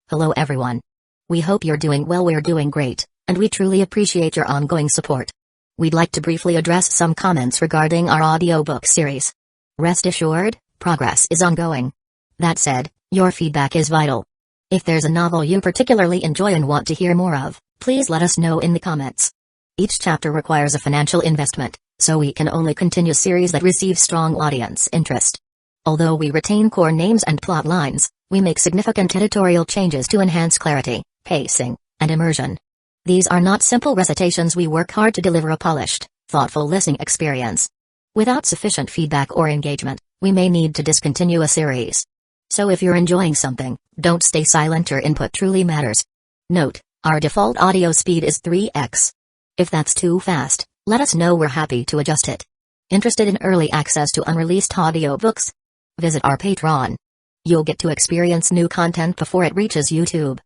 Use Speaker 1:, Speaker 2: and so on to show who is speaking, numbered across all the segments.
Speaker 1: Hello everyone. We hope you're doing well. We're doing great, and we truly appreciate your ongoing support. We'd like to briefly address some comments regarding our audiobook series. Rest assured, progress is ongoing. That said, your feedback is vital. If there's a novel you particularly enjoy and want to hear more of, please let us know in the comments. Each chapter requires a financial investment, so we can only continue series that receive strong audience interest. Although we retain core names and plot lines, we make significant editorial changes to enhance clarity, pacing, and immersion. These are not simple recitations. We work hard to deliver a polished, thoughtful listening experience. Without sufficient feedback or engagement, we may need to discontinue a series. So if you're enjoying something, don't stay silent. Your input truly matters. Note, our default audio speed is 3x. If that's too fast, let us know. We're happy to adjust it. Interested in early access to unreleased audiobooks? Visit our Patreon. You'll get to experience new content before it reaches YouTube.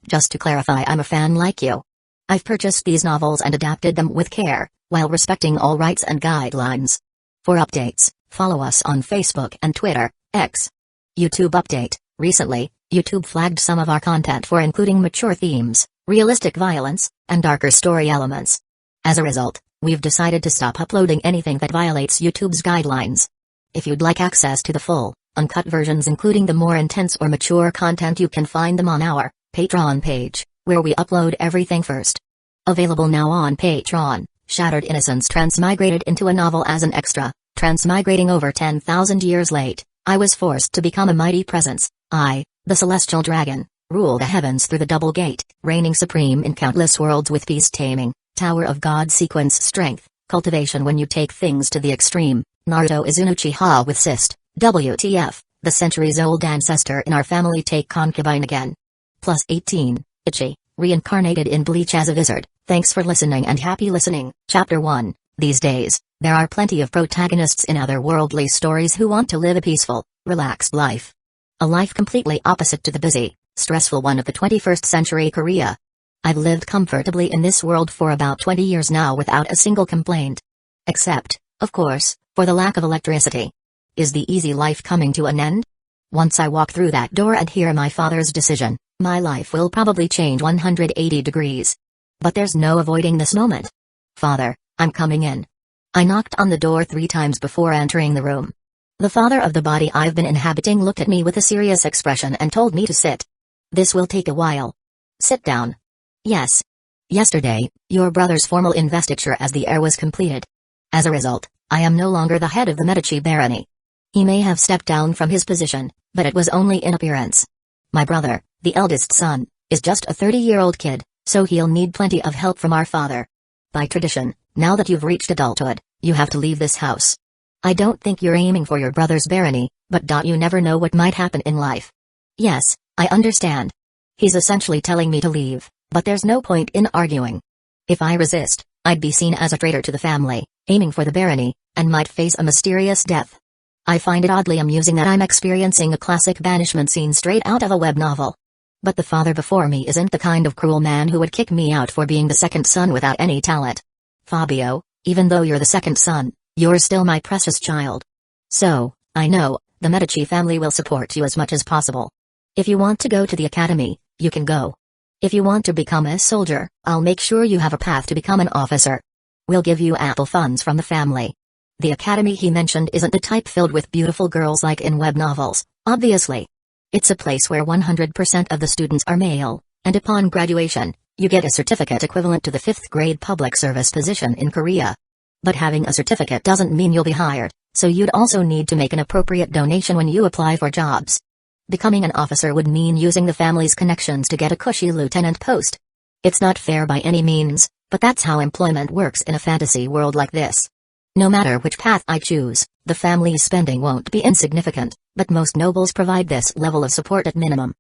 Speaker 1: Just to clarify, I'm a fan like you. I've purchased these novels and adapted them with care, while respecting all rights and guidelines. For updates, follow us on Facebook and Twitter, X. YouTube update: recently, YouTube flagged some of our content for including mature themes, realistic violence, and darker story elements. As a result, we've decided to stop uploading anything that violates YouTube's guidelines. If you'd like access to the full, uncut versions including the more intense or mature content, you can find them on our Patreon page, where we upload everything first. Available now on Patreon: Shattered Innocence transmigrated into a novel as an extra. Transmigrating over 10,000 years late, I was forced to become a mighty presence. I, the celestial dragon, rule the heavens through the double gate, reigning supreme in countless worlds with peace taming, Tower of God sequence strength, cultivation when you take things to the extreme. Naruto is an Uchiha with cyst. WTF, the centuries-old ancestor in our family take concubine again. Plus 18, Ecchi, reincarnated in Bleach as a wizard. Thanks for listening and happy listening. Chapter 1. These days, there are plenty of protagonists in otherworldly stories who want to live a peaceful, relaxed life. A life completely opposite to the busy, stressful one of the 21st century Korea. I've lived comfortably in this world for about 20 years now without a single complaint. Except, of course, for the lack of electricity. Is the easy life coming to an end? Once I walk through that door and hear my father's decision, my life will probably change 180 degrees. But there's no avoiding this moment. Father, I'm coming in. I knocked on the door 3 times before entering the room. The father of the body I've been inhabiting looked at me with a serious expression and told me to sit. This will take a while. Sit down. Yes. Yesterday, your brother's formal investiture as the heir was completed. As a result, I am no longer the head of the Medici barony. He may have stepped down from his position, but it was only in appearance. My brother, the eldest son, is just a 30-year-old kid, so he'll need plenty of help from our father. By tradition, now that you've reached adulthood, you have to leave this house. I don't think you're aiming for your brother's barony, but you never know what might happen in life. Yes, I understand. He's essentially telling me to leave, but there's no point in arguing. If I resist, I'd be seen as a traitor to the family, aiming for the barony, and might face a mysterious death. I find it oddly amusing that I'm experiencing a classic banishment scene straight out of a web novel. But the father before me isn't the kind of cruel man who would kick me out for being the second son without any talent. Fabio, even though you're the second son, you're still my precious child. So, I know, the Medici family will support you as much as possible. If you want to go to the academy, you can go. If you want to become a soldier, I'll make sure you have a path to become an officer. We'll give you ample funds from the family. The academy he mentioned isn't the type filled with beautiful girls like in web novels, obviously. It's a place where 100% of the students are male, and upon graduation, you get a certificate equivalent to the 5th grade public service position in Korea. But having a certificate doesn't mean you'll be hired, so you'd also need to make an appropriate donation when you apply for jobs. Becoming an officer would mean using the family's connections to get a cushy lieutenant post. It's not fair by any means, but that's how employment works in a fantasy world like this. No matter which path I choose, the family's spending won't be insignificant, but most nobles provide this level of support at minimum.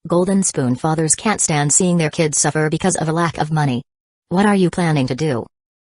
Speaker 1: Golden spoon fathers can't stand seeing their kids suffer because of a lack of money. What are you planning to do?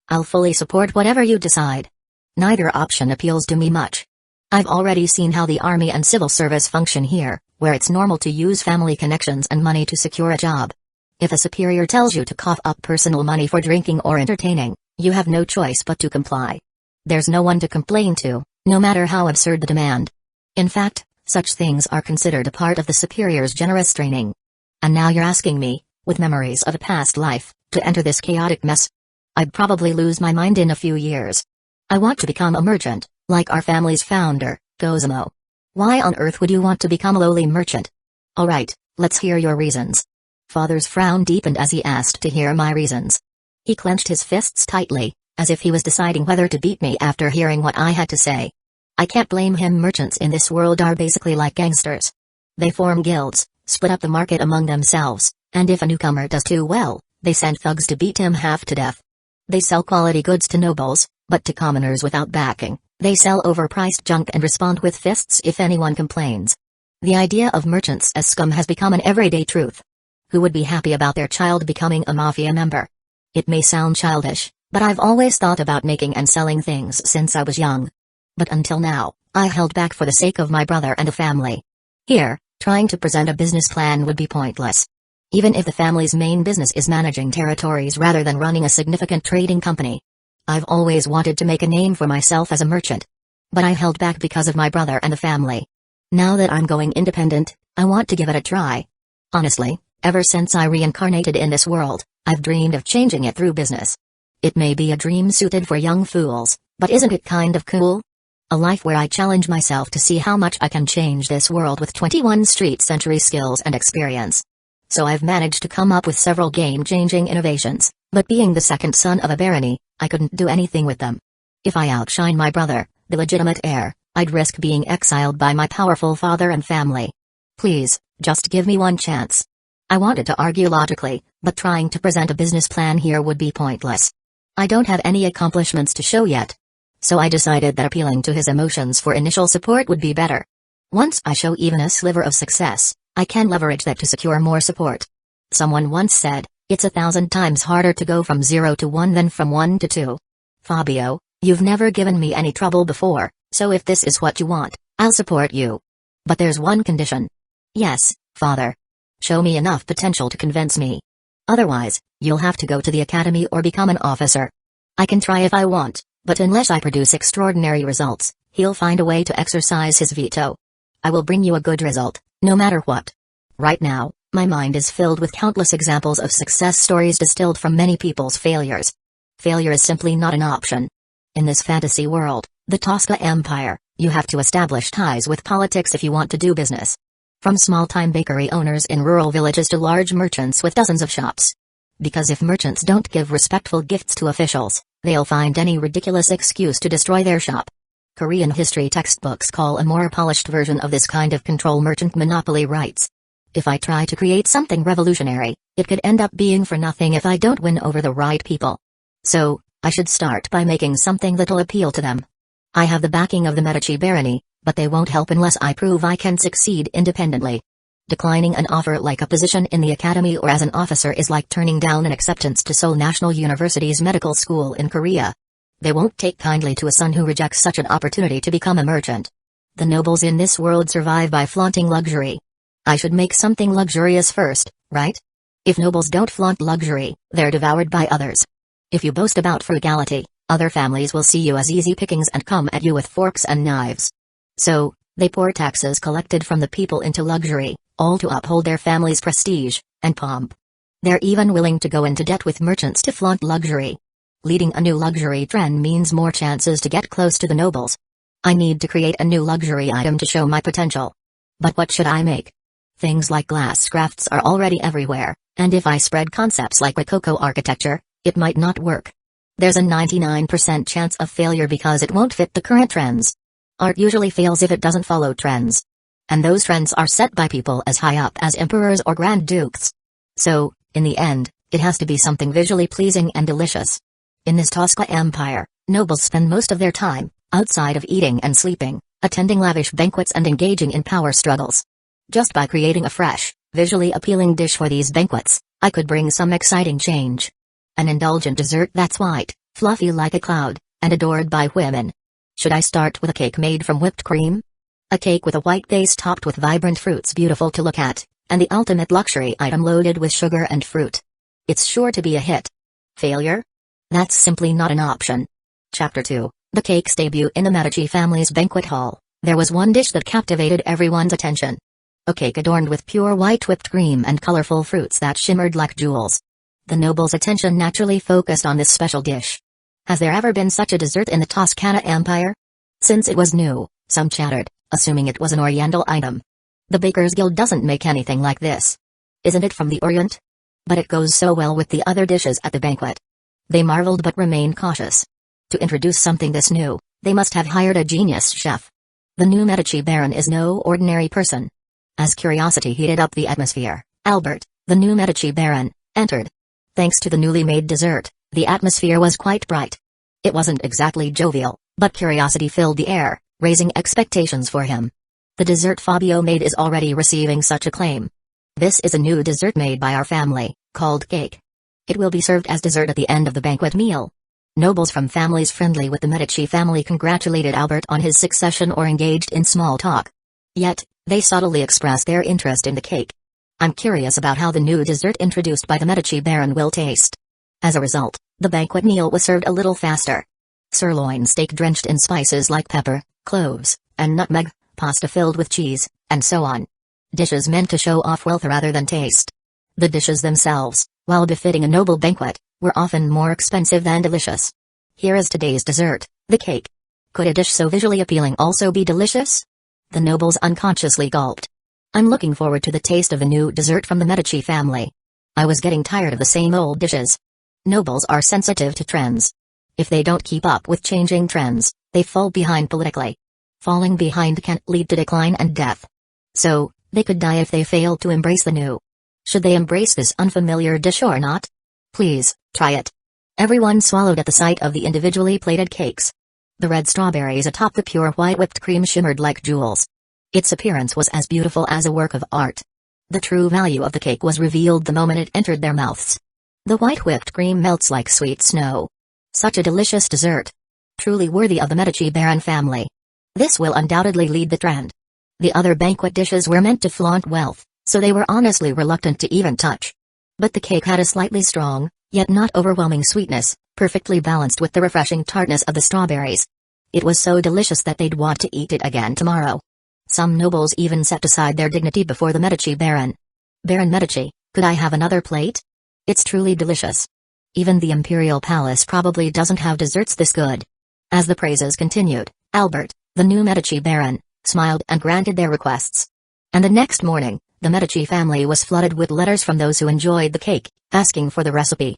Speaker 1: I'll fully support whatever you decide. Neither option appeals to me much. I've already seen how the army and civil service function here, where it's normal to use family connections and money to secure a job. If a superior tells you to cough up personal money for drinking or entertaining, you have no choice but to comply. There's no one to complain to, no matter how absurd the demand. In fact, such things are considered a part of the superior's generous training. And now you're asking me, with memories of a past life, to enter this chaotic mess? I'd probably lose my mind in a few years. I want to become a merchant, like our family's founder, Cosimo. Why on earth would you want to become a lowly merchant? Alright, let's hear your reasons. Father's frown deepened as he asked to hear my reasons. He clenched his fists tightly, as if he was deciding whether to beat me after hearing what I had to say. I can't blame him. Merchants in this world are basically like gangsters. They form guilds, split up the market among themselves, and if a newcomer does too well, they send thugs to beat him half to death. They sell quality goods to nobles, but to commoners without backing, they sell overpriced junk and respond with fists if anyone complains. The idea of merchants as scum has become an everyday truth. Who would be happy about their child becoming a mafia member? It may sound childish, but I've always thought about making and selling things since I was young. But until now, I held back for the sake of my brother and the family. Here, trying to present a business plan would be pointless. Even if the family's main business is managing territories rather than running a significant trading company. I've always wanted to make a name for myself as a merchant. But I held back because of my brother and the family. Now that I'm going independent, I want to give it a try. Honestly, ever since I reincarnated in this world, I've dreamed of changing it through business. It may be a dream suited for young fools, but isn't it kind of cool? A life where I challenge myself to see how much I can change this world with 21 street century skills and experience. So I've managed to come up with several game-changing innovations, but being the second son of a barony, I couldn't do anything with them. If I outshine my brother, the legitimate heir, I'd risk being exiled by my powerful father and family. Please, just give me one chance. I wanted to argue logically, but trying to present a business plan here would be pointless. I don't have any accomplishments to show yet. So I decided that appealing to his emotions for initial support would be better. Once I show even a sliver of success, I can leverage that to secure more support. Someone once said, it's 1,000 times harder to go from 0 to 1 than from 1 to 2. Fabio, you've never given me any trouble before, so if this is what you want, I'll support you. But there's one condition. Yes, father. Show me enough potential to convince me. Otherwise, you'll have to go to the academy or become an officer. I can try if I want, but unless I produce extraordinary results, he'll find a way to exercise his veto. I will bring you a good result, no matter what. Right now, my mind is filled with countless examples of success stories distilled from many people's failures. Failure is simply not an option. In this fantasy world, the Tosca Empire, you have to establish ties with politics if you want to do business. From small-time bakery owners in rural villages to large merchants with dozens of shops. Because if merchants don't give respectful gifts to officials, they'll find any ridiculous excuse to destroy their shop. Korean history textbooks call a more polished version of this kind of control merchant monopoly rights. If I try to create something revolutionary, it could end up being for nothing if I don't win over the right people. So, I should start by making something that'll appeal to them. I have the backing of the Medici barony, but they won't help unless I prove I can succeed independently. Declining an offer like a position in the academy or as an officer is like turning down an acceptance to Seoul National University's medical school in Korea. They won't take kindly to a son who rejects such an opportunity to become a merchant. The nobles in this world survive by flaunting luxury. I should make something luxurious first, right? If nobles don't flaunt luxury, they're devoured by others. If you boast about frugality, other families will see you as easy pickings and come at you with forks and knives. So, they pour taxes collected from the people into luxury, all to uphold their family's prestige and pomp. They're even willing to go into debt with merchants to flaunt luxury. Leading a new luxury trend means more chances to get close to the nobles. I need to create a new luxury item to show my potential. But what should I make? Things like glass crafts are already everywhere, and if I spread concepts like Rococo architecture, it might not work. There's a 99% chance of failure because it won't fit the current trends. Art usually fails if it doesn't follow trends. And those trends are set by people as high up as emperors or grand dukes. So, in the end, it has to be something visually pleasing and delicious. In this Tosca Empire, nobles spend most of their time, outside of eating and sleeping, attending lavish banquets and engaging in power struggles. Just by creating a fresh, visually appealing dish for these banquets, I could bring some exciting change. An indulgent dessert that's white, fluffy like a cloud, and adored by women. Should I start with a cake made from whipped cream? A cake with a white base topped with vibrant fruits beautiful to look at, and the ultimate luxury item loaded with sugar and fruit. It's sure to be a hit. Failure? That's simply not an option. Chapter 2, The Cake's Debut in the Medici family's banquet hall. There was one dish that captivated everyone's attention. a cake adorned with pure white whipped cream and colorful fruits that shimmered like jewels. The noble's attention naturally focused on this special dish. Has there ever been such a dessert in the Toscana Empire? Since it was new, some chattered, assuming it was an Oriental item. The Bakers Guild doesn't make anything like this. Isn't it from the Orient? But it goes so well with the other dishes at the banquet. They marveled but remained cautious. To introduce something this new, they must have hired a genius chef. The new Medici Baron is no ordinary person. As curiosity heated up the atmosphere, Albert, the new Medici Baron, entered. Thanks to the newly made dessert, the atmosphere was quite bright. It wasn't exactly jovial, but curiosity filled the air, raising expectations for him. The dessert Fabio made is already receiving such acclaim. This is a new dessert made by our family, called cake. It will be served as dessert at the end of the banquet meal. Nobles from families friendly with the Medici family congratulated Albert on his succession or engaged in small talk. Yet, they subtly expressed their interest in the cake. I'm curious about how the new dessert introduced by the Medici Baron will taste. As a result, the banquet meal was served a little faster. Sirloin steak drenched in spices like pepper, cloves, and nutmeg, pasta filled with cheese, and so on. Dishes meant to show off wealth rather than taste. The dishes themselves, while befitting a noble banquet, were often more expensive than delicious. Here is today's dessert, the cake. Could a dish so visually appealing also be delicious? The nobles unconsciously gulped. I'm looking forward to the taste of the new dessert from the Medici family. I was getting tired of the same old dishes. Nobles are sensitive to trends. If they don't keep up with changing trends, they fall behind politically. Falling behind can lead to decline and death. So, they could die if they fail to embrace the new. Should they embrace this unfamiliar dish or not? Please, try it. Everyone swallowed at the sight of the individually plated cakes. The red strawberries atop the pure white whipped cream shimmered like jewels. Its appearance was as beautiful as a work of art. The true value of the cake was revealed the moment it entered their mouths. The white whipped cream melts like sweet snow. Such a delicious dessert. Truly worthy of the Medici Baron family. This will undoubtedly lead the trend. The other banquet dishes were meant to flaunt wealth, so they were honestly reluctant to even touch. But the cake had a slightly strong, yet not overwhelming sweetness, perfectly balanced with the refreshing tartness of the strawberries. It was so delicious that they'd want to eat it again tomorrow. Some nobles even set aside their dignity before the Medici Baron. Baron Medici, could I have another plate? It's truly delicious. Even the imperial palace probably doesn't have desserts this good. As the praises continued, Albert, the new Medici Baron, smiled and granted their requests. And the next morning, the Medici family was flooded with letters from those who enjoyed the cake, asking for the recipe.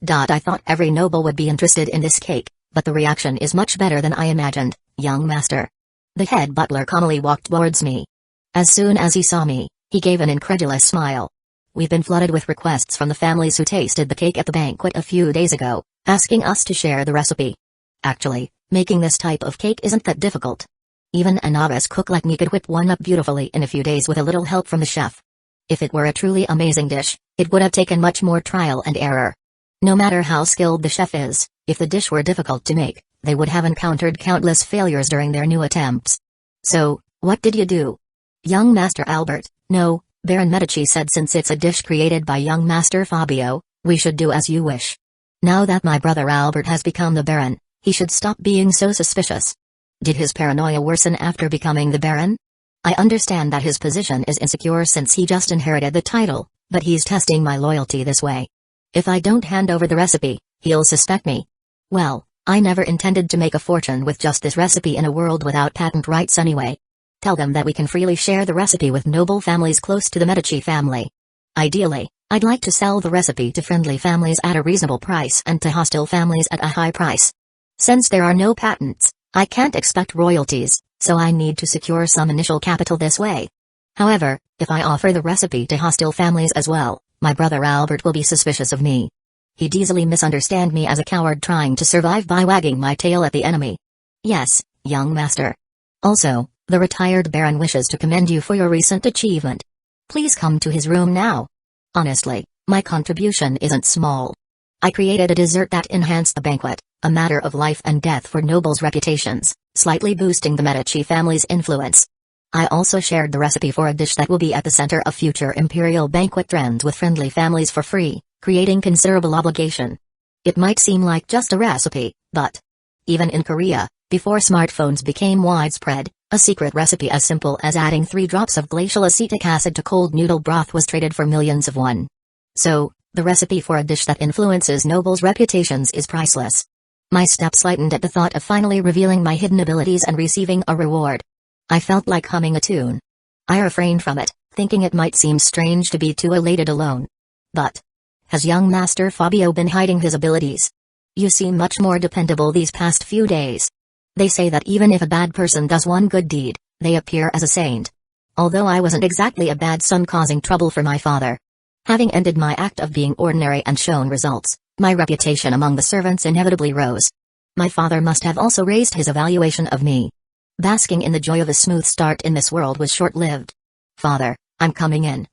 Speaker 1: I thought every noble would be interested in this cake, but the reaction is much better than I imagined, young master. The head butler calmly walked towards me. As soon as he saw me, he gave an incredulous smile. We've been flooded with requests from the families who tasted the cake at the banquet a few days ago, asking us to share the recipe. Actually, making this type of cake isn't that difficult. Even a novice cook like me could whip one up beautifully in a few days with a little help from the chef. If it were a truly amazing dish, it would have taken much more trial and error. No matter how skilled the chef is, if the dish were difficult to make, they would have encountered countless failures during their new attempts. So, what did you do? Young Master Albert, no, Baron Medici said, since it's a dish created by young Master Fabio, we should do as you wish. Now that my brother Albert has become the Baron, he should stop being so suspicious. Did his paranoia worsen after becoming the Baron? I understand that his position is insecure since he just inherited the title, but he's testing my loyalty this way. If I don't hand over the recipe, he'll suspect me. Well, I never intended to make a fortune with just this recipe in a world without patent rights anyway. Tell them that we can freely share the recipe with noble families close to the Medici family. Ideally, I'd like to sell the recipe to friendly families at a reasonable price and to hostile families at a high price. Since there are no patents, I can't expect royalties, so I need to secure some initial capital this way. However, if I offer the recipe to hostile families as well, my brother Albert will be suspicious of me. He'd easily misunderstand me as a coward trying to survive by wagging my tail at the enemy. Yes, young master. Also, the retired Baron wishes to commend you for your recent achievement. Please come to his room now. Honestly, my contribution isn't small. I created a dessert that enhanced the banquet, a matter of life and death for nobles' reputations, slightly boosting the Medici family's influence. I also shared the recipe for a dish that will be at the center of future imperial banquet trends with friendly families for free, creating considerable obligation. It might seem like just a recipe, but even in Korea, before smartphones became widespread, A secret recipe as simple as adding 3 drops of glacial acetic acid to cold noodle broth was traded for millions of won. So, the recipe for a dish that influences nobles' reputations is priceless. My steps lightened at the thought of finally revealing my hidden abilities and receiving a reward. I felt like humming a tune. I refrained from it, thinking it might seem strange to be too elated alone. But has young Master Fabio been hiding his abilities? You seem much more dependable these past few days. They say that even if a bad person does one good deed, they appear as a saint. Although I wasn't exactly a bad son causing trouble for my father. Having ended my act of being ordinary and shown results, my reputation among the servants inevitably rose. My father must have also raised his evaluation of me. Basking in the joy of a smooth start in this world was short-lived. "Father, I'm coming in."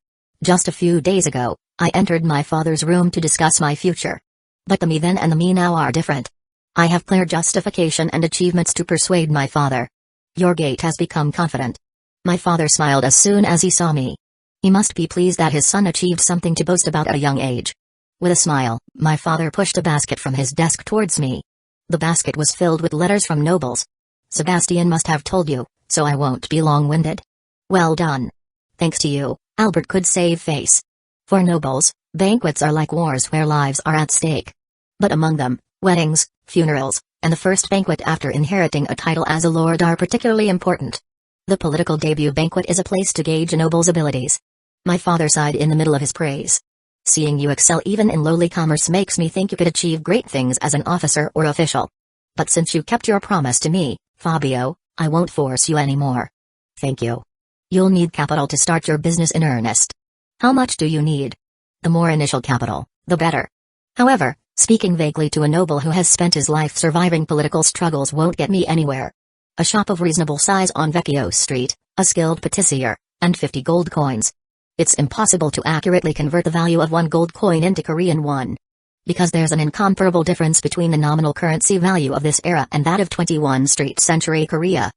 Speaker 1: Just a few days ago, I entered my father's room to discuss my future. But the me then and the me now are different. I have clear justification and achievements to persuade my father. "Your gait has become confident." My father smiled as soon as he saw me. He must be pleased that his son achieved something to boast about at a young age. With a smile, my father pushed a basket from his desk towards me. The basket was filled with letters from nobles. "Sebastian must have told you, so I won't be long-winded." "Well done. Thanks to you, Albert could save face." For nobles, banquets are like wars where lives are at stake. But among them, weddings, funerals, and the first banquet after inheriting a title as a lord are particularly important. The political debut banquet is a place to gauge a noble's abilities. My father sighed in the middle of his praise. "Seeing you excel even in lowly commerce makes me think you could achieve great things as an officer or official. But since you kept your promise to me, Fabio, I won't force you anymore." "Thank you. You'll need capital to start your business in earnest." "How much do you need?" "The more initial capital, the better." However, speaking vaguely to a noble who has spent his life surviving political struggles won't get me anywhere. A shop of reasonable size on Vecchio Street, a skilled patissier, and 50 gold coins. It's impossible to accurately convert the value of 1 gold coin into Korean won. Because there's an incomparable difference between the nominal currency value of this era and that of 21st century Korea.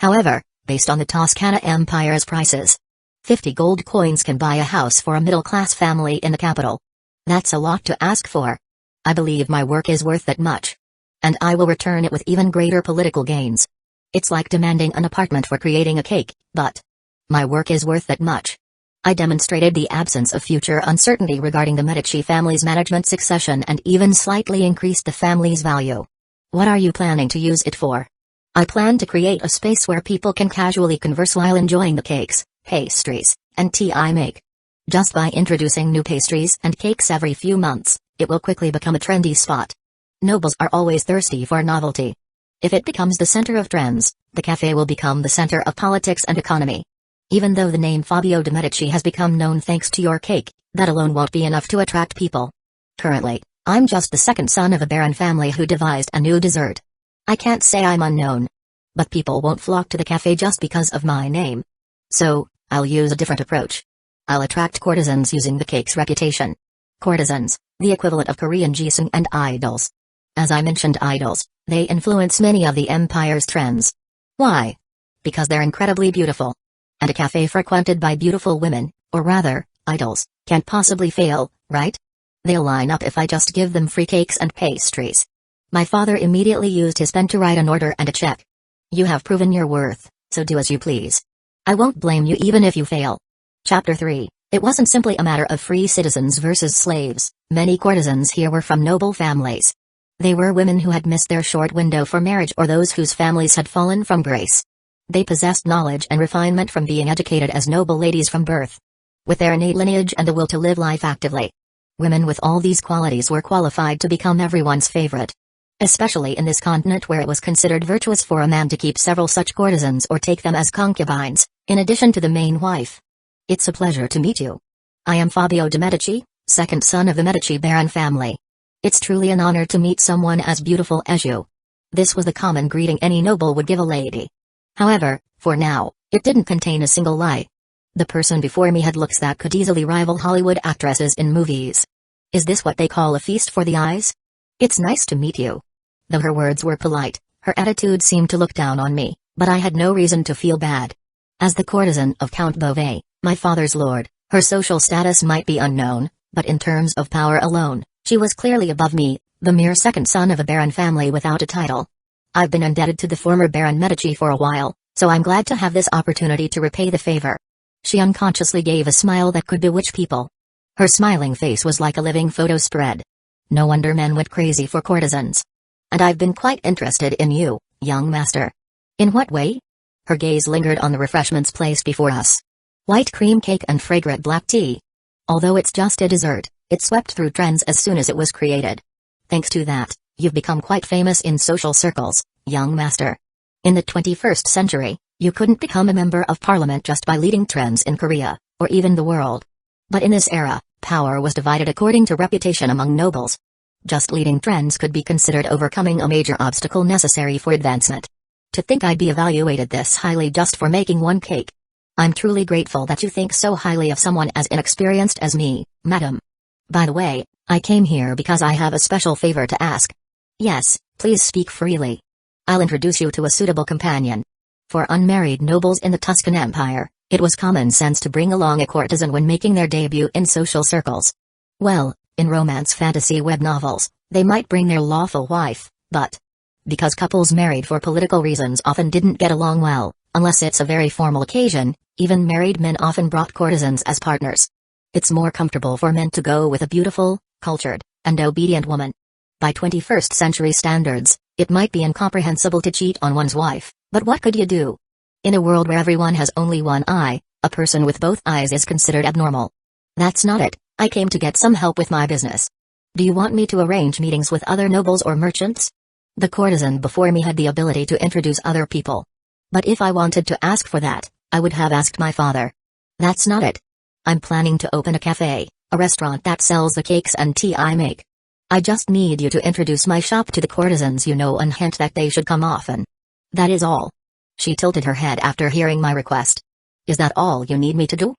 Speaker 1: However, based on the Toscana Empire's prices, 50 gold coins can buy a house for a middle-class family in the capital. That's a lot to ask for. I believe my work is worth that much. And I will return it with even greater political gains. It's like demanding an apartment for creating a cake, but my work is worth that much. I demonstrated the absence of future uncertainty regarding the Medici family's management succession and even slightly increased the family's value. "What are you planning to use it for?" "I plan to create a space where people can casually converse while enjoying the cakes, pastries, and tea I make. Just by introducing new pastries and cakes every few months, it will quickly become a trendy spot. Nobles are always thirsty for novelty. If it becomes the center of trends, the cafe will become the center of politics and economy. Even though the name Fabio de' Medici has become known thanks to your cake, that alone won't be enough to attract people. Currently, I'm just the second son of a baron family who devised a new dessert. I can't say I'm unknown. But people won't flock to the cafe just because of my name. So, I'll use a different approach. I'll attract courtesans using the cake's reputation. Courtesans, the equivalent of Korean jisung and idols. As I mentioned idols, they influence many of the empire's trends. Why? Because they're incredibly beautiful. And a cafe frequented by beautiful women, or rather, idols, can't possibly fail, right? They'll line up if I just give them free cakes and pastries. My father immediately used his pen to write an order and a check. "You have proven your worth, so do as you please. I won't blame you even if you fail." Chapter 3. It wasn't simply a matter of free citizens versus slaves. Many courtesans here were from noble families. They were women who had missed their short window for marriage or those whose families had fallen from grace. They possessed knowledge and refinement from being educated as noble ladies from birth. With their innate lineage and the will to live life actively. Women with all these qualities were qualified to become everyone's favorite. Especially in this continent where it was considered virtuous for a man to keep several such courtesans or take them as concubines, in addition to the main wife. "It's a pleasure to meet you. I am Fabio de' Medici, second son of the Medici Baron family. It's truly an honor to meet someone as beautiful as you." This was the common greeting any noble would give a lady. However, for now, it didn't contain a single lie. The person before me had looks that could easily rival Hollywood actresses in movies. Is this what they call a feast for the eyes? "It's nice to meet you." Though her words were polite, her attitude seemed to look down on me, but I had no reason to feel bad. As the courtesan of Count Beauvais, my father's lord, her social status might be unknown, but in terms of power alone, she was clearly above me, the mere second son of a baron family without a title. I've been indebted to the former Baron Medici for a while, So I'm glad to have this opportunity to repay the favor. She unconsciously gave a smile that could bewitch people. Her smiling face was like a living photo spread. No wonder men went crazy for courtesans. And I've been quite interested in you, young master. In what way? Her gaze lingered on the refreshments placed before us. White cream cake and fragrant black tea. Although it's just a dessert, it swept through trends as soon as it was created. Thanks to that, you've become quite famous in social circles, young master. In the 21st century, you couldn't become a member of parliament just by leading trends in Korea, or even the world. But in this era, power was divided according to reputation among nobles. Just leading trends could be considered overcoming a major obstacle necessary for advancement. To think I'd be evaluated this highly just for making one cake. I'm truly grateful that you think so highly of someone as inexperienced as me, madam. By the way, I came here because I have a special favor to ask. Yes, please speak freely. I'll introduce you to a suitable companion. For unmarried nobles in the Tuscan Empire, it was common sense to bring along a courtesan when making their debut in social circles. Well, in romance fantasy web novels, they might bring their lawful wife, but because couples married for political reasons often didn't get along well, unless it's a very formal occasion, even married men often brought courtesans as partners. It's more comfortable for men to go with a beautiful, cultured, and obedient woman. By 21st century standards, it might be incomprehensible to cheat on one's wife, but what could you do? In a world where everyone has only one eye, a person with both eyes is considered abnormal. That's not it, I came to get some help with my business. Do you want me to arrange meetings with other nobles or merchants? The courtesan before me had the ability to introduce other people. But if I wanted to ask for that, I would have asked my father. That's not it. I'm planning to open a cafe, a restaurant that sells the cakes and tea I make. I just need you to introduce my shop to the courtesans you know and hint that they should come often. That is all. She tilted her head after hearing my request. Is that all you need me to do?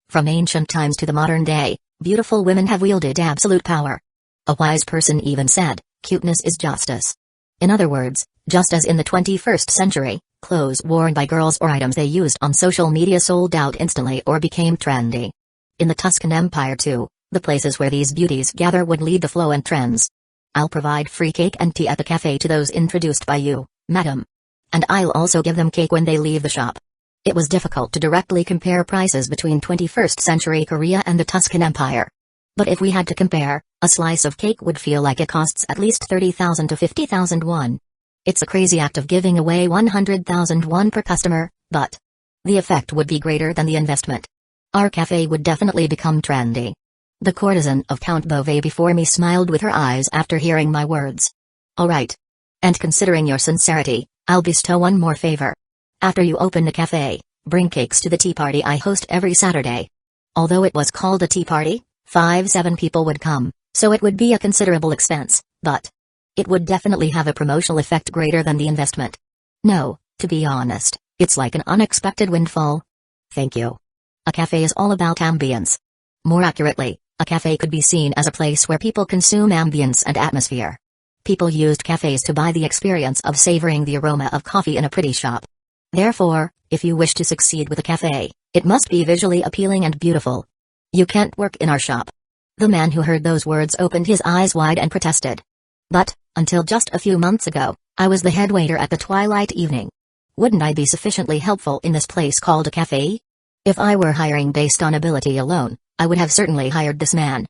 Speaker 1: From ancient times to the modern day, beautiful women have wielded absolute power. A wise person even said, cuteness is justice. In other words, just as in the 21st century, clothes worn by girls or items they used on social media sold out instantly or became trendy. In the Tuscan Empire too, the places where these beauties gather would lead the flow and trends. I'll provide free cake and tea at the cafe to those introduced by you, madam. And I'll also give them cake when they leave the shop. It was difficult to directly compare prices between 21st century Korea and the Tuscan Empire. But if we had to compare, a slice of cake would feel like it costs at least 30,000 to 50,000 won. It's a crazy act of giving away 100,000 won per customer, but the effect would be greater than the investment. Our cafe would definitely become trendy. The courtesan of Count Beauvais before me smiled with her eyes after hearing my words. All right. And considering your sincerity, I'll bestow one more favor. After you open the cafe, bring cakes to the tea party I host every Saturday. Although it was called a tea party, 5-7 people would come, so it would be a considerable expense, but it would definitely have a promotional effect greater than the investment. No, to be honest, it's like an unexpected windfall. Thank you. A cafe is all about ambience. More accurately, a cafe could be seen as a place where people consume ambience and atmosphere. People used cafes to buy the experience of savoring the aroma of coffee in a pretty shop. Therefore, if you wish to succeed with a cafe, it must be visually appealing and beautiful. You can't work in our shop. The man who heard those words opened his eyes wide and protested. But, until just a few months ago, I was the head waiter at the Twilight Evening. Wouldn't I be sufficiently helpful in this place called a cafe? If I were hiring based on ability alone, I would have certainly hired this man.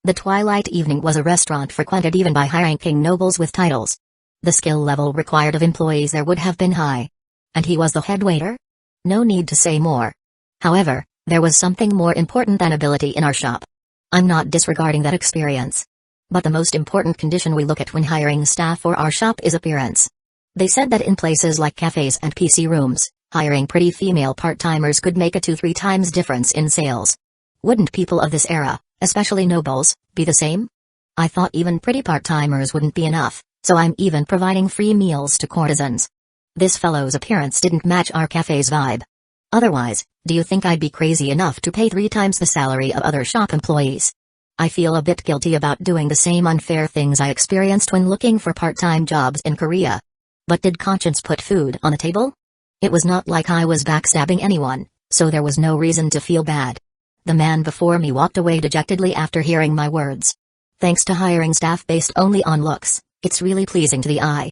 Speaker 1: The Twilight Evening was a restaurant frequented even by high-ranking nobles with titles. The skill level required of employees there would have been high. And he was the head waiter? No need to say more. However, there was something more important than ability in our shop. I'm not disregarding that experience. But the most important condition we look at when hiring staff for our shop is appearance. They said that in places like cafes and PC rooms, hiring pretty female part-timers could make a 2-3 times difference in sales. Wouldn't people of this era, especially nobles, be the same? I thought even pretty part-timers wouldn't be enough, so I'm even providing free meals to courtesans. This fellow's appearance didn't match our cafe's vibe. Otherwise, do you think I'd be crazy enough to pay 3 times the salary of other shop employees? I feel a bit guilty about doing the same unfair things I experienced when looking for part-time jobs in Korea. But did conscience put food on the table? It was not like I was backstabbing anyone, so there was no reason to feel bad. The man before me walked away dejectedly after hearing my words. Thanks to hiring staff based only on looks, it's really pleasing to the eye.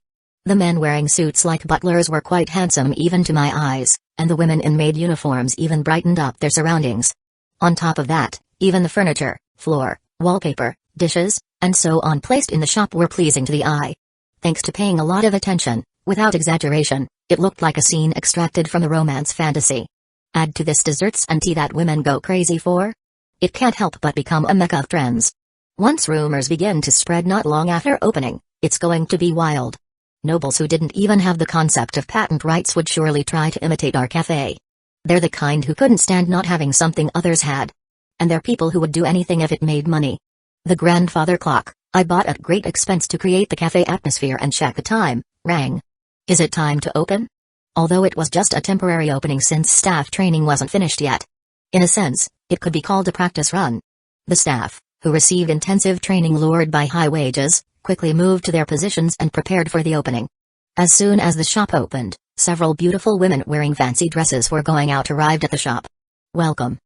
Speaker 1: The men wearing suits like butlers were quite handsome even to my eyes, and the women in maid uniforms even brightened up their surroundings. On top of that, even the furniture, floor, wallpaper, dishes, and so on placed in the shop were pleasing to the eye. Thanks to paying a lot of attention, without exaggeration, it looked like a scene extracted from a romance fantasy. Add to this desserts and tea that women go crazy for. It can't help but become a mecca of trends. Once rumors begin to spread not long after opening, it's going to be wild. Nobles who didn't even have the concept of patent rights would surely try to imitate our cafe. They're the kind who couldn't stand not having something others had. And they're people who would do anything if it made money. The grandfather clock, I bought at great expense to create the cafe atmosphere and check the time, rang. Is it time to open? Although it was just a temporary opening since staff training wasn't finished yet. In a sense, it could be called a practice run. The staff, who received intensive training lured by high wages, quickly moved to their positions and prepared for the opening. As soon as the shop opened, several beautiful women wearing fancy dresses were going out arrived at the shop. Welcome.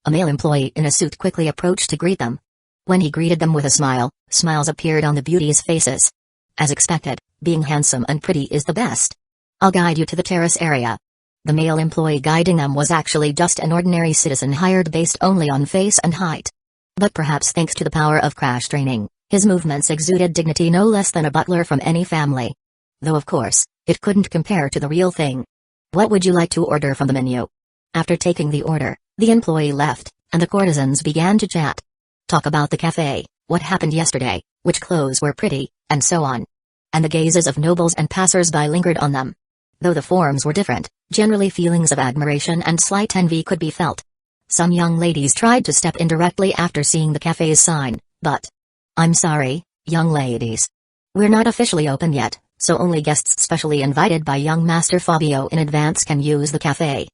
Speaker 1: A male employee in a suit quickly approached to greet them. When he greeted them with a smile, smiles appeared on the beauties' faces. As expected, being handsome and pretty is the best. I'll guide you to the terrace area. The male employee guiding them was actually just an ordinary citizen hired based only on face and height. But perhaps thanks to the power of crash training, his movements exuded dignity no less than a butler from any family. Though of course, it couldn't compare to the real thing. What would you like to order from the menu? After taking the order, the employee left, and the courtesans began to chat. Talk about the cafe, what happened yesterday, which clothes were pretty, and so on. And the gazes of nobles and passers-by lingered on them. Though the forms were different, generally feelings of admiration and slight envy could be felt. Some young ladies tried to step in directly after seeing the cafe's sign, but... I'm sorry, young ladies. We're not officially open yet, so only guests specially invited by young Master Fabio in advance can use the cafe.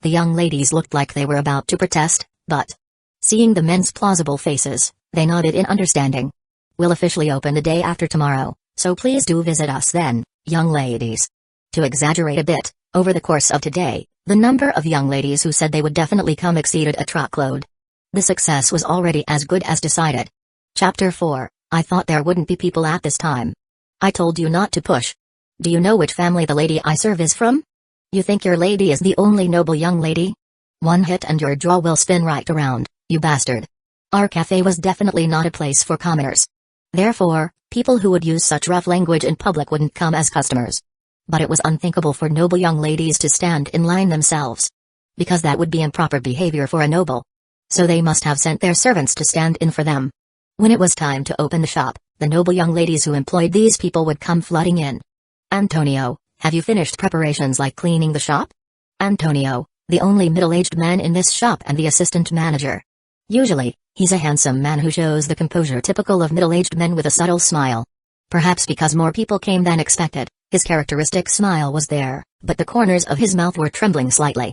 Speaker 1: The young ladies looked like they were about to protest, but... seeing the men's plausible faces, they nodded in understanding. We'll officially open the day after tomorrow, so please do visit us then, young ladies. To exaggerate a bit, over the course of today, the number of young ladies who said they would definitely come exceeded a truckload. The success was already as good as decided. Chapter 4, I thought there wouldn't be people at this time. I told you not to push. Do you know which family the lady I serve is from? You think your lady is the only noble young lady? One hit and your jaw will spin right around, you bastard. Our cafe was definitely not a place for commoners. Therefore, people who would use such rough language in public wouldn't come as customers. But it was unthinkable for noble young ladies to stand in line themselves. Because that would be improper behavior for a noble. So they must have sent their servants to stand in for them. When it was time to open the shop, the noble young ladies who employed these people would come flooding in. Antonio, have you finished preparations like cleaning the shop? Antonio, the only middle-aged man in this shop and the assistant manager. Usually, he's a handsome man who shows the composure typical of middle-aged men with a subtle smile. Perhaps because more people came than expected, his characteristic smile was there, but the corners of his mouth were trembling slightly.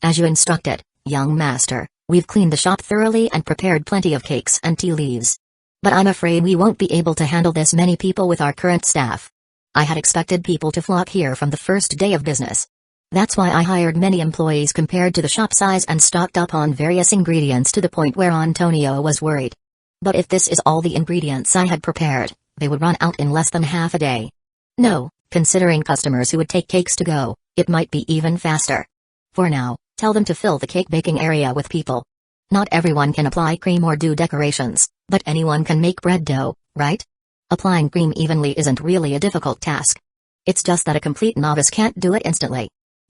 Speaker 1: As you instructed, young master, we've cleaned the shop thoroughly and prepared plenty of cakes and tea leaves. But I'm afraid we won't be able to handle this many people with our current staff. I had expected people to flock here from the first day of business. That's why I hired many employees compared to the shop size and stocked up on various ingredients to the point where Antonio was worried. But if this is all the ingredients I had prepared, they would run out in less than half a day. No, considering customers who would take cakes to go, it might be even faster. For now, tell them to fill the cake baking area with people. Not everyone can apply cream or do decorations, but anyone can make bread dough, right? Applying cream evenly isn't really a difficult task. It's just that a complete novice can't do it instantly.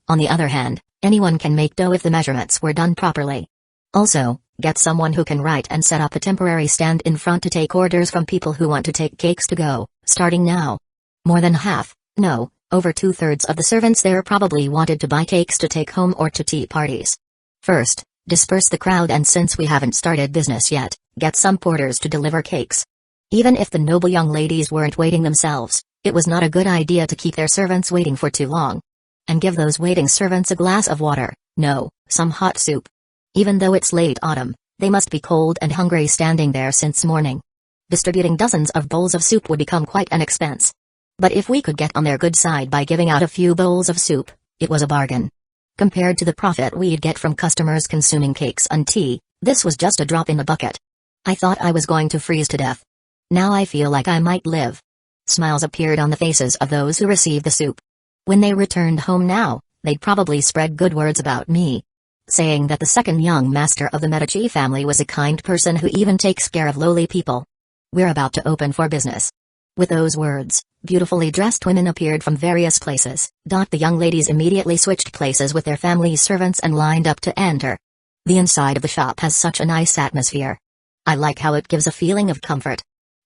Speaker 1: On the other hand, anyone can make dough if the measurements were done properly. Also, get someone who can write and set up a temporary stand in front to take orders from people who want to take cakes to go, starting now. More than half, no, over 2/3 of the servants there probably wanted to buy cakes to take home or to tea parties. First, disperse the crowd, and since we haven't started business yet, get some porters to deliver cakes. Even if the noble young ladies weren't waiting themselves, it was not a good idea to keep their servants waiting for too long. And give those waiting servants a glass of water, no, some hot soup. Even though it's late autumn, they must be cold and hungry standing there since morning. Distributing dozens of bowls of soup would become quite an expense. But if we could get on their good side by giving out a few bowls of soup, it was a bargain. Compared to the profit we'd get from customers consuming cakes and tea, this was just a drop in the bucket. I thought I was going to freeze to death. Now I feel like I might live. Smiles appeared on the faces of those who received the soup. When they returned home now, they'd probably spread good words about me, saying that the second young master of the Medici family was a kind person who even takes care of lowly people. We're about to open for business. With those words, beautifully dressed women appeared from various places. The young ladies immediately switched places with their family's servants and lined up to enter. The inside of the shop has such a nice atmosphere. I like how it gives a feeling of comfort.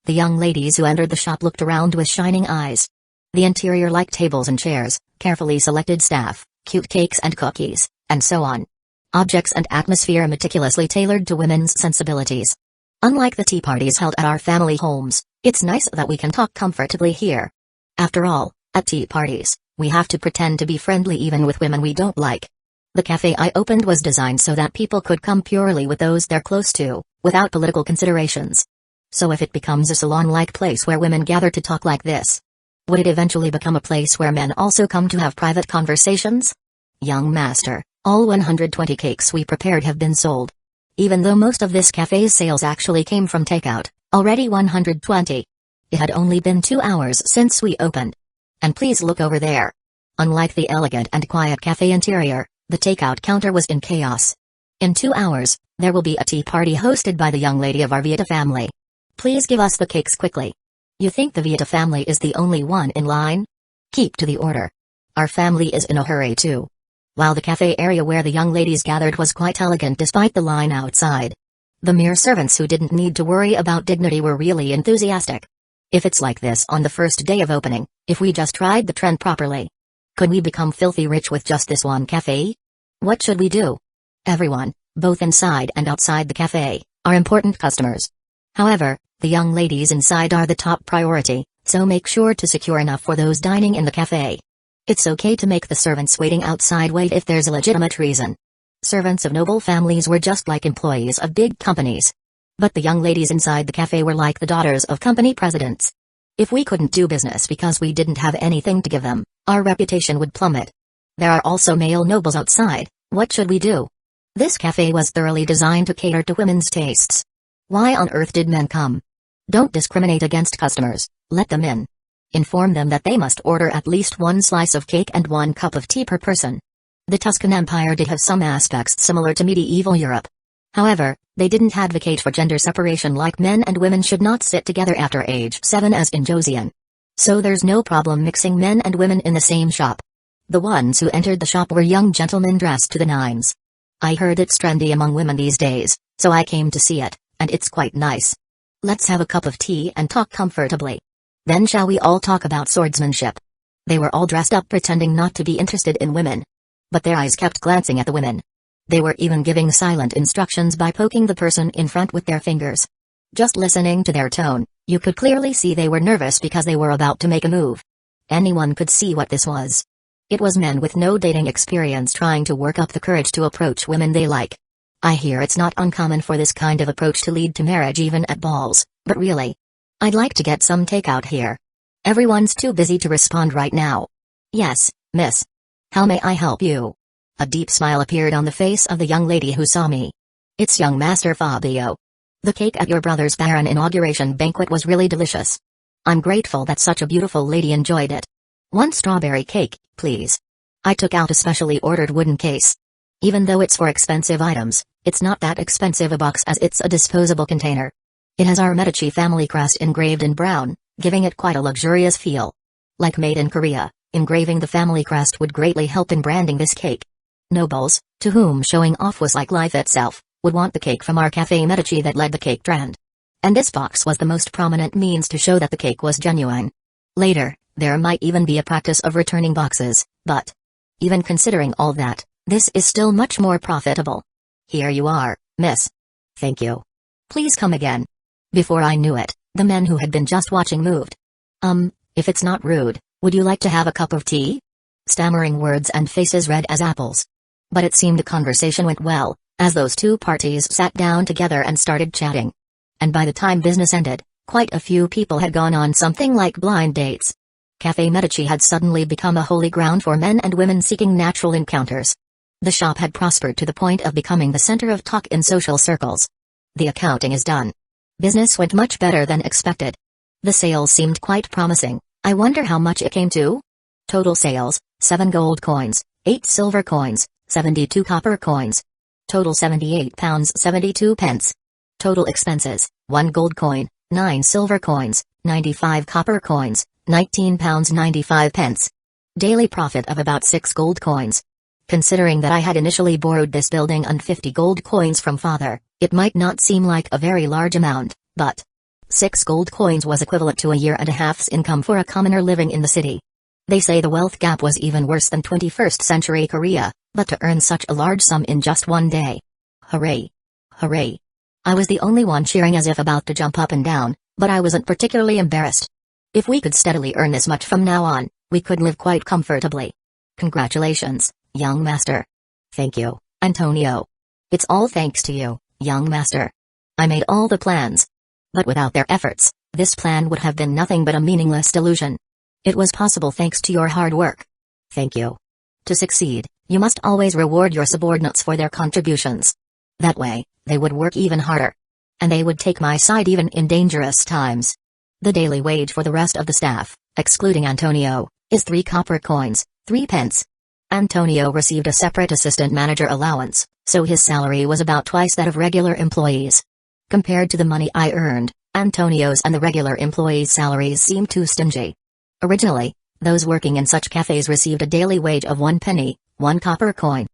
Speaker 1: The young ladies who entered the shop looked around with shining eyes. The interior like tables and chairs, carefully selected staff, cute cakes and cookies, and so on. Objects and atmosphere meticulously tailored to women's sensibilities. Unlike the tea parties held at our family homes, it's nice that we can talk comfortably here. After all, at tea parties, we have to pretend to be friendly even with women we don't like. The cafe I opened was designed so that people could come purely with those they're close to, without political considerations. So if it becomes a salon-like place where women gather to talk like this, would it eventually become a place where men also come to have private conversations? Young master, all 120 cakes we prepared have been sold. Even though most of this cafe's sales actually came from takeout, already 120. It had only been 2 hours since we opened. And please look over there. Unlike the elegant and quiet cafe interior, the takeout counter was in chaos. In 2 hours, there will be a tea party hosted by the young lady of our Vieta family. Please give us the cakes quickly. You think the Vieta family is the only one in line? Keep to the order. Our family is in a hurry too. While the cafe area where the young ladies gathered was quite elegant despite the line outside. The mere servants who didn't need to worry about dignity were really enthusiastic. If it's like this on the first day of opening, if we just tried the trend properly, could we become filthy rich with just this one cafe? What should we do? Everyone, both inside and outside the cafe, are important customers. However, the young ladies inside are the top priority, so make sure to secure enough for those dining in the cafe. It's okay to make the servants waiting outside wait if there's a legitimate reason. Servants of noble families were just like employees of big companies. But the young ladies inside the cafe were like the daughters of company presidents. If we couldn't do business because we didn't have anything to give them, our reputation would plummet. There are also male nobles outside. What should we do? This cafe was thoroughly designed to cater to women's tastes. Why on earth did men come? Don't discriminate against customers, let them in. Inform them that they must order at least 1 slice of cake and 1 cup of tea per person. The Tuscan Empire did have some aspects similar to medieval Europe. However, they didn't advocate for gender separation like men and women should not sit together after age 7 as in Joseon. So there's no problem mixing men and women in the same shop. The ones who entered the shop were young gentlemen dressed to the nines. I heard it's trendy among women these days, so I came to see it, and it's quite nice. Let's have a cup of tea and talk comfortably. Then shall we all talk about swordsmanship? They were all dressed up pretending not to be interested in women. But their eyes kept glancing at the women. They were even giving silent instructions by poking the person in front with their fingers. Just listening to their tone, you could clearly see they were nervous because they were about to make a move. Anyone could see what this was. It was men with no dating experience trying to work up the courage to approach women they like. I hear it's not uncommon for this kind of approach to lead to marriage even at balls, but really, I'd like to get some takeout here. Everyone's too busy to respond right now. Yes, miss. How may I help you? A deep smile appeared on the face of the young lady who saw me. It's young Master Fabio. The cake at your brother's barren inauguration banquet was really delicious. I'm grateful that such a beautiful lady enjoyed it. 1 strawberry cake, please. I took out a specially ordered wooden case. Even though it's for expensive items, it's not that expensive a box as it's a disposable container. It has our Medici family crest engraved in brown, giving it quite a luxurious feel. Like made in Korea, engraving the family crest would greatly help in branding this cake. Nobles, to whom showing off was like life itself, would want the cake from our Café Medici that led the cake trend. And this box was the most prominent means to show that the cake was genuine. Later, there might even be a practice of returning boxes, but even considering all that, this is still much more profitable. Here you are, miss. Thank you. Please come again. Before I knew it, the men who had been just watching moved. If it's not rude, would you like to have a cup of tea? Stammering words and faces red as apples. But it seemed the conversation went well, as those two parties sat down together and started chatting. And by the time business ended, quite a few people had gone on something like blind dates. Café Medici had suddenly become a holy ground for men and women seeking natural encounters. The shop had prospered to the point of becoming the center of talk in social circles. The accounting is done. Business went much better than expected. The sales seemed quite promising. I wonder how much it came to? Total sales, 7 gold coins, 8 silver coins, 72 copper coins. Total £78 72 pence. Total expenses, 1 gold coin, 9 silver coins, 95 copper coins, £19 95 pence. Daily profit of about 6 gold coins. Considering that I had initially borrowed this building and 50 gold coins from father, it might not seem like a very large amount, but 6 gold coins was equivalent to a year and a half's income for a commoner living in the city. They say the wealth gap was even worse than 21st century Korea, but to earn such a large sum in just one day. Hooray! Hooray! I was the only one cheering as if about to jump up and down, but I wasn't particularly embarrassed. If we could steadily earn this much from now on, we could live quite comfortably. Congratulations, young master. Thank you, Antonio. It's all thanks to you, young master. I made all the plans. But without their efforts, this plan would have been nothing but a meaningless delusion. It was possible thanks to your hard work. Thank you. To succeed, you must always reward your subordinates for their contributions. That way, they would work even harder. And they would take my side even in dangerous times. The daily wage for the rest of the staff, excluding Antonio, is 3 copper coins, 3 pence. Antonio received a separate assistant manager allowance, so his salary was about twice that of regular employees. Compared to the money I earned, Antonio's and the regular employees' salaries seemed too stingy. Originally, those working in such cafes received a daily wage of 1 penny, 1 copper coin.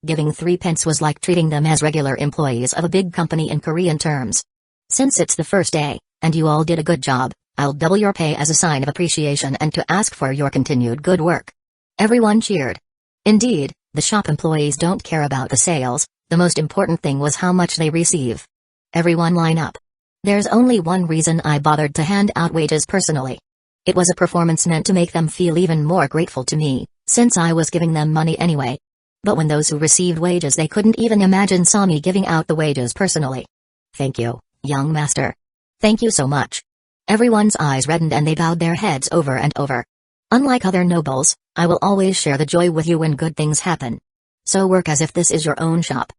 Speaker 1: Giving 3 pence was like treating them as regular employees of a big company in Korean terms. Since it's the first day, and you all did a good job, I'll double your pay as a sign of appreciation and to ask for your continued good work. Everyone cheered. Indeed, the shop employees don't care about the sales, the most important thing was how much they receive. Everyone line up. There's only one reason I bothered to hand out wages personally. It was a performance meant to make them feel even more grateful to me, since I was giving them money anyway. But when those who received wages they couldn't even imagine saw me giving out the wages personally. Thank you, young master. Thank you so much. Everyone's eyes reddened and they bowed their heads over and over. Unlike other nobles, I will always share the joy with you when good things happen. So work as if this is your own shop.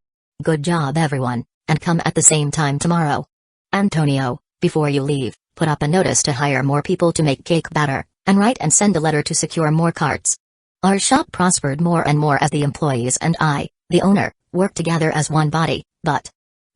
Speaker 1: Good job everyone, and come at the same time tomorrow. Antonio, before you leave, put up a notice to hire more people to make cake batter, and write and send a letter to secure more carts. Our shop prospered more and more as the employees and I, the owner, worked together as one body, but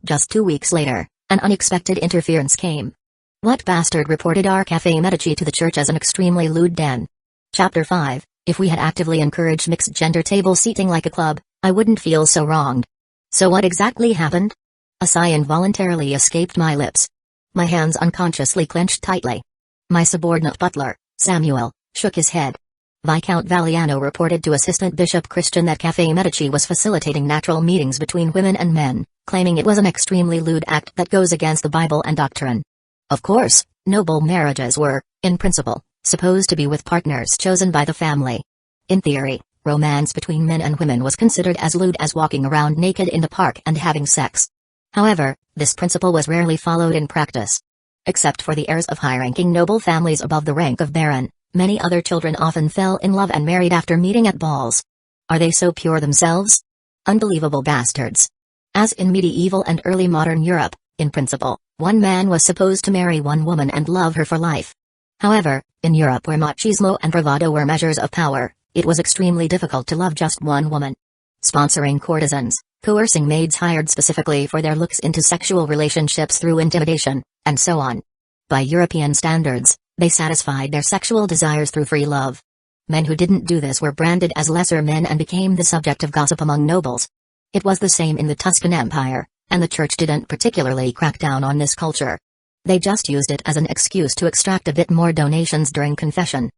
Speaker 1: just 2 weeks later, an unexpected interference came. What bastard reported our Café Medici to the church as an extremely lewd den? Chapter 5, if we had actively encouraged mixed-gender table seating like a club, I wouldn't feel so wronged. So what exactly happened? A sigh involuntarily escaped my lips. My hands unconsciously clenched tightly. My subordinate butler, Samuel, shook his head. Viscount Valiano reported to Assistant Bishop Christian that Café Medici was facilitating natural meetings between women and men, claiming it was an extremely lewd act that goes against the Bible and doctrine. Of course, noble marriages were, in principle, supposed to be with partners chosen by the family. In theory, romance between men and women was considered as lewd as walking around naked in the park and having sex. However, this principle was rarely followed in practice. Except for the heirs of high-ranking noble families above the rank of baron, many other children often fell in love and married after meeting at balls. Are they so pure themselves? Unbelievable bastards. As in medieval and early modern Europe, in principle, one man was supposed to marry one woman and love her for life. However, in Europe where machismo and bravado were measures of power, it was extremely difficult to love just one woman. Sponsoring courtesans, coercing maids hired specifically for their looks into sexual relationships through intimidation, and so on. By European standards, they satisfied their sexual desires through free love. Men who didn't do this were branded as lesser men and became the subject of gossip among nobles. It was the same in the Tuscan Empire, and the church didn't particularly crack down on this culture. They just used it as an excuse to extract a bit more donations during confession.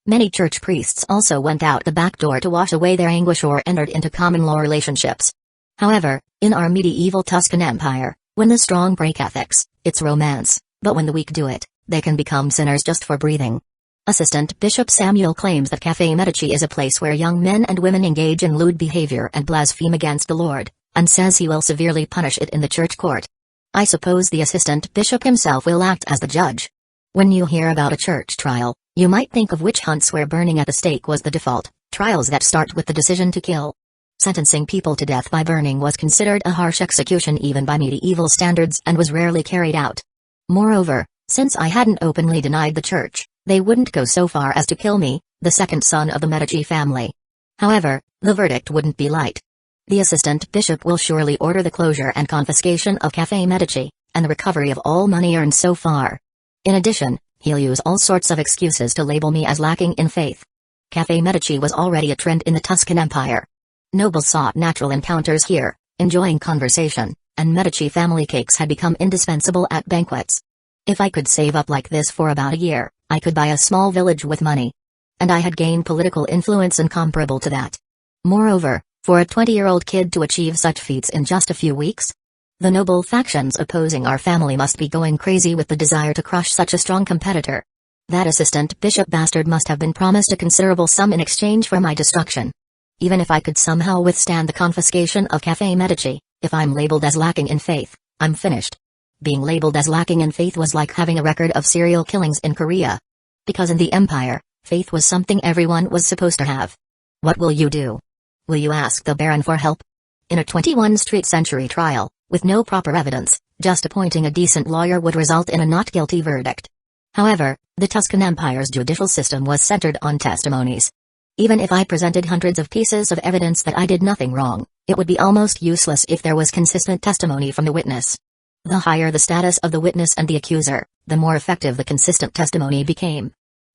Speaker 1: Many church priests also went out the back door to wash away their anguish or entered into common-law relationships. However, in our medieval Tuscan Empire, when the strong break ethics, it's romance, but when the weak do it, they can become sinners just for breathing. Assistant Bishop Samuel claims that Café Medici is a place where young men and women engage in lewd behavior and blaspheme against the Lord, and says he will severely punish it in the church court. I suppose the assistant bishop himself will act as the judge. When you hear about a church trial, you might think of witch hunts where burning at the stake was the default, trials that start with the decision to kill. Sentencing people to death by burning was considered a harsh execution even by medieval standards and was rarely carried out. Moreover, Since I hadn't openly denied the church, they wouldn't go so far as to kill me, the second son of the Medici family. However, the verdict wouldn't be light. The assistant bishop will surely order the closure and confiscation of Cafe Medici, and the recovery of all money earned so far. In addition, he'll use all sorts of excuses to label me as lacking in faith. Cafe Medici was already a trend in the Tuscan Empire. Nobles sought natural encounters here, enjoying conversation, and Medici family cakes had become indispensable at banquets. If I could save up like this for about a year, I could buy a small village with money. And I had gained political influence incomparable to that. Moreover, for a 20-year-old kid to achieve such feats in just a few weeks? The noble factions opposing our family must be going crazy with the desire to crush such a strong competitor. That assistant bishop bastard must have been promised a considerable sum in exchange for my destruction. Even if I could somehow withstand the confiscation of Cafe Medici, if I'm labeled as lacking in faith, I'm finished. Being labeled as lacking in faith was like having a record of serial killings in Korea. Because in the empire, faith was something everyone was supposed to have. What will you do? Will you ask the Baron for help? In a 21st century trial, with no proper evidence, just appointing a decent lawyer would result in a not guilty verdict. However, the Tuscan Empire's judicial system was centered on testimonies. Even if I presented hundreds of pieces of evidence that I did nothing wrong, it would be almost useless if there was consistent testimony from the witness. The higher the status of the witness and the accuser, the more effective the consistent testimony became.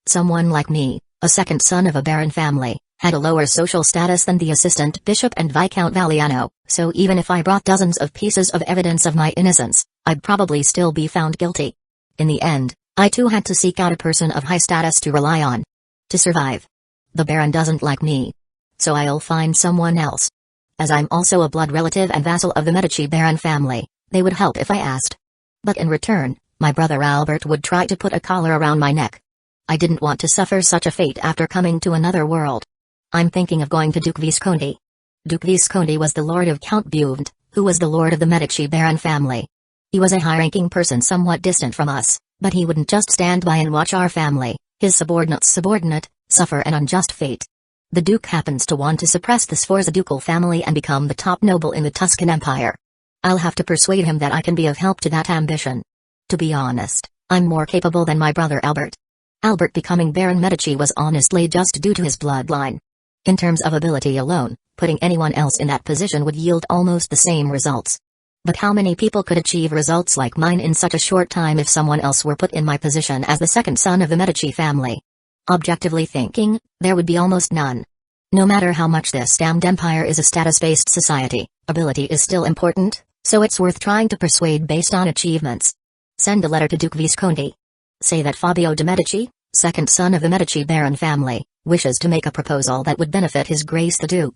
Speaker 1: Someone like me, a second son of a baron family, had a lower social status than the assistant bishop and Viscount Valiano, so even if I brought dozens of pieces of evidence of my innocence, I'd probably still be found guilty. In the end, I too had to seek out a person of high status to rely on. To survive. The Baron doesn't like me. So I'll find someone else. As I'm also a blood relative and vassal of the Medici Baron family, they would help if I asked. But in return, my brother Albert would try to put a collar around my neck. I didn't want to suffer such a fate after coming to another world. I'm thinking of going to Duke Visconti. Duke Visconti was the lord of Count Buved, who was the lord of the Medici Baron family. He was a high-ranking person somewhat distant from us, but he wouldn't just stand by and watch our family, his subordinate, suffer an unjust fate. The Duke happens to want to suppress the Sforza ducal family and become the top noble in the Tuscan Empire. I'll have to persuade him that I can be of help to that ambition. To be honest, I'm more capable than my brother Albert. Albert becoming Baron Medici was honestly just due to his bloodline. In terms of ability alone, putting anyone else in that position would yield almost the same results. But how many people could achieve results like mine in such a short time if someone else were put in my position as the second son of the Medici family? Objectively thinking, there would be almost none. No matter how much this damned empire is a status-based society, ability is still important, so it's worth trying to persuade based on achievements. Send a letter to Duke Visconti. Say that Fabio de' Medici, second son of the Medici Baron family, wishes to make a proposal that would benefit His Grace the Duke.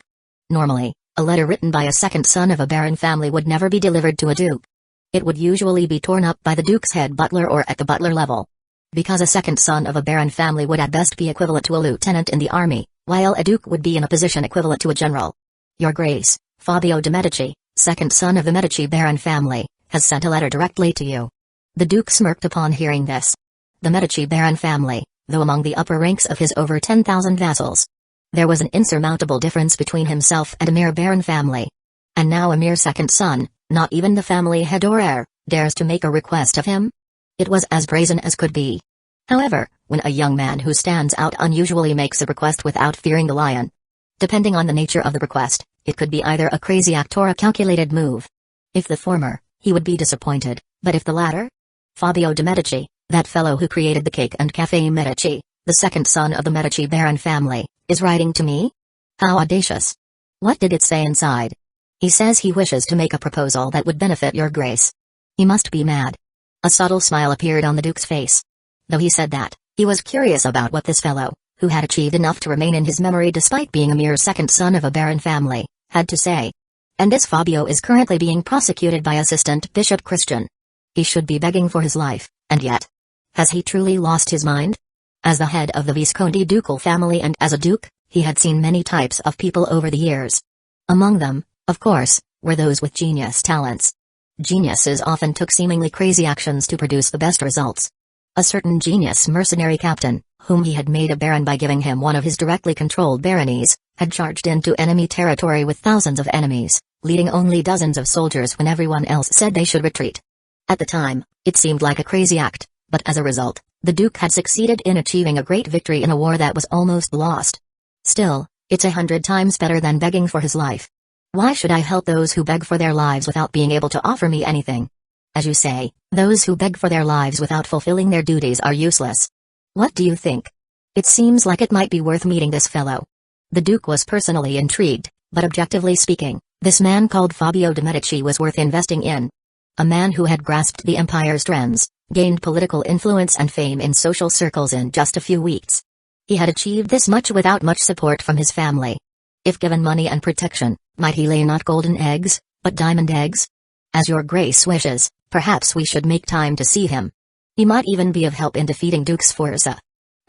Speaker 1: Normally, a letter written by a second son of a Baron family would never be delivered to a Duke. It would usually be torn up by the Duke's head butler or at the butler level. Because a second son of a Baron family would at best be equivalent to a lieutenant in the army, while a Duke would be in a position equivalent to a general. Your Grace, Fabio de' Medici, second son of the Medici Baron family, has sent a letter directly to you. The Duke smirked upon hearing this. The Medici Baron family, though among the upper ranks of his over 10,000 vassals. There was an insurmountable difference between himself and a mere Baron family. And now a mere second son, not even the family head or heir, dares to make a request of him? It was as brazen as could be. However, when a young man who stands out unusually makes a request without fearing the lion, depending on the nature of the request, it could be either a crazy act or a calculated move. If the former, he would be disappointed, but if the latter? Fabio de' Medici, that fellow who created the cake and Cafe Medici, the second son of the Medici Baron family, is writing to me? How audacious. What did it say inside? He says he wishes to make a proposal that would benefit your Grace. He must be mad. A subtle smile appeared on the Duke's face. Though he said that, he was curious about what this fellow, who had achieved enough to remain in his memory despite being a mere second son of a Baron family, had to say. And this Fabio is currently being prosecuted by Assistant Bishop Christian. He should be begging for his life, and yet. Has he truly lost his mind? As the head of the Visconti ducal family and as a duke, he had seen many types of people over the years. Among them, of course, were those with genius talents. Geniuses often took seemingly crazy actions to produce the best results. A certain genius mercenary captain, whom he had made a baron by giving him one of his directly controlled baronies, had charged into enemy territory with thousands of enemies, leading only dozens of soldiers when everyone else said they should retreat. At the time, it seemed like a crazy act, But as a result, the Duke had succeeded in achieving a great victory in a war that was almost lost. Still, it's 100 times better than begging for his life. Why should I help those who beg for their lives without being able to offer me anything? As you say, those who beg for their lives without fulfilling their duties are useless. What do you think? It seems like it might be worth meeting this fellow. The Duke was personally intrigued, but objectively speaking, this man called Fabio de' Medici was worth investing in. A man who had grasped the empire's trends, gained political influence and fame in social circles in just a few weeks. He had achieved this much without much support from his family. If given money and protection, might he lay not golden eggs, but diamond eggs? As your grace wishes, perhaps we should make time to see him. He might even be of help in defeating Duke Sforza.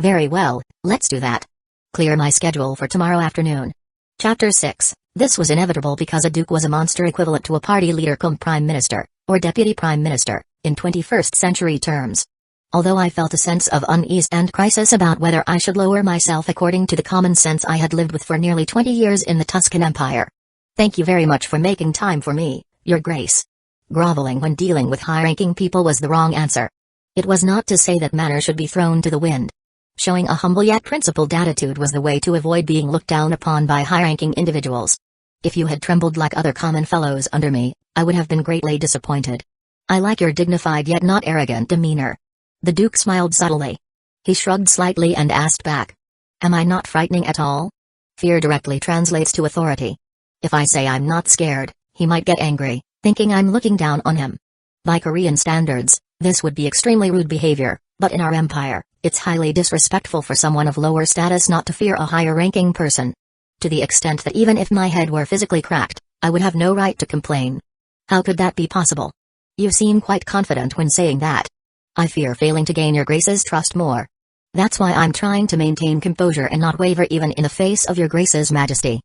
Speaker 1: Very well, let's do that. Clear my schedule for tomorrow afternoon. Chapter 6. This was inevitable because a duke was a monster equivalent to a party leader cum prime minister, or deputy prime minister, in 21st century terms. Although I felt a sense of unease and crisis about whether I should lower myself according to the common sense I had lived with for nearly 20 years in the Tuscan Empire. Thank you very much for making time for me, Your Grace. Groveling when dealing with high-ranking people was the wrong answer. It was not to say that manner should be thrown to the wind. Showing a humble yet principled attitude was the way to avoid being looked down upon by high-ranking individuals. If you had trembled like other common fellows under me, I would have been greatly disappointed. I like your dignified yet not arrogant demeanor. The Duke smiled subtly. He shrugged slightly and asked back. Am I not frightening at all? Fear directly translates to authority. If I say I'm not scared, he might get angry, thinking I'm looking down on him. By Korean standards, this would be extremely rude behavior, but in our empire, it's highly disrespectful for someone of lower status not to fear a higher-ranking person. To the extent that even if my head were physically cracked, I would have no right to complain. How could that be possible? You seem quite confident when saying that. I fear failing to gain your grace's trust more. That's why I'm trying to maintain composure and not waver even in the face of your grace's majesty.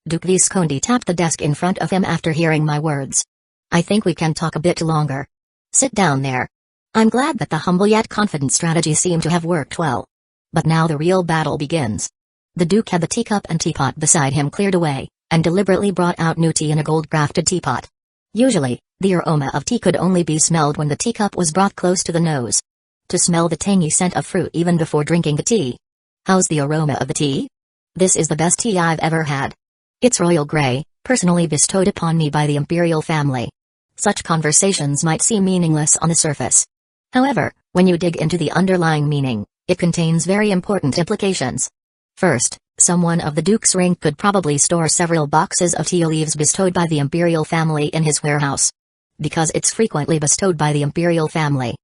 Speaker 1: Duke Visconti tapped the desk in front of him after hearing my words. I think we can talk a bit longer. Sit down there. I'm glad that the humble yet confident strategy seemed to have worked well. But now the real battle begins. The Duke had the teacup and teapot beside him cleared away, and deliberately brought out new tea in a gold-crafted teapot. Usually, the aroma of tea could only be smelled when the teacup was brought close to the nose. To smell the tangy scent of fruit even before drinking the tea. How's the aroma of the tea? This is the best tea I've ever had. It's royal grey, personally bestowed upon me by the imperial family. Such conversations might seem meaningless on the surface. However, when you dig into the underlying meaning, it contains very important implications. First, someone of the Duke's rank could probably store several boxes of tea leaves bestowed by the imperial family in his warehouse. Because it's frequently bestowed by the imperial family.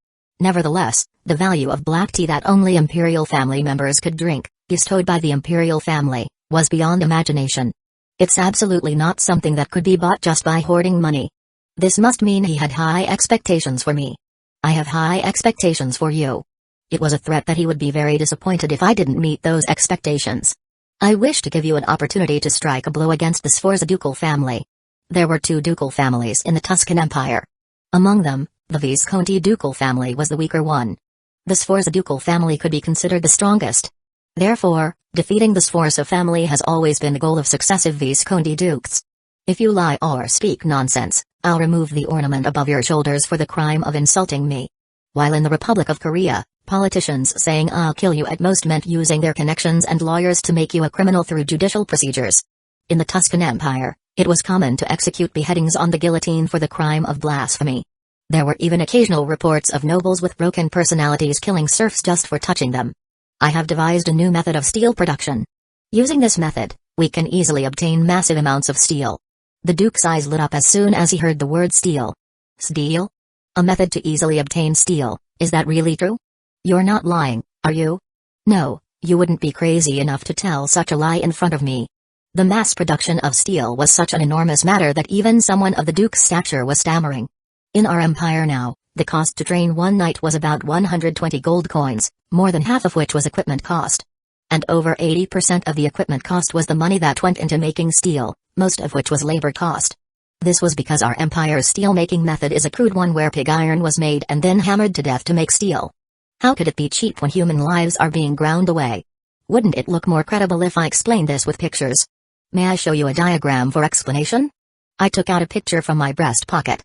Speaker 1: Nevertheless, the value of black tea that only imperial family members could drink, bestowed by the imperial family, was beyond imagination. It's absolutely not something that could be bought just by hoarding money. This must mean he had high expectations for me. I have high expectations for you. It was a threat that he would be very disappointed if I didn't meet those expectations. I wish to give you an opportunity to strike a blow against the Sforza ducal family. There were two ducal families in the Tuscan Empire. Among them, the Visconti ducal family was the weaker one. The Sforza ducal family could be considered the strongest. Therefore, defeating the Sforza family has always been the goal of successive Visconti dukes. If you lie or speak nonsense, I'll remove the ornament above your shoulders for the crime of insulting me. While in the Republic of Korea, politicians saying I'll kill you at most meant using their connections and lawyers to make you a criminal through judicial procedures. In the Tuscan Empire, it was common to execute beheadings on the guillotine for the crime of blasphemy. There were even occasional reports of nobles with broken personalities killing serfs just for touching them. I have devised a new method of steel production. Using this method, we can easily obtain massive amounts of steel. The Duke's eyes lit up as soon as he heard the word steel. Steel? A method to easily obtain steel, is that really true? You're not lying, are you? No, you wouldn't be crazy enough to tell such a lie in front of me. The mass production of steel was such an enormous matter that even someone of the Duke's stature was stammering. In our empire now, the cost to train one knight was about 120 gold coins, more than half of which was equipment cost. And over 80% of the equipment cost was the money that went into making steel, most of which was labor cost. This was because our empire's steel-making method is a crude one where pig iron was made and then hammered to death to make steel. How could it be cheap when human lives are being ground away? Wouldn't it look more credible if I explained this with pictures? May I show you a diagram for explanation? I took out a picture from my breast pocket.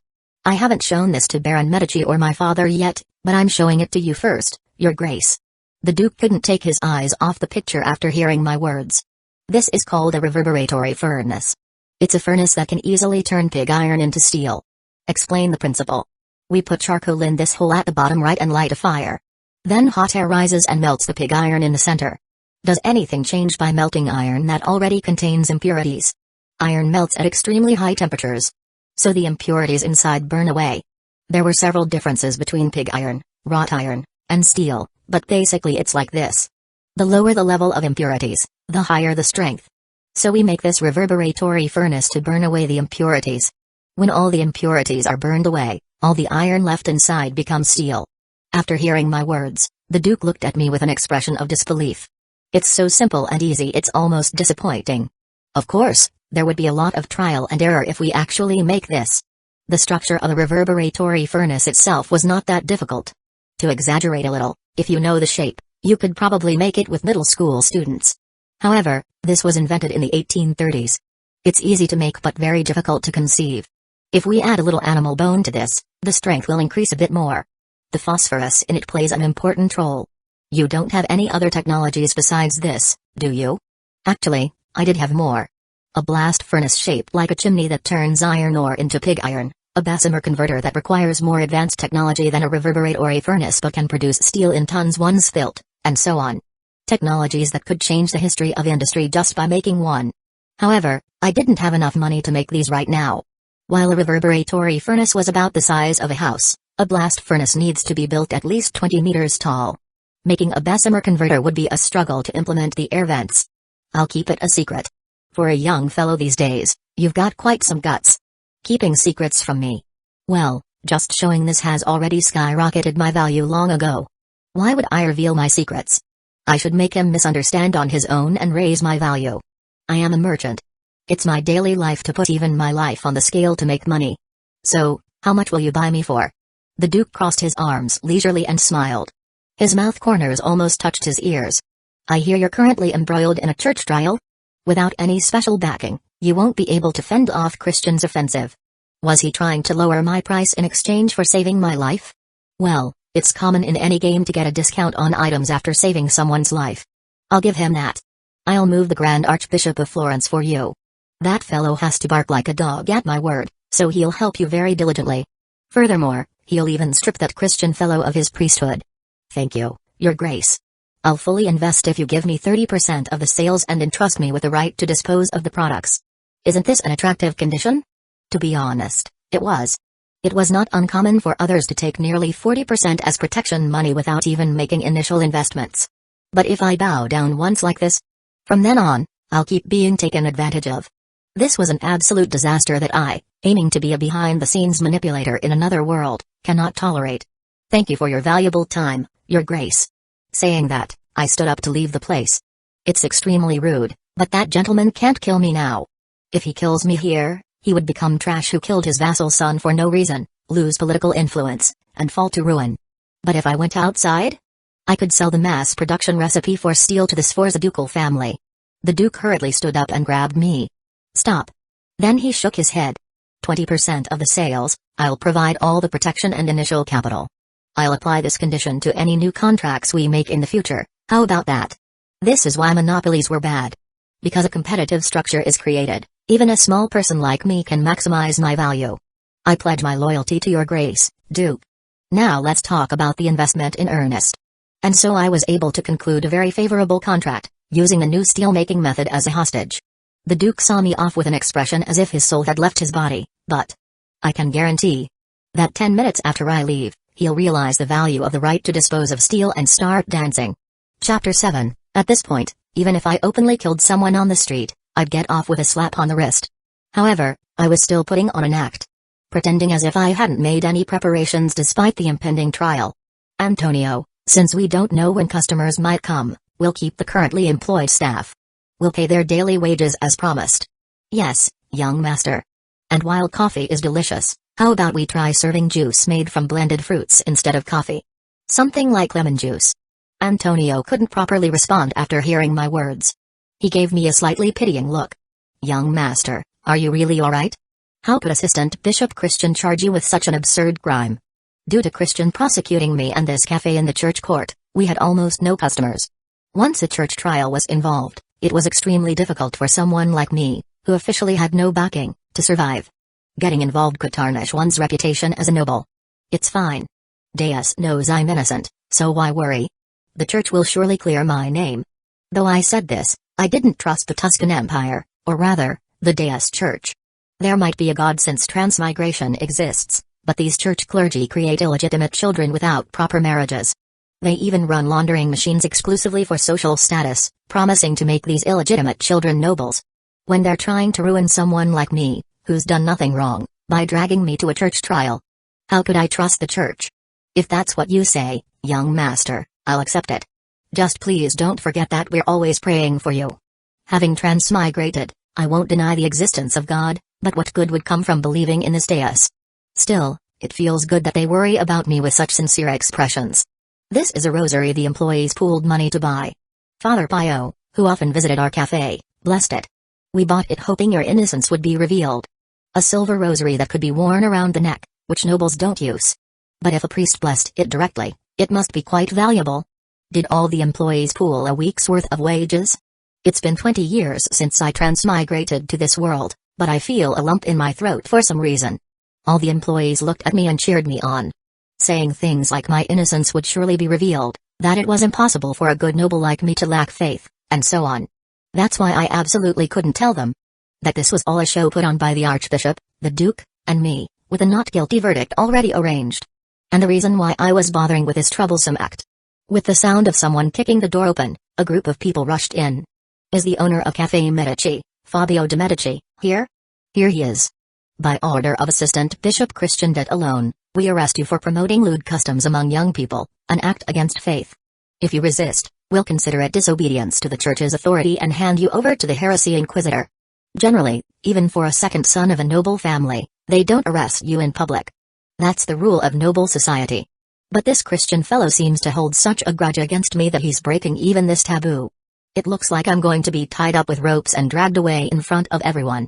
Speaker 1: I haven't shown this to Baron Medici or my father yet, but I'm showing it to you first, Your Grace." The Duke couldn't take his eyes off the picture after hearing my words. "This is called a reverberatory furnace. It's a furnace that can easily turn pig iron into steel." "Explain the principle." "We put charcoal in this hole at the bottom right and light a fire. Then hot air rises and melts the pig iron in the center. Does anything change by melting iron that already contains impurities? Iron melts at extremely high temperatures, so the impurities inside burn away. There were several differences between pig iron, wrought iron, and steel, but basically it's like this. The lower the level of impurities, the higher the strength. So we make this reverberatory furnace to burn away the impurities. When all the impurities are burned away, all the iron left inside becomes steel." After hearing my words, the Duke looked at me with an expression of disbelief. "It's so simple and easy it's almost disappointing. Of course, there would be a lot of trial and error if we actually make this. The structure of the reverberatory furnace itself was not that difficult. To exaggerate a little, if you know the shape, you could probably make it with middle school students. However, this was invented in the 1830s. It's easy to make but very difficult to conceive. If we add a little animal bone to this, the strength will increase a bit more. The phosphorus in it plays an important role. You don't have any other technologies besides this, do you?" "Actually, I did have more. A blast furnace shaped like a chimney that turns iron ore into pig iron, a Bessemer converter that requires more advanced technology than a reverberatory furnace but can produce steel in tons once built, and so on. Technologies that could change the history of industry just by making one. However, I didn't have enough money to make these right now. While a reverberatory furnace was about the size of a house, a blast furnace needs to be built at least 20 meters tall. Making a Bessemer converter would be a struggle to implement the air vents. I'll keep it a secret. For a young fellow these days, you've got quite some guts. Keeping secrets from me. Well, just showing this has already skyrocketed my value long ago. Why would I reveal my secrets? I should make him misunderstand on his own and raise my value. I am a merchant. It's my daily life to put even my life on the scale to make money. So, how much will you buy me for?" The Duke crossed his arms leisurely and smiled. His mouth corners almost touched his ears. "I hear you're currently embroiled in a church trial? Without any special backing, you won't be able to fend off Christian's offensive." Was he trying to lower my price in exchange for saving my life? Well, it's common in any game to get a discount on items after saving someone's life. I'll give him that. I'll move the Grand Archbishop of Florence for you. That fellow has to bark like a dog at my word, so he'll help you very diligently. Furthermore, he'll even strip that Christian fellow of his priesthood. "Thank you, Your Grace. I'll fully invest if you give me 30% of the sales and entrust me with the right to dispose of the products." Isn't this an attractive condition? To be honest, it was. It was not uncommon for others to take nearly 40% as protection money without even making initial investments. But if I bow down once like this, from then on, I'll keep being taken advantage of. This was an absolute disaster that I, aiming to be a behind-the-scenes manipulator in another world, cannot tolerate. "Thank you for your valuable time, Your Grace." Saying that, I stood up to leave the place. It's extremely rude, but that gentleman can't kill me now. If he kills me here, he would become trash who killed his vassal's son for no reason, lose political influence, and fall to ruin. But if I went outside, I could sell the mass production recipe for steel to the Sforza ducal family. The Duke hurriedly stood up and grabbed me. "Stop." Then he shook his head. 20% of the sales, I'll provide all the protection and initial capital. I'll apply this condition to any new contracts we make in the future, how about that? This is why monopolies were bad. Because a competitive structure is created, even a small person like me can maximize my value. I pledge my loyalty to Your Grace, Duke. Now let's talk about the investment in earnest. And so I was able to conclude a very favorable contract, using the new steel-making method as a hostage. The Duke saw me off with an expression as if his soul had left his body, but I can guarantee that 10 minutes after I leave, he'll realize the value of the right to dispose of steel and start dancing. Chapter 7. At this point, even if I openly killed someone on the street, I'd get off with a slap on the wrist. However, I was still putting on an act. Pretending as if I hadn't made any preparations despite the impending trial. "Antonio, since we don't know when customers might come, we'll keep the currently employed staff. We'll pay their daily wages as promised." "Yes, young master. And while coffee is delicious, how about we try serving juice made from blended fruits instead of coffee? Something like lemon juice." Antonio couldn't properly respond after hearing my words. He gave me a slightly pitying look. "Young master, are you really alright? How could Assistant Bishop Christian charge you with such an absurd crime? Due to Christian prosecuting me and this cafe in the church court, we had almost no customers. Once a church trial was involved, it was extremely difficult for someone like me, who officially had no backing, to survive. Getting involved could tarnish one's reputation as a noble. It's fine. Deus knows I'm innocent, so why worry? The church will surely clear my name. Though I said this, I didn't trust the Tuscan Empire, or rather, the Deus Church. There might be a god since transmigration exists, but these church clergy create illegitimate children without proper marriages. They even run laundering machines exclusively for social status, promising to make these illegitimate children nobles. When they're trying to ruin someone like me, who's done nothing wrong, by dragging me to a church trial. How could I trust the church? If that's what you say, young master, I'll accept it. Just please don't forget that we're always praying for you. Having transmigrated, I won't deny the existence of God, but what good would come from believing in this Deus? Still, it feels good that they worry about me with such sincere expressions. This is a rosary the employees pooled money to buy. Father Pio, who often visited our cafe, blessed it. We bought it hoping your innocence would be revealed. A silver rosary that could be worn around the neck, which nobles don't use. But if a priest blessed it directly, it must be quite valuable. Did all the employees pool a week's worth of wages? It's been 20 years since I transmigrated to this world, but I feel a lump in my throat for some reason. All the employees looked at me and cheered me on, saying things like my innocence would surely be revealed, that it was impossible for a good noble like me to lack faith, and so on. That's why I absolutely couldn't tell them that this was all a show put on by the Archbishop, the Duke, and me, with a not guilty verdict already arranged. And the reason why I was bothering with this troublesome act. With the sound of someone kicking the door open, a group of people rushed in. Is the owner of Cafe Medici, Fabio de' Medici, here? Here he is. By order of Assistant Bishop Christian Det alone, we arrest you for promoting lewd customs among young people, an act against faith. If you resist, we'll consider it disobedience to the church's authority and hand you over to the heresy inquisitor. Generally, even for a second son of a noble family, they don't arrest you in public. That's the rule of noble society. But this Christian fellow seems to hold such a grudge against me that he's breaking even this taboo. It looks like I'm going to be tied up with ropes and dragged away in front of everyone.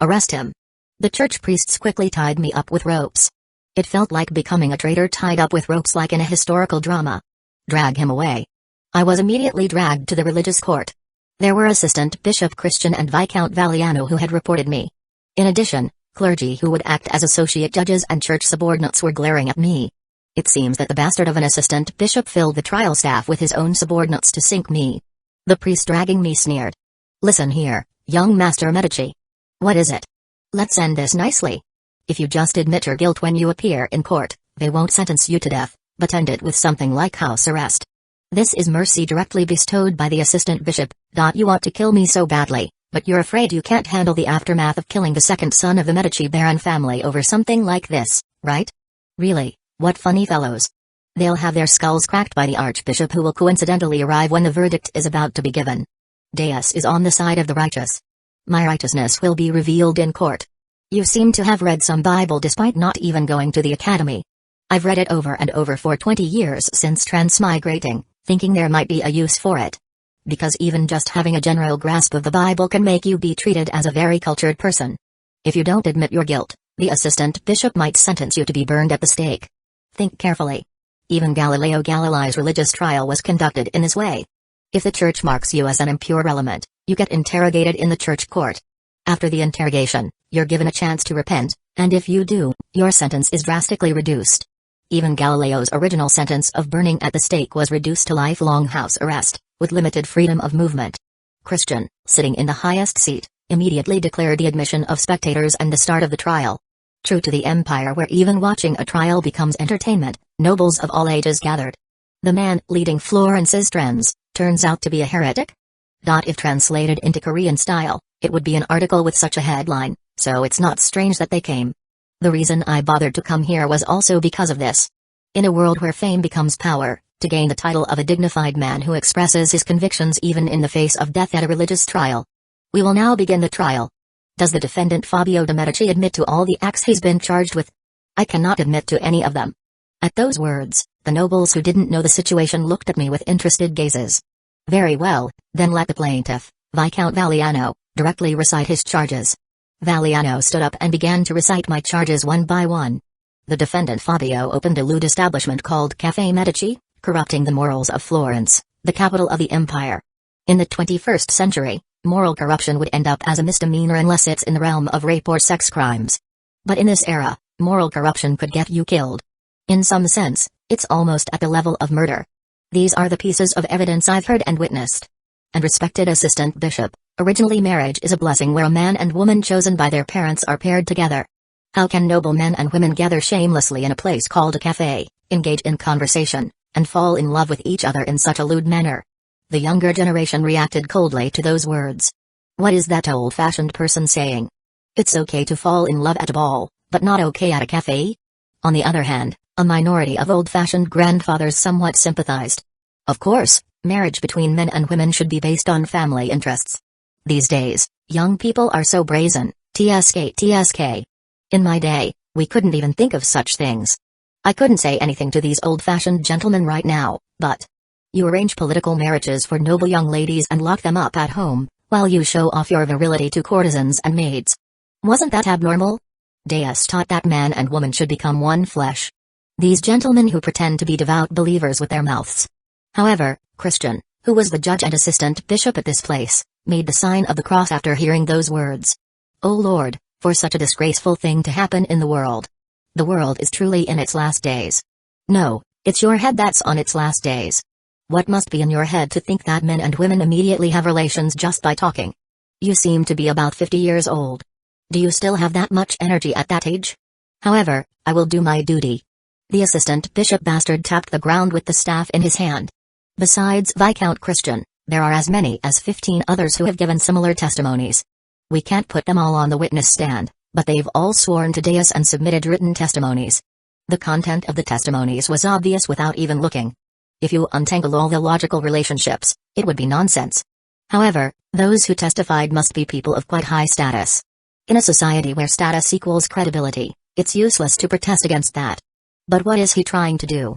Speaker 1: Arrest him. The church priests quickly tied me up with ropes. It felt like becoming a traitor tied up with ropes like in a historical drama. Drag him away. I was immediately dragged to the religious court. There were Assistant Bishop Christian and Viscount Valiano who had reported me. In addition, clergy who would act as associate judges and church subordinates were glaring at me. It seems that the bastard of an assistant bishop filled the trial staff with his own subordinates to sink me. The priest dragging me sneered. Listen here, young Master Medici. What is it? Let's end this nicely. If you just admit your guilt when you appear in court, they won't sentence you to death, but end it with something like house arrest. This is mercy directly bestowed by the assistant bishop. You want to kill me so badly, but you're afraid you can't handle the aftermath of killing the second son of the Medici Baron family over something like this, right? Really, what funny fellows. They'll have their skulls cracked by the archbishop who will coincidentally arrive when the verdict is about to be given. Deus is on the side of the righteous. My righteousness will be revealed in court. You seem to have read some Bible despite not even going to the academy. I've read it over and over for 20 years since transmigrating, thinking there might be a use for it. Because even just having a general grasp of the Bible can make you be treated as a very cultured person. If you don't admit your guilt, the assistant bishop might sentence you to be burned at the stake. Think carefully. Even Galileo Galilei's religious trial was conducted in this way. If the church marks you as an impure element, you get interrogated in the church court. After the interrogation, you're given a chance to repent, and if you do, your sentence is drastically reduced. Even Galileo's original sentence of burning at the stake was reduced to lifelong house arrest, with limited freedom of movement. Christian, sitting in the highest seat, immediately declared the admission of spectators and the start of the trial. True to the empire where even watching a trial becomes entertainment, nobles of all ages gathered. The man leading Florence's trends turns out to be a heretic? If translated into Korean style, it would be an article with such a headline, so it's not strange that they came. The reason I bothered to come here was also because of this. In a world where fame becomes power, to gain the title of a dignified man who expresses his convictions even in the face of death at a religious trial. We will now begin the trial. Does the defendant Fabio de' Medici admit to all the acts he's been charged with? I cannot admit to any of them. At those words, the nobles who didn't know the situation looked at me with interested gazes. Very well, then let the plaintiff, Viscount Valiano, directly recite his charges. Valiano stood up and began to recite my charges one by one. The defendant Fabio opened a lewd establishment called Caffè Medici, corrupting the morals of Florence, the capital of the empire. In the 21st century, moral corruption would end up as a misdemeanor unless it's in the realm of rape or sex crimes. But in this era, moral corruption could get you killed. In some sense, it's almost at the level of murder. These are the pieces of evidence I've heard and witnessed. And respected assistant bishop, originally marriage is a blessing where a man and woman chosen by their parents are paired together. How can noble men and women gather shamelessly in a place called a cafe, engage in conversation, and fall in love with each other in such a lewd manner? The younger generation reacted coldly to those words. What is that old-fashioned person saying? It's okay to fall in love at a ball, but not okay at a cafe? On the other hand, a minority of old-fashioned grandfathers somewhat sympathized. Of course, marriage between men and women should be based on family interests. These days, young people are so brazen, tsk. In my day, we couldn't even think of such things. I couldn't say anything to these old-fashioned gentlemen right now, but you arrange political marriages for noble young ladies and lock them up at home, while you show off your virility to courtesans and maids. Wasn't that abnormal? Deus taught that man and woman should become one flesh. These gentlemen who pretend to be devout believers with their mouths. However, Christian, who was the judge and assistant bishop at this place, made the sign of the cross after hearing those words. O Lord, for such a disgraceful thing to happen in the world. The world is truly in its last days. No, it's your head that's on its last days. What must be in your head to think that men and women immediately have relations just by talking? You seem to be about 50 years old. Do you still have that much energy at that age? However, I will do my duty. The assistant bishop bastard tapped the ground with the staff in his hand. Besides Viscount Christian, there are as many as 15 others who have given similar testimonies. We can't put them all on the witness stand, but they've all sworn to Deus and submitted written testimonies. The content of the testimonies was obvious without even looking. If you untangle all the logical relationships, it would be nonsense. However, those who testified must be people of quite high status. In a society where status equals credibility, it's useless to protest against that. But what is he trying to do?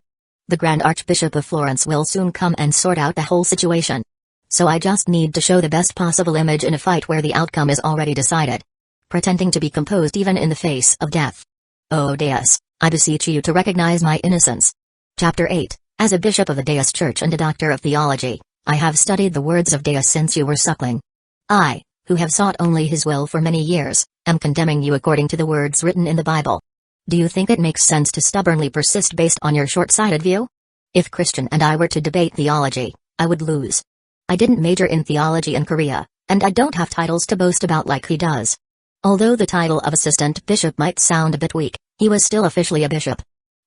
Speaker 1: The Grand Archbishop of Florence will soon come and sort out the whole situation. So I just need to show the best possible image in a fight where the outcome is already decided. Pretending to be composed even in the face of death. Oh Deus, I beseech you to recognize my innocence. Chapter 8. As a bishop of the Deus Church and a doctor of theology, I have studied the words of Deus since you were suckling. I, who have sought only his will for many years, am condemning you according to the words written in the Bible. Do you think it makes sense to stubbornly persist based on your short-sighted view? If Christian and I were to debate theology, I would lose. I didn't major in theology in Korea, and I don't have titles to boast about like he does. Although the title of assistant bishop might sound a bit weak, he was still officially a bishop.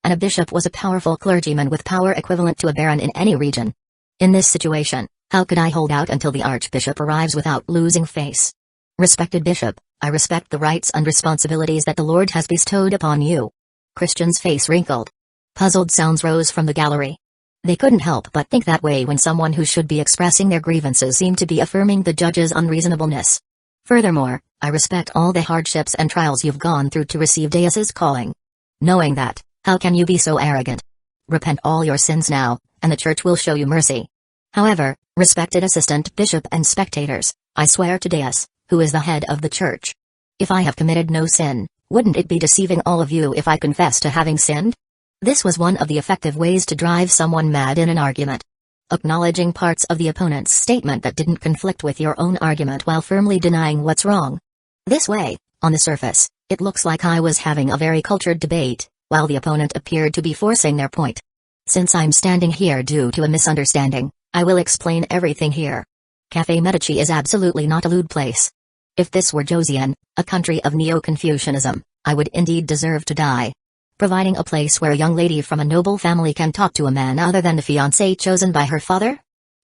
Speaker 1: And a bishop was a powerful clergyman with power equivalent to a baron in any region. In this situation, how could I hold out until the archbishop arrives without losing face? Respected bishop, I respect the rights and responsibilities that the Lord has bestowed upon you. Christian's face wrinkled. Puzzled sounds rose from the gallery. They couldn't help but think that way when someone who should be expressing their grievances seemed to be affirming the judge's unreasonableness. Furthermore, I respect all the hardships and trials you've gone through to receive Deus's calling. Knowing that, how can you be so arrogant? Repent all your sins now, and the church will show you mercy. However, respected assistant bishop and spectators, I swear to Deus, who is the head of the church. If I have committed no sin, wouldn't it be deceiving all of you if I confess to having sinned? This was one of the effective ways to drive someone mad in an argument. Acknowledging parts of the opponent's statement that didn't conflict with your own argument while firmly denying what's wrong. This way, on the surface, it looks like I was having a very cultured debate, while the opponent appeared to be forcing their point. Since I'm standing here due to a misunderstanding, I will explain everything here. Cafe Medici is absolutely not a lewd place. If this were Joseon, a country of Neo-Confucianism, I would indeed deserve to die. Providing a place where a young lady from a noble family can talk to a man other than the fiancé chosen by her father?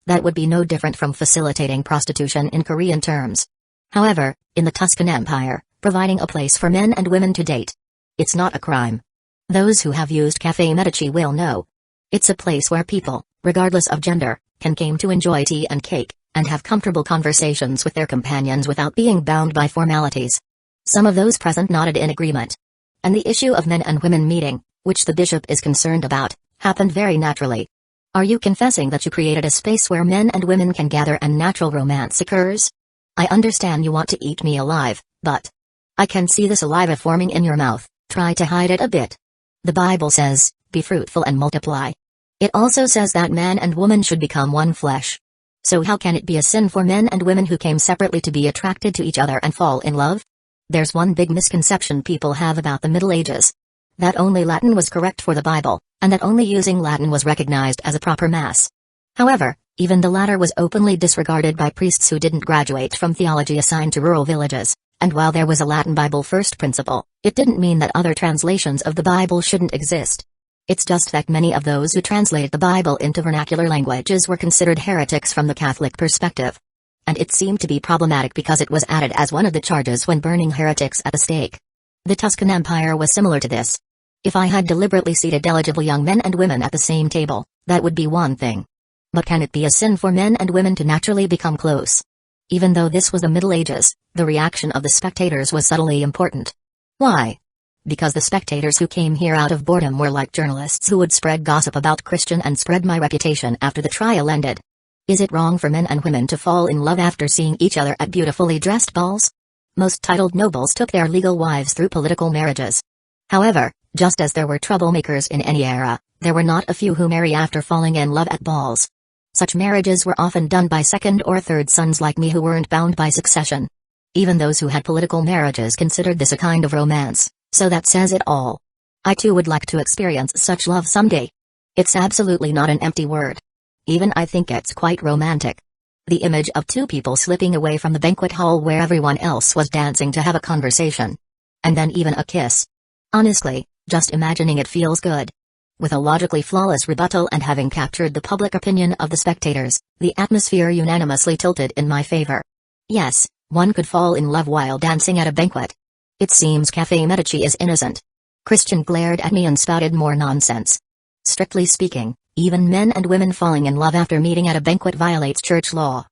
Speaker 1: That would be no different from facilitating prostitution in Korean terms. However, in the Tuscan Empire, providing a place for men and women to date. It's not a crime. Those who have used Cafe Medici will know. It's a place where people, regardless of gender, can come to enjoy tea and cake, and have comfortable conversations with their companions without being bound by formalities. Some of those present nodded in agreement. And the issue of men and women meeting, which the bishop is concerned about, happened very naturally. Are you confessing that you created a space where men and women can gather and natural romance occurs? I understand you want to eat me alive, but I can see the saliva forming in your mouth, try to hide it a bit. The Bible says, be fruitful and multiply. It also says that man and woman should become one flesh. So how can it be a sin for men and women who came separately to be attracted to each other and fall in love? There's one big misconception people have about the Middle Ages. That only Latin was correct for the Bible, and that only using Latin was recognized as a proper mass. However, even the latter was openly disregarded by priests who didn't graduate from theology assigned to rural villages, and while there was a Latin Bible first principle, it didn't mean that other translations of the Bible shouldn't exist. It's just that many of those who translated the Bible into vernacular languages were considered heretics from the Catholic perspective. And it seemed to be problematic because it was added as one of the charges when burning heretics at the stake. The Tuscan Empire was similar to this. If I had deliberately seated eligible young men and women at the same table, that would be one thing. But can it be a sin for men and women to naturally become close? Even though this was the Middle Ages, the reaction of the spectators was subtly important. Why? Because the spectators who came here out of boredom were like journalists who would spread gossip about Christian and spread my reputation after the trial ended. Is it wrong for men and women to fall in love after seeing each other at beautifully dressed balls? Most titled nobles took their legal wives through political marriages. However, just as there were troublemakers in any era, there were not a few who marry after falling in love at balls. Such marriages were often done by second or third sons like me who weren't bound by succession. Even those who had political marriages considered this a kind of romance, so that says it all. I too would like to experience such love someday. It's absolutely not an empty word. Even I think it's quite romantic. The image of two people slipping away from the banquet hall where everyone else was dancing to have a conversation. And then even a kiss. Honestly, just imagining it feels good. With a logically flawless rebuttal and having captured the public opinion of the spectators, the atmosphere unanimously tilted in my favor. Yes, one could fall in love while dancing at a banquet. It seems Cafe Medici is innocent. Christian glared at me and spouted more nonsense. Strictly speaking, even men and women falling in love after meeting at a banquet violates church law.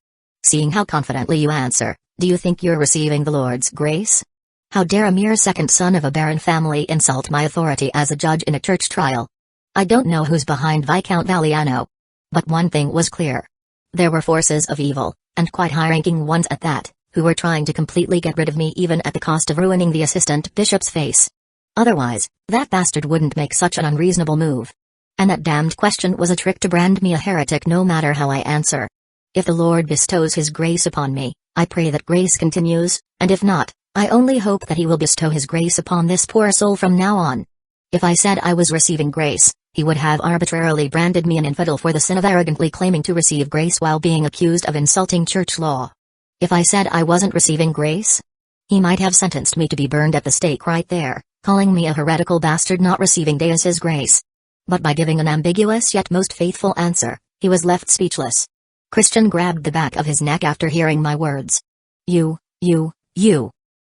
Speaker 1: Seeing how confidently you answer, do you think you're receiving the Lord's grace? How dare a mere second son of a baron family insult my authority as a judge in a church trial? I don't know who's behind Viscount Valiano. But one thing was clear. There were forces of evil, and quite high-ranking ones at that, who were trying to completely get rid of me even at the cost of ruining the assistant bishop's face. Otherwise, that bastard wouldn't make such an unreasonable move. And that damned question was a trick to brand me a heretic no matter how I answer. If the Lord bestows His grace upon me, I pray that grace continues, and if not, I only hope that He will bestow His grace upon this poor soul from now on. If I said I was receiving grace, He would have arbitrarily branded me an infidel for the sin of arrogantly claiming to receive grace while being accused of insulting church law. If I said I wasn't receiving grace, He might have sentenced me to be burned at the stake right there, calling me a heretical bastard not receiving Deus's grace. But by giving an ambiguous yet most faithful answer, he was left speechless. Christian grabbed the back of his neck after hearing my words. You,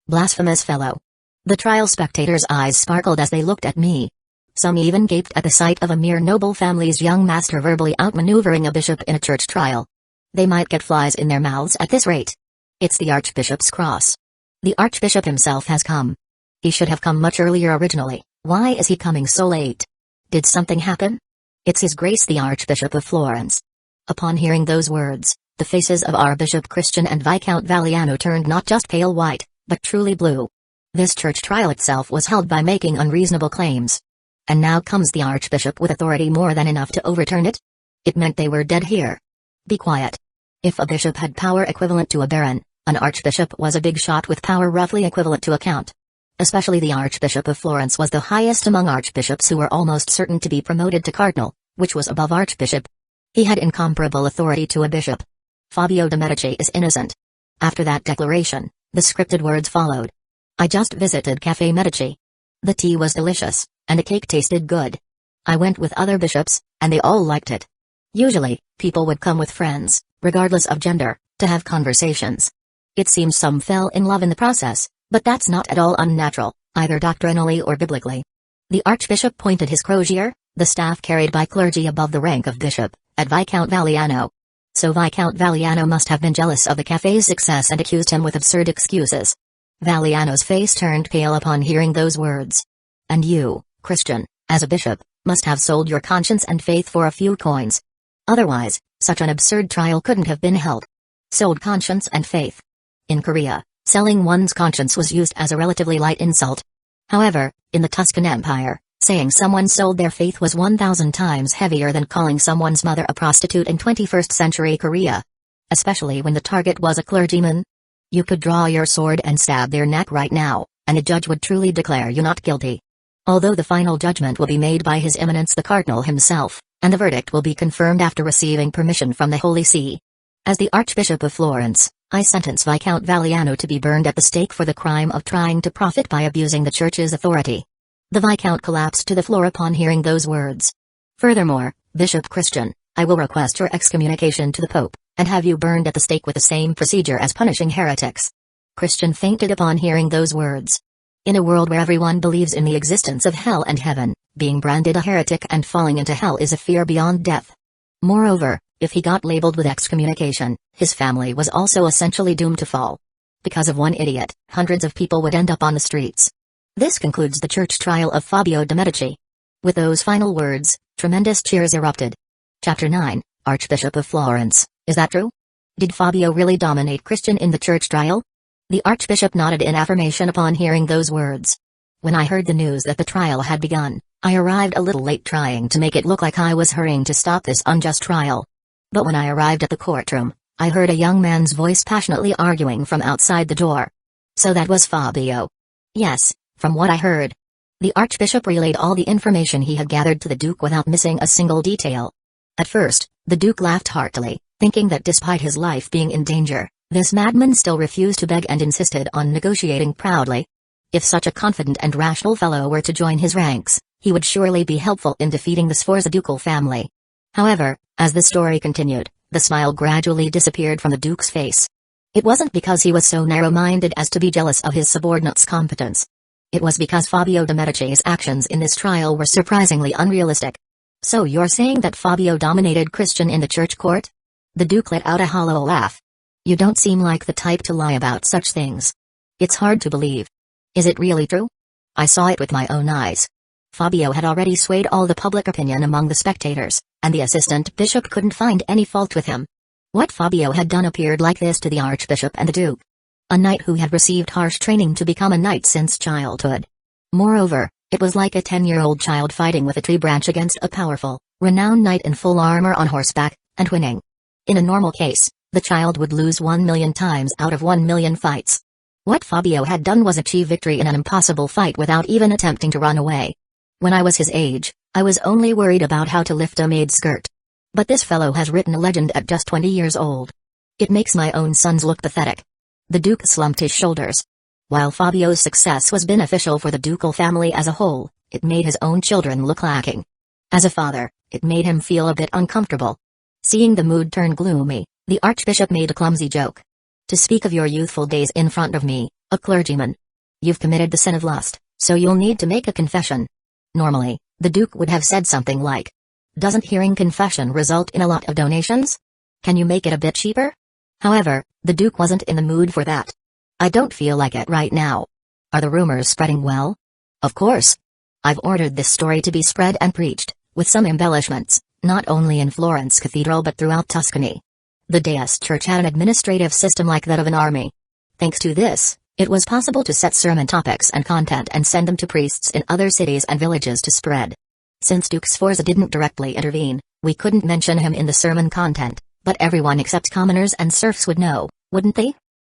Speaker 1: blasphemous fellow. The trial spectators' eyes sparkled as they looked at me. Some even gaped at the sight of a mere noble family's young master verbally outmaneuvering a bishop in a church trial. They might get flies in their mouths at this rate. It's the Archbishop's cross. The Archbishop himself has come. He should have come much earlier originally. Why is he coming so late? Did something happen? It's His Grace the Archbishop of Florence. Upon hearing those words, the faces of our Bishop Christian and Viscount Valiano turned not just pale white, but truly blue. This church trial itself was held by making unreasonable claims. And now comes the Archbishop with authority more than enough to overturn it? It meant they were dead here. Be quiet. If a bishop had power equivalent to a baron, an archbishop was a big shot with power roughly equivalent to a count. Especially the Archbishop of Florence was the highest among archbishops who were almost certain to be promoted to cardinal, which was above archbishop. He had incomparable authority to a bishop. Fabio de' Medici is innocent. After that declaration, the scripted words followed. I just visited Cafe Medici. The tea was delicious, and the cake tasted good. I went with other bishops, and they all liked it. Usually, people would come with friends, regardless of gender, to have conversations. It seems some fell in love in the process, but that's not at all unnatural, either doctrinally or biblically. The Archbishop pointed his crozier, the staff carried by clergy above the rank of bishop, at Viscount Valiano. So Viscount Valiano must have been jealous of the cafe's success and accused him with absurd excuses. Valiano's face turned pale upon hearing those words. And you, Christian, as a bishop, must have sold your conscience and faith for a few coins. Otherwise, such an absurd trial couldn't have been held. Sold conscience and faith. In Korea, Selling one's conscience was used as a relatively light insult. However, in the Tuscan Empire, saying someone sold their faith was 1,000 times heavier than calling someone's mother a prostitute in 21st century Korea. Especially when the target was a clergyman. You could draw your sword and stab their neck right now, and a judge would truly declare you not guilty. Although the final judgment will be made by His Eminence the Cardinal himself, and the verdict will be confirmed after receiving permission from the Holy See. As the Archbishop of Florence, I sentence Viscount Valiano to be burned at the stake for the crime of trying to profit by abusing the Church's authority. The Viscount collapsed to the floor upon hearing those words. Furthermore, Bishop Christian, I will request your excommunication to the Pope, and have you burned at the stake with the same procedure as punishing heretics. Christian fainted upon hearing those words. In a world where everyone believes in the existence of hell and heaven, being branded a heretic and falling into hell is a fear beyond death. Moreover, if he got labeled with excommunication, his family was also essentially doomed to fall. Because of one idiot, hundreds of people would end up on the streets. This concludes the church trial of Fabio de' Medici. With those final words, tremendous cheers erupted. Chapter 9, Archbishop of Florence, is that true? Did Fabio really dominate Christian in the church trial? The Archbishop nodded in affirmation upon hearing those words. When I heard the news that the trial had begun, I arrived a little late trying to make it look like I was hurrying to stop this unjust trial. But when I arrived at the courtroom, I heard a young man's voice passionately arguing from outside the door. So that was Fabio. Yes, from what I heard. The Archbishop relayed all the information he had gathered to the Duke without missing a single detail. At first, the Duke laughed heartily, thinking that despite his life being in danger, this madman still refused to beg and insisted on negotiating proudly. If such a confident and rational fellow were to join his ranks, he would surely be helpful in defeating the Sforza ducal family. However, as the story continued, the smile gradually disappeared from the Duke's face. It wasn't because he was so narrow-minded as to be jealous of his subordinate's competence. It was because Fabio de' Medici's actions in this trial were surprisingly unrealistic. So you're saying that Fabio dominated Christian in the church court? The Duke let out a hollow laugh. You don't seem like the type to lie about such things. It's hard to believe. Is it really true? I saw it with my own eyes. Fabio had already swayed all the public opinion among the spectators, and the assistant bishop couldn't find any fault with him. What Fabio had done appeared like this to the Archbishop and the Duke. A knight who had received harsh training to become a knight since childhood. Moreover, it was like a 10-year-old child fighting with a tree branch against a powerful, renowned knight in full armor on horseback, and winning. In a normal case, the child would lose 1 million times out of 1 million fights. What Fabio had done was achieve victory in an impossible fight without even attempting to run away. When I was his age, I was only worried about how to lift a maid's skirt. But this fellow has written a legend at just 20 years old. It makes my own sons look pathetic. The Duke slumped his shoulders. While Fabio's success was beneficial for the ducal family as a whole, it made his own children look lacking. As a father, it made him feel a bit uncomfortable. Seeing the mood turn gloomy, the Archbishop made a clumsy joke. To speak of your youthful days in front of me, a clergyman. You've committed the sin of lust, so you'll need to make a confession. Normally, the Duke would have said something like, doesn't hearing confession result in a lot of donations? Can you make it a bit cheaper? However, the Duke wasn't in the mood for that. I don't feel like it right now. Are the rumors spreading well? Of course. I've ordered this story to be spread and preached, with some embellishments, not only in Florence Cathedral but throughout Tuscany. The Deus Church had an administrative system like that of an army. Thanks to this, it was possible to set sermon topics and content and send them to priests in other cities and villages to spread. Since Duke Sforza didn't directly intervene, we couldn't mention him in the sermon content, but everyone except commoners and serfs would know, wouldn't they?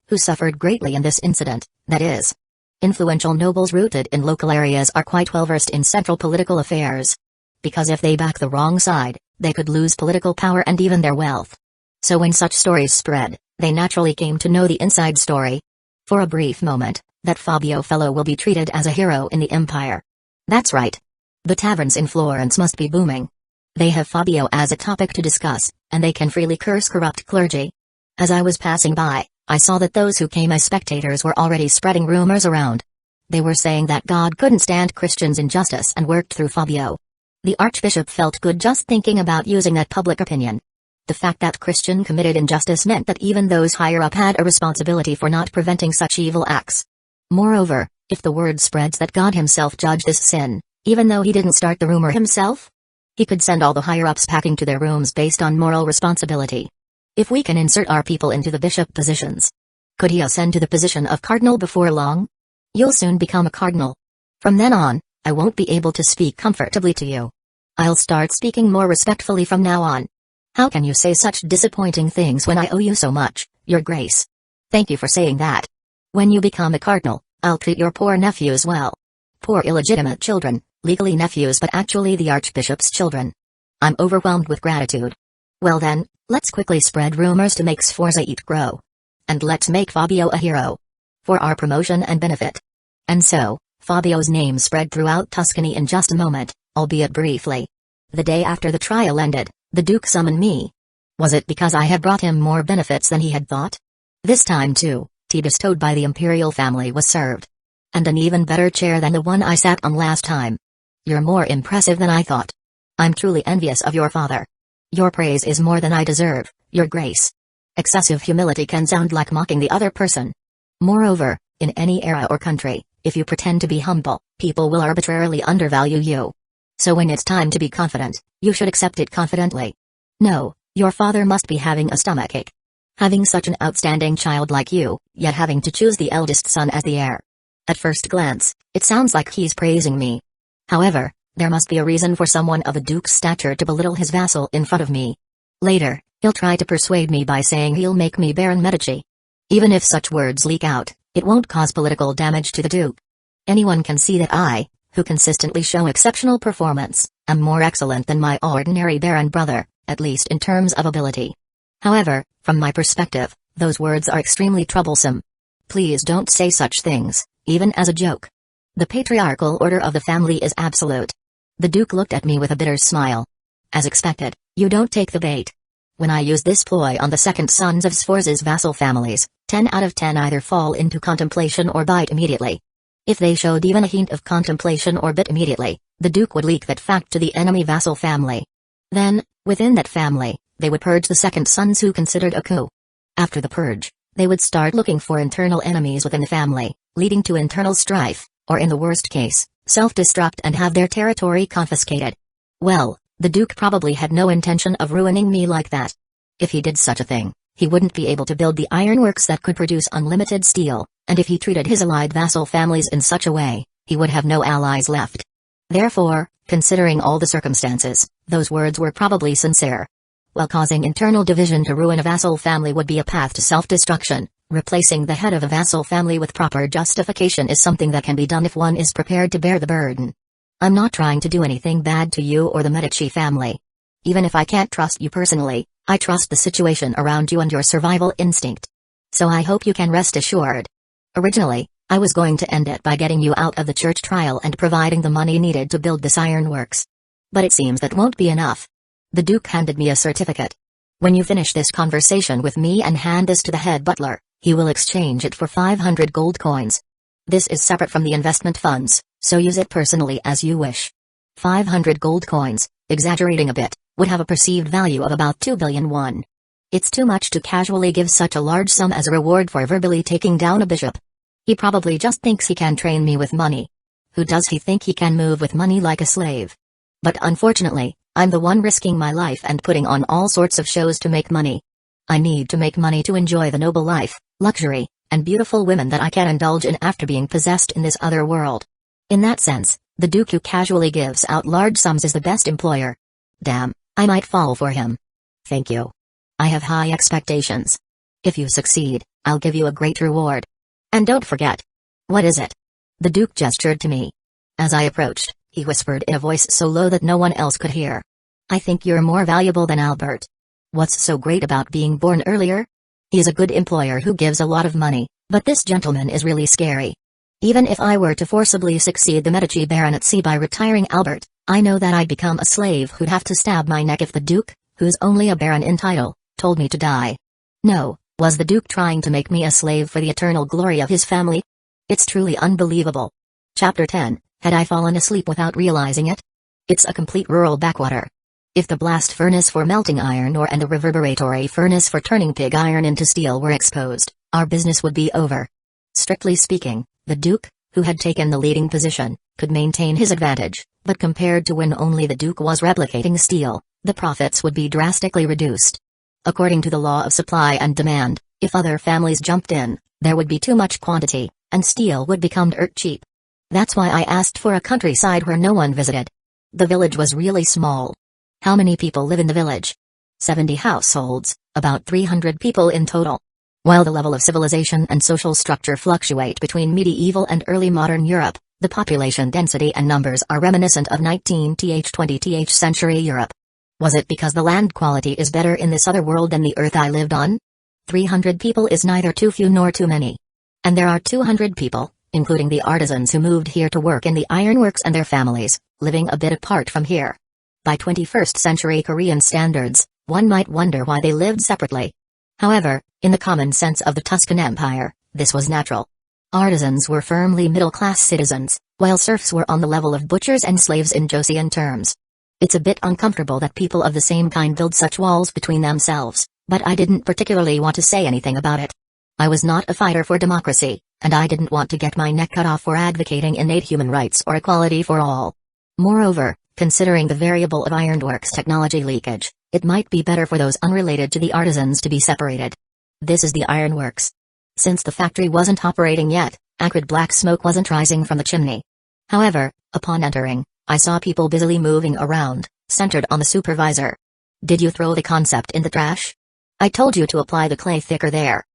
Speaker 1: Who suffered greatly in this incident, that is. Influential nobles rooted in local areas are quite well versed in central political affairs. Because if they back the wrong side, they could lose political power and even their wealth. So when such stories spread, they naturally came to know the inside story. For a brief moment, that Fabio fellow will be treated as a hero in the empire. That's right. The taverns in Florence must be booming. They have Fabio as a topic to discuss, and they can freely curse corrupt clergy. As I was passing by, I saw that those who came as spectators were already spreading rumors around. They were saying that God couldn't stand Christians' injustice and worked through Fabio. The Archbishop felt good just thinking about using that public opinion. The fact that Christian committed injustice meant that even those higher up had a responsibility for not preventing such evil acts. Moreover, if the word spreads that God himself judged this sin, even though he didn't start the rumor himself, he could send all the higher-ups packing to their rooms based on moral responsibility. If we can insert our people into the bishop positions, Could he ascend to the position of cardinal before long? You'll soon become a cardinal. From then on, I won't be able to speak comfortably to you. I'll start speaking more respectfully from now on. How can you say such disappointing things when I owe you so much, Your Grace? Thank you for saying that. When you become a cardinal, I'll treat your poor nephews well. Poor illegitimate children, legally nephews but actually the Archbishop's children. I'm overwhelmed with gratitude. Well then, let's quickly spread rumors to make Sforza eat grow. And let's make Fabio a hero. For our promotion and benefit. And so, Fabio's name spread throughout Tuscany in just a moment, albeit briefly. The day after the trial ended, the Duke summoned me. Was it because I had brought him more benefits than he had thought? This time too, tea bestowed by the imperial family was served. And an even better chair than the one I sat on last time. You're more impressive than I thought. I'm truly envious of your father. Your praise is more than I deserve, Your Grace. Excessive humility can sound like mocking the other person. Moreover, in any era or country, if you pretend to be humble, people will arbitrarily undervalue you. So when it's time to be confident, you should accept it confidently. No, your father must be having a stomachache. Having such an outstanding child like you, yet having to choose the eldest son as the heir. At first glance, it sounds like he's praising me. However, there must be a reason for someone of a duke's stature to belittle his vassal in front of me. Later, he'll try to persuade me by saying he'll make me Baron Medici. Even if such words leak out, it won't cause political damage to the duke. Anyone can see that I, who consistently show exceptional performance, am more excellent than my ordinary Baron brother, at least in terms of ability. However, from my perspective, those words are extremely troublesome. Please don't say such things, even as a joke. The patriarchal order of the family is absolute. The Duke looked at me with a bitter smile. As expected, you don't take the bait. When I use this ploy on the second sons of Sforza's vassal families, 10 out of 10 either fall into contemplation or bite immediately. If they showed even a hint of contemplation or bit immediately, the Duke would leak that fact to the enemy vassal family. Then, within that family, they would purge the second sons who considered a coup. After the purge, they would start looking for internal enemies within the family, leading to internal strife, or in the worst case, self-destruct and have their territory confiscated. Well, the Duke probably had no intention of ruining me like that. If he did such a thing, he wouldn't be able to build the ironworks that could produce unlimited steel, and if he treated his allied vassal families in such a way, he would have no allies left. Therefore, considering all the circumstances, those words were probably sincere. While causing internal division to ruin a vassal family would be a path to self-destruction, replacing the head of a vassal family with proper justification is something that can be done if one is prepared to bear the burden. I'm not trying to do anything bad to you or the Medici family. Even if I can't trust you personally, I trust the situation around you and your survival instinct. So I hope you can rest assured. Originally, I was going to end it by getting you out of the church trial and providing the money needed to build this ironworks. But it seems that won't be enough. The Duke handed me a certificate. When you finish this conversation with me and hand this to the head butler, he will exchange it for 500 gold coins. This is separate from the investment funds, so use it personally as you wish. 500 gold coins, exaggerating a bit, would have a perceived value of about 2 billion won. It's too much to casually give such a large sum as a reward for verbally taking down a bishop. He probably just thinks he can train me with money. Who does he think he can move with money like a slave? But unfortunately, I'm the one risking my life and putting on all sorts of shows to make money. I need to make money to enjoy the noble life, luxury, and beautiful women that I can indulge in after being possessed in this other world. In that sense, the Duke who casually gives out large sums is the best employer. Damn, I might fall for him. Thank you. I have high expectations. If you succeed, I'll give you a great reward. And don't forget. What is it? The Duke gestured to me. As I approached, he whispered in a voice so low that no one else could hear. I think you're more valuable than Albert. What's so great about being born earlier? He is a good employer who gives a lot of money, but this gentleman is really scary. Even if I were to forcibly succeed the Medici baronetcy by retiring Albert, I know that I'd become a slave who'd have to stab my neck if the Duke, who's only a baron in title, told me to die. No, was the Duke trying to make me a slave for the eternal glory of his family? It's truly unbelievable. Chapter 10, Had I fallen asleep without realizing it? It's a complete rural backwater. If the blast furnace for melting iron ore and the reverberatory furnace for turning pig iron into steel were exposed, our business would be over. Strictly speaking, the Duke, who had taken the leading position, could maintain his advantage, but compared to when only the Duke was replicating steel, the profits would be drastically reduced. According to the law of supply and demand, If other families jumped in, there would be too much quantity, and steel would become dirt cheap. That's why I asked for a countryside where no one visited. The village was really small. How many people live in the village? 70 households, about 300 people in total. While the level of civilization and social structure fluctuate between medieval and early modern Europe, the population density and numbers are reminiscent of 19th-20th century Europe. Was it because the land quality is better in this other world than the earth I lived on? 300 people is neither too few nor too many. And there are 200 people, including the artisans who moved here to work in the ironworks and their families, living a bit apart from here. By 21st century Korean standards, one might wonder why they lived separately. However, in the common sense of the Tuscan Empire, this was natural. Artisans were firmly middle-class citizens, while serfs were on the level of butchers and slaves in Josian terms. It's a bit uncomfortable that people of the same kind build such walls between themselves, but I didn't particularly want to say anything about it. I was not a fighter for democracy, and I didn't want to get my neck cut off for advocating innate human rights or equality for all. Moreover, considering the variable of ironworks technology leakage, it might be better for those unrelated to the artisans to be separated. This is the ironworks. Since the factory wasn't operating yet, acrid black smoke wasn't rising from the chimney. However, upon entering, I saw people busily moving around, centered on the supervisor. Did you throw the concept in the trash? I told you to apply the clay thicker there.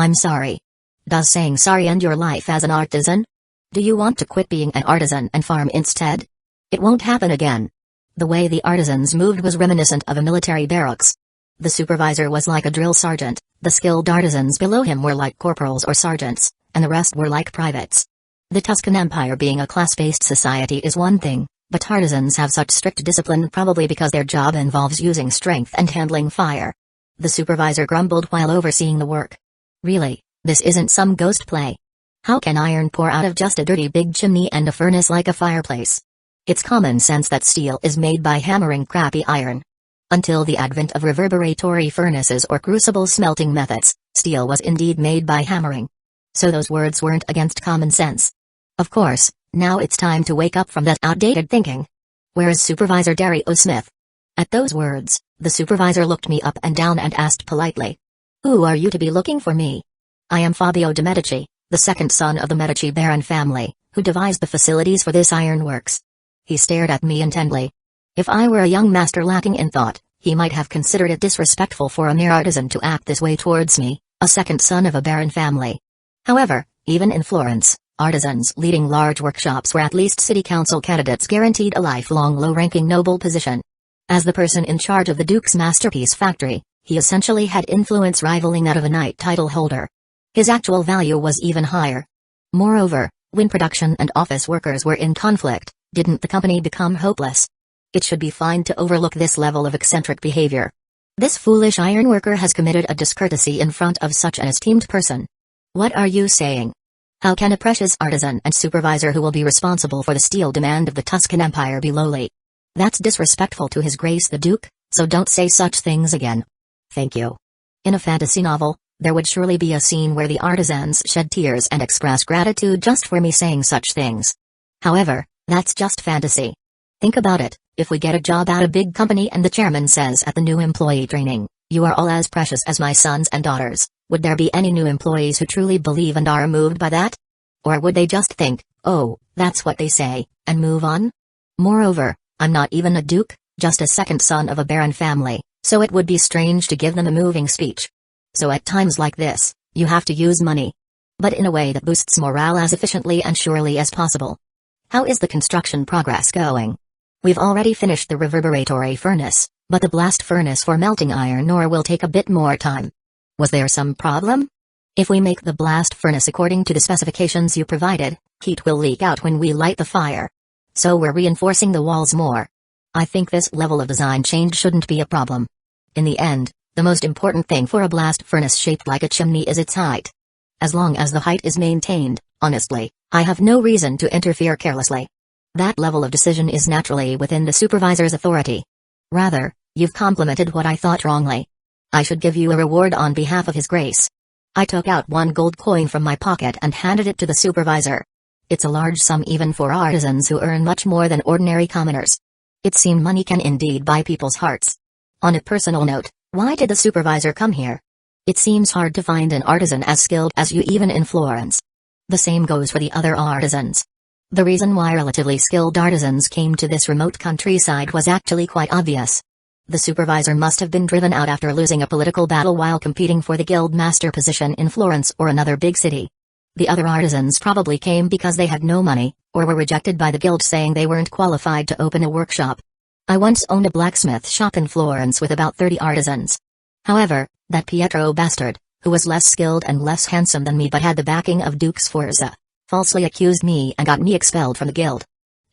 Speaker 1: I'm sorry. Does saying sorry end your life as an artisan? Do you want to quit being an artisan and farm instead? It won't happen again. The way the artisans moved was reminiscent of a military barracks. The supervisor was like a drill sergeant, the skilled artisans below him were like corporals or sergeants, and the rest were like privates. The Tuscan Empire being a class-based society is one thing, but artisans have such strict discipline probably because their job involves using strength and handling fire. The supervisor grumbled while overseeing the work. Really, this isn't some ghost play. How can iron pour out of just a dirty big chimney and a furnace like a fireplace? It's common sense that steel is made by hammering crappy iron. Until the advent of reverberatory furnaces or crucible smelting methods, steel was indeed made by hammering. So those words weren't against common sense. Of course, now it's time to wake up from that outdated thinking. Where is Supervisor Dario Smith? At those words, the supervisor looked me up and down and asked politely. Who are you to be looking for me? I am Fabio de' Medici, the second son of the Medici Baron family, who devised the facilities for this ironworks. He stared at me intently. If I were a young master lacking in thought, he might have considered it disrespectful for a mere artisan to act this way towards me, a second son of a baron family. However, even in Florence, artisans leading large workshops were at least city council candidates guaranteed a lifelong low-ranking noble position. As the person in charge of the Duke's masterpiece factory, he essentially had influence rivaling that of a knight title holder. His actual value was even higher. Moreover, when production and office workers were in conflict, didn't the company become hopeless? It should be fine to overlook this level of eccentric behavior. This foolish ironworker has committed a discourtesy in front of such an esteemed person. What are you saying? How can a precious artisan and supervisor who will be responsible for the steel demand of the Tuscan Empire be lowly? That's disrespectful to His Grace the Duke, so don't say such things again. Thank you. In a fantasy novel, there would surely be a scene where the artisans shed tears and express gratitude just for me saying such things. However, that's just fantasy. Think about it, if we get a job at a big company and the chairman says at the new employee training, you are all as precious as my sons and daughters, would there be any new employees who truly believe and are moved by that? Or would they just think, oh, that's what they say, and move on? Moreover, I'm not even a duke, just a second son of a baron family, so it would be strange to give them a moving speech. So at times like this, you have to use money. But in a way that boosts morale as efficiently and surely as possible. How is the construction progress going? We've already finished the reverberatory furnace, but the blast furnace for melting iron ore will take a bit more time. Was there some problem? If we make the blast furnace according to the specifications you provided, heat will leak out when we light the fire. So we're reinforcing the walls more. I think this level of design change shouldn't be a problem. In the end, the most important thing for a blast furnace shaped like a chimney is its height. As long as the height is maintained, honestly, I have no reason to interfere carelessly. That level of decision is naturally within the supervisor's authority. Rather, you've complimented what I thought wrongly. I should give you a reward on behalf of His Grace. I took out 1 gold coin from my pocket and handed it to the supervisor. It's a large sum even for artisans who earn much more than ordinary commoners. It seemed money can indeed buy people's hearts. On a personal note, why did the supervisor come here? It seems hard to find an artisan as skilled as you even in Florence. The same goes for the other artisans. The reason why relatively skilled artisans came to this remote countryside was actually quite obvious. The supervisor must have been driven out after losing a political battle while competing for the guild master position in Florence or another big city. The other artisans probably came because they had no money, or were rejected by the guild saying they weren't qualified to open a workshop. I once owned a blacksmith shop in Florence with about 30 artisans. However, that Pietro bastard, who was less skilled and less handsome than me but had the backing of Duke Sforza, falsely accused me and got me expelled from the guild.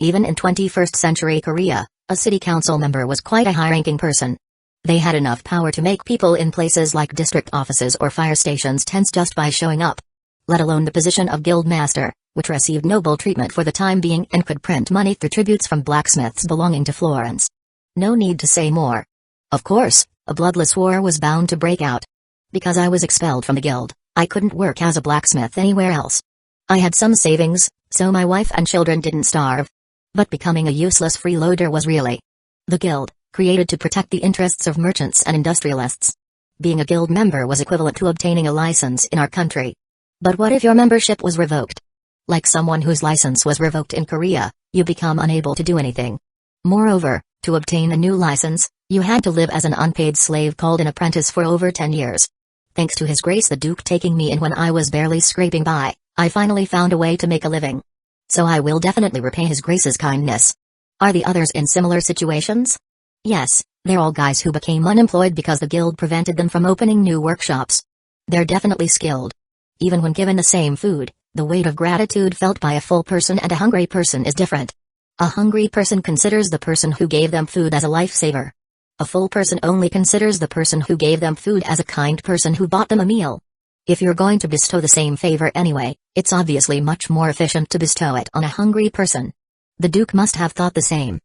Speaker 1: Even in 21st century Korea, a city council member was quite a high-ranking person. They had enough power to make people in places like district offices or fire stations tense just by showing up. Let alone the position of guild master, which received noble treatment for the time being and could print money through tributes from blacksmiths belonging to Florence. No need to say more. Of course, a bloodless war was bound to break out. Because I was expelled from the guild, I couldn't work as a blacksmith anywhere else. I had some savings, so my wife and children didn't starve. But becoming a useless freeloader was really the guild, created to protect the interests of merchants and industrialists. Being a guild member was equivalent to obtaining a license in our country. But what if your membership was revoked? Like someone whose license was revoked in Korea, you become unable to do anything. Moreover, to obtain a new license, you had to live as an unpaid slave called an apprentice for over 10 years. Thanks to His Grace the Duke taking me in when I was barely scraping by, I finally found a way to make a living. So I will definitely repay His Grace's kindness. Are the others in similar situations? Yes, they're all guys who became unemployed because the guild prevented them from opening new workshops. They're definitely skilled. Even when given the same food, the weight of gratitude felt by a full person and a hungry person is different. A hungry person considers the person who gave them food as a lifesaver. A full person only considers the person who gave them food as a kind person who bought them a meal. If you're going to bestow the same favor anyway, it's obviously much more efficient to bestow it on a hungry person. The Duke must have thought the same.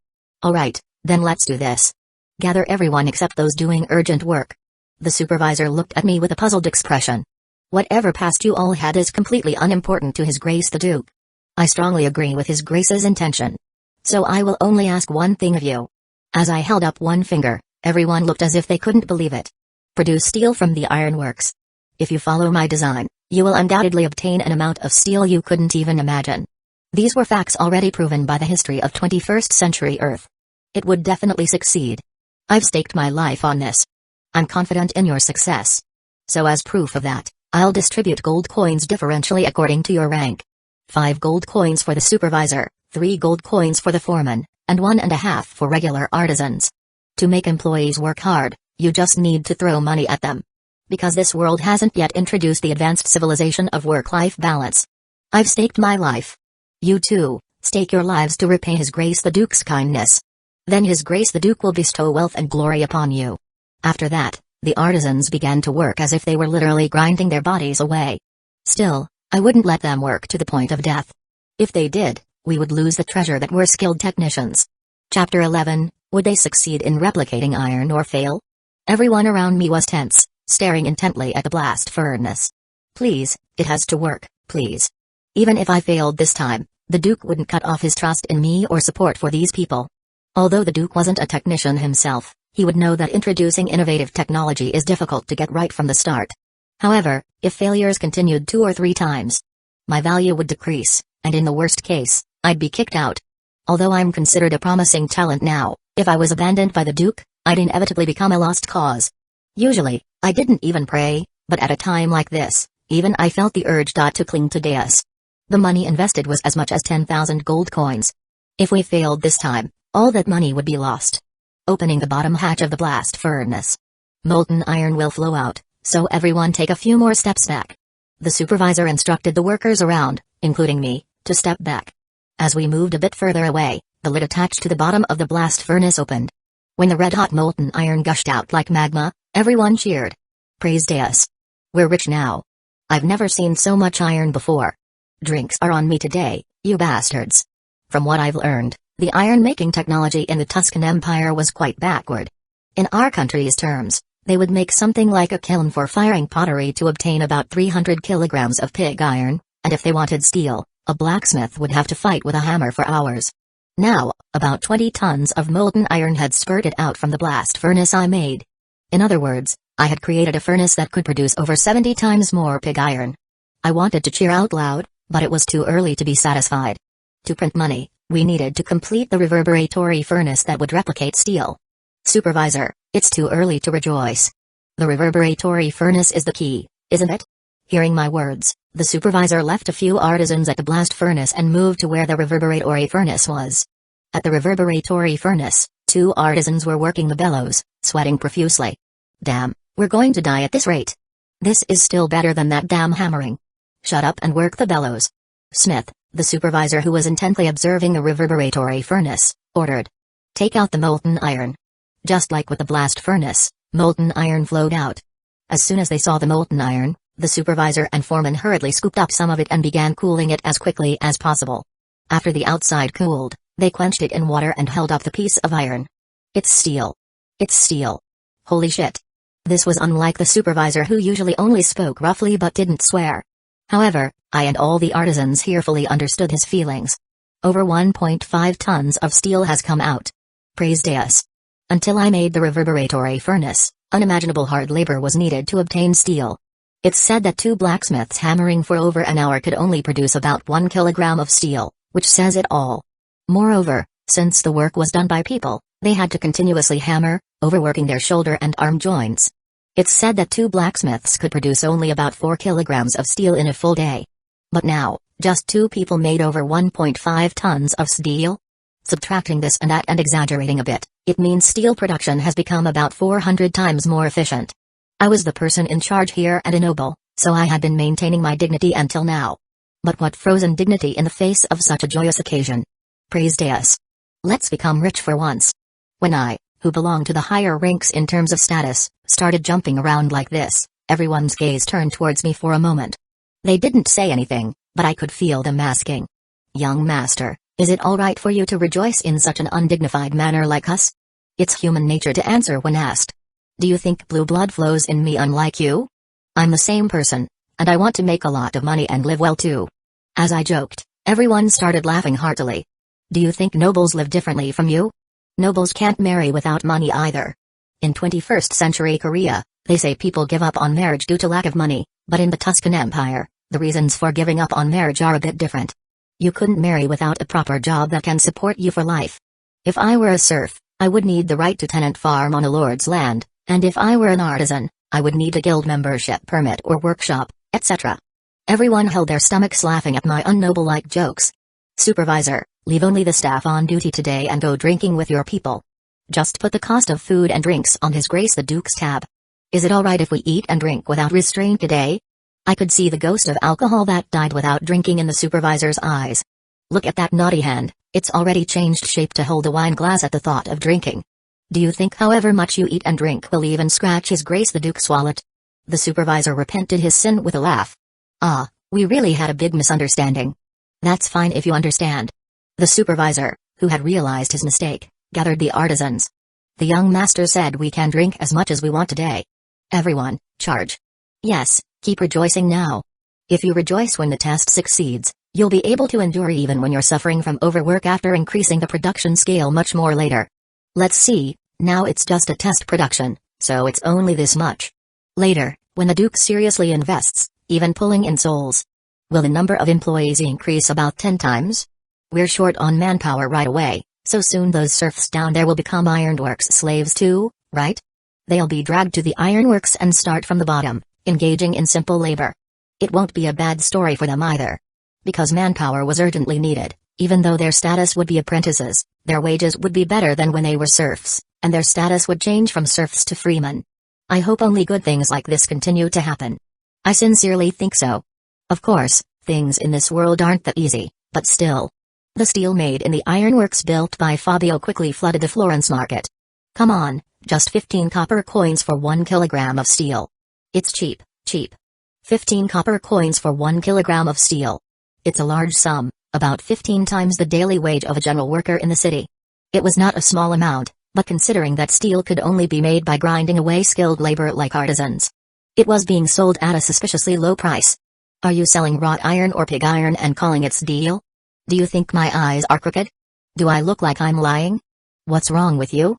Speaker 1: Alright, then let's do this. Gather everyone except those doing urgent work. The supervisor looked at me with a puzzled expression. Whatever past you all had is completely unimportant to His Grace the Duke. I strongly agree with His Grace's intention. So I will only ask one thing of you. As I held up one finger, everyone looked as if they couldn't believe it. Produce steel from the ironworks. If you follow my design, you will undoubtedly obtain an amount of steel you couldn't even imagine. These were facts already proven by the history of 21st century Earth. It would definitely succeed. I've staked my life on this. I'm confident in your success. So as proof of that, I'll distribute gold coins differentially according to your rank. 5 gold coins for the supervisor, 3 gold coins for the foreman, and 1.5 for regular artisans. To make employees work hard, you just need to throw money at them. Because this world hasn't yet introduced the advanced civilization of work-life balance. I've staked my life. You too, stake your lives to repay His Grace the Duke's kindness. Then His Grace the Duke will bestow wealth and glory upon you. After that, the artisans began to work as if they were literally grinding their bodies away. Still, I wouldn't let them work to the point of death. If they did, we would lose the treasure that were skilled technicians. Chapter 11, would they succeed in replicating iron or fail? Everyone around me was tense, staring intently at the blast furnace. Please, it has to work, please. Even if I failed this time, the Duke wouldn't cut off his trust in me or support for these people. Although the Duke wasn't a technician himself, he would know that introducing innovative technology is difficult to get right from the start. However, if failures continued 2 or 3 times, my value would decrease, and in the worst case, I'd be kicked out. Although I'm considered a promising talent now, if I was abandoned by the Duke, I'd inevitably become a lost cause. Usually, I didn't even pray, but at a time like this, even I felt the urge to cling to Deus. The money invested was as much as 10,000 gold coins. If we failed this time, all that money would be lost. Opening the bottom hatch of the blast furnace. Molten iron will flow out, so everyone take a few more steps back. The supervisor instructed the workers around, including me, to step back. As we moved a bit further away, the lid attached to the bottom of the blast furnace opened. When the red-hot molten iron gushed out like magma, everyone cheered. Praise Deus. We're rich now. I've never seen so much iron before. Drinks are on me today, you bastards. From what I've learned, the iron-making technology in the Tuscan Empire was quite backward. In our country's terms, they would make something like a kiln for firing pottery to obtain about 300 kilograms of pig iron, and if they wanted steel, a blacksmith would have to fight with a hammer for hours. Now, about 20 tons of molten iron had spurted out from the blast furnace I made. In other words, I had created a furnace that could produce over 70 times more pig iron. I wanted to cheer out loud, but it was too early to be satisfied. To print money, we needed to complete the reverberatory furnace that would replicate steel. Supervisor, it's too early to rejoice. The reverberatory furnace is the key, isn't it? Hearing my words, the supervisor left a few artisans at the blast furnace and moved to where the reverberatory furnace was. At the reverberatory furnace, 2 artisans were working the bellows, sweating profusely. Damn, we're going to die at this rate. This is still better than that damn hammering. Shut up and work the bellows. Smith, the supervisor who was intently observing the reverberatory furnace, ordered. Take out the molten iron. Just like with the blast furnace, molten iron flowed out. As soon as they saw the molten iron, the supervisor and foreman hurriedly scooped up some of it and began cooling it as quickly as possible. After the outside cooled, they quenched it in water and held up the piece of iron. It's steel. It's steel. Holy shit. This was unlike the supervisor who usually only spoke roughly but didn't swear. However, I and all the artisans here fully understood his feelings. Over 1.5 tons of steel has come out. Praise Deus. Until I made the reverberatory furnace, unimaginable hard labor was needed to obtain steel. It's said that 2 blacksmiths hammering for over an hour could only produce about 1 kilogram of steel, which says it all. Moreover, since the work was done by people, they had to continuously hammer, overworking their shoulder and arm joints. It's said that 2 blacksmiths could produce only about 4 kilograms of steel in a full day. But now, just 2 people made over 1.5 tons of steel? Subtracting this and that and exaggerating a bit, it means steel production has become about 400 times more efficient. I was the person in charge here and a noble, so I had been maintaining my dignity until now. But what frozen dignity in the face of such a joyous occasion? Praise Deus. Let's become rich for once. When I, who belong to the higher ranks in terms of status, started jumping around like this, everyone's gaze turned towards me for a moment. They didn't say anything, but I could feel them asking. Young master, is it alright for you to rejoice in such an undignified manner like us? It's human nature to answer when asked. Do you think blue blood flows in me unlike you? I'm the same person, and I want to make a lot of money and live well too. As I joked, everyone started laughing heartily. Do you think nobles live differently from you? Nobles can't marry without money either. In 21st century Korea, they say people give up on marriage due to lack of money, but in the Tuscan Empire, the reasons for giving up on marriage are a bit different. You couldn't marry without a proper job that can support you for life. If I were a serf, I would need the right to tenant farm on a lord's land, and if I were an artisan, I would need a guild membership permit or workshop, etc. Everyone held their stomachs laughing at my unnoble-like jokes. Supervisor, leave only the staff on duty today and go drinking with your people. Just put the cost of food and drinks on His Grace the Duke's tab. Is it alright if we eat and drink without restraint today? I could see the ghost of alcohol that died without drinking in the supervisor's eyes. Look at that naughty hand, it's already changed shape to hold a wine glass at the thought of drinking. Do you think however much you eat and drink will even scratch His Grace the Duke's wallet? The supervisor repented his sin with a laugh. Ah, we really had a big misunderstanding. That's fine if you understand. The supervisor, who had realized his mistake, gathered the artisans. The young master said we can drink as much as we want today. Everyone, charge. Yes, keep rejoicing now. If you rejoice when the test succeeds, you'll be able to endure even when you're suffering from overwork after increasing the production scale much more later. Let's see, now it's just a test production, so it's only this much. Later, when the Duke seriously invests, even pulling in souls, will the number of employees increase about 10 times? We're short on manpower right away, so soon those serfs down there will become ironworks slaves too, right? They'll be dragged to the ironworks and start from the bottom, engaging in simple labor. It won't be a bad story for them either. Because manpower was urgently needed, even though their status would be apprentices, their wages would be better than when they were serfs, and their status would change from serfs to freemen. I hope only good things like this continue to happen. I sincerely think so. Of course, things in this world aren't that easy, but still. The steel made in the ironworks built by Fabio quickly flooded the Florence market. Come on, just 15 copper coins for 1 kilogram of steel. It's cheap, cheap. 15 copper coins for 1 kilogram of steel. It's a large sum, about 15 times the daily wage of a general worker in the city. It was not a small amount, but considering that steel could only be made by grinding away skilled labor like artisans, it was being sold at a suspiciously low price. Are you selling wrought iron or pig iron and calling it steel? Do you think my eyes are crooked? Do I look like I'm lying? What's wrong with you?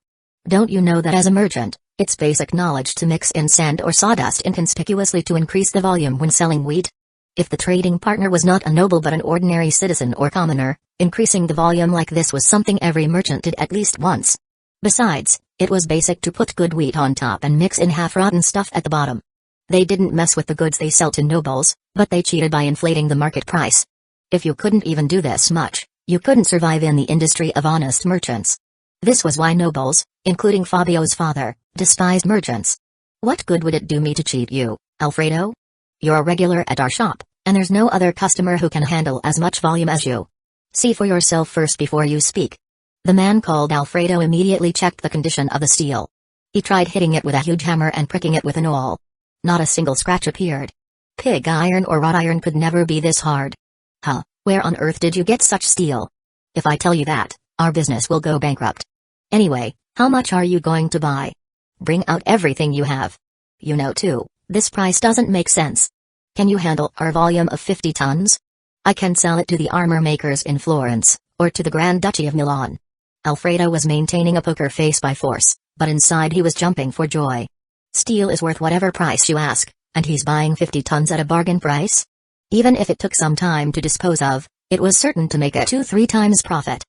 Speaker 1: Don't you know that as a merchant, It's basic knowledge to mix in sand or sawdust inconspicuously to increase the volume when selling wheat. If the trading partner was not a noble but an ordinary citizen or commoner, increasing the volume like this was something every merchant did at least once. Besides, it was basic to put good wheat on top and mix in half-rotten stuff at the bottom. They didn't mess with the goods they sell to nobles, but they cheated by inflating the market price. If you couldn't even do this much, you couldn't survive in the industry of honest merchants. This was why nobles, including Fabio's father, despised merchants. What good would it do me to cheat you, Alfredo? You're a regular at our shop, and there's no other customer who can handle as much volume as you. See for yourself first before you speak. The man called Alfredo immediately checked the condition of the steel. He tried hitting it with a huge hammer and pricking it with an awl. Not a single scratch appeared. Pig iron or wrought iron could never be this hard. Huh, where on earth did you get such steel? If I tell you that, our business will go bankrupt. Anyway, how much are you going to buy? Bring out everything you have. You know too, this price doesn't make sense. Can you handle our volume of 50 tons? I can sell it to the armor makers in Florence, or to the Grand Duchy of Milan. Alfredo was maintaining a poker face by force, but inside he was jumping for joy. Steel is worth whatever price you ask, and he's buying 50 tons at a bargain price? Even if it took some time to dispose of, it was certain to make a 2-3 times profit.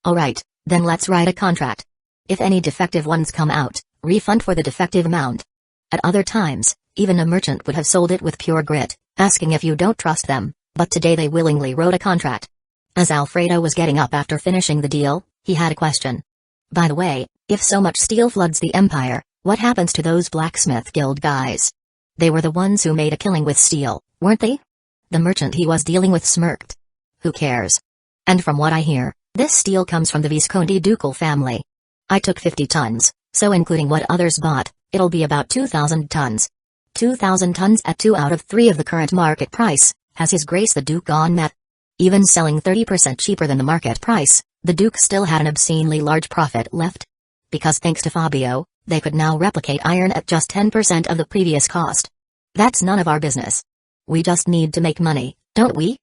Speaker 1: Alright, then let's write a contract. If any defective ones come out, refund for the defective amount. At other times, even a merchant would have sold it with pure grit, asking if you don't trust them, but today they willingly wrote a contract. As Alfredo was getting up after finishing the deal, he had a question. By the way, if so much steel floods the empire, what happens to those blacksmith guild guys? They were the ones who made a killing with steel, weren't they? The merchant he was dealing with smirked. Who cares? And from what I hear, this steel comes from the Visconti ducal family. I took 50 tons, so including what others bought, it'll be about 2,000 tons. 2,000 tons at 2 out of 3 of the current market price. Has His Grace the Duke gone mad? Even selling 30% cheaper than the market price, the Duke still had an obscenely large profit left. Because thanks to Fabio, they could now replicate iron at just 10% of the previous cost. That's none of our business. We just need to make money, don't we?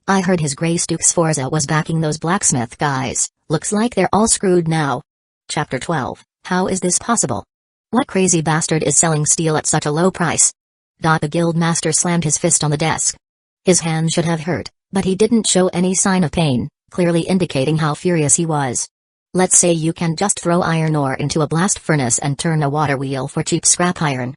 Speaker 1: I heard His Grace Duke Sforza was backing those blacksmith guys. Looks like they're all screwed now. Chapter 12, How is this possible? What crazy bastard is selling steel at such a low price? The guild master slammed his fist on the desk. His hand should have hurt, but he didn't show any sign of pain, clearly indicating how furious he was. Let's say you can just throw iron ore into a blast furnace and turn a water wheel for cheap scrap iron.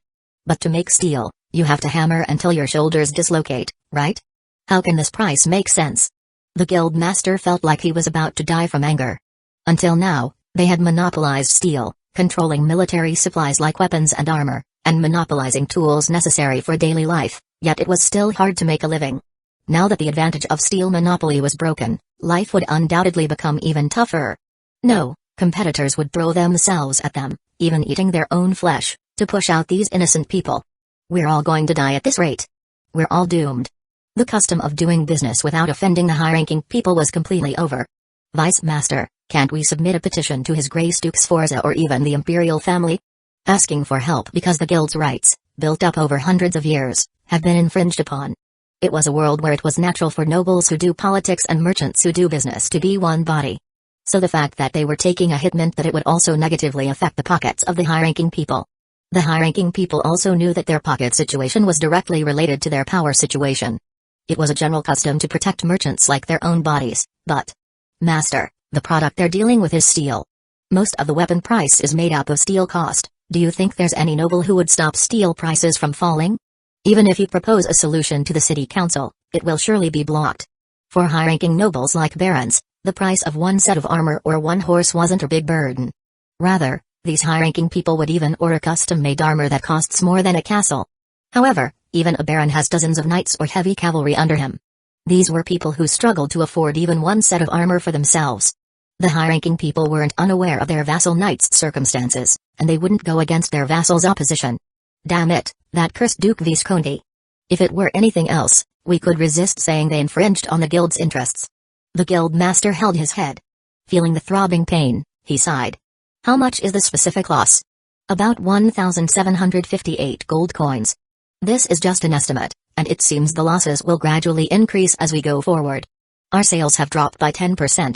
Speaker 1: But to make steel, you have to hammer until your shoulders dislocate, right? How can this price make sense? The guild master felt like he was about to die from anger. Until now, they had monopolized steel, controlling military supplies like weapons and armor, and monopolizing tools necessary for daily life, yet it was still hard to make a living. Now that the advantage of steel monopoly was broken, life would undoubtedly become even tougher. No, competitors would throw themselves at them, even eating their own flesh, to push out these innocent people. We're all going to die at this rate. We're all doomed. The custom of doing business without offending the high-ranking people was completely over. Vice Master, can't we submit a petition to His Grace Duke Sforza or even the imperial family? Asking for help because the guild's rights, built up over hundreds of years, have been infringed upon. It was a world where it was natural for nobles who do politics and merchants who do business to be one body. So the fact that they were taking a hit meant that it would also negatively affect the pockets of the high-ranking people. The high-ranking people also knew that their pocket situation was directly related to their power situation. It was a general custom to protect merchants like their own bodies, but... Master, the product they're dealing with is steel. Most of the weapon price is made up of steel cost. Do you think there's any noble who would stop steel prices from falling? Even if you propose a solution to the city council, it will surely be blocked. For high-ranking nobles like barons, the price of one set of armor or one horse wasn't a big burden. Rather, these high-ranking people would even order custom-made armor that costs more than a castle. However, even a baron has dozens of knights or heavy cavalry under him. These were people who struggled to afford even one set of armor for themselves. The high-ranking people weren't unaware of their vassal knights' circumstances, and they wouldn't go against their vassals' opposition. Damn it, that cursed Duke Visconti. If it were anything else, we could resist saying they infringed on the guild's interests. The guild master held his head. Feeling the throbbing pain, he sighed. How much is the specific loss? About 1,758 gold coins. This is just an estimate, and it seems the losses will gradually increase as we go forward. Our sales have dropped by 10%.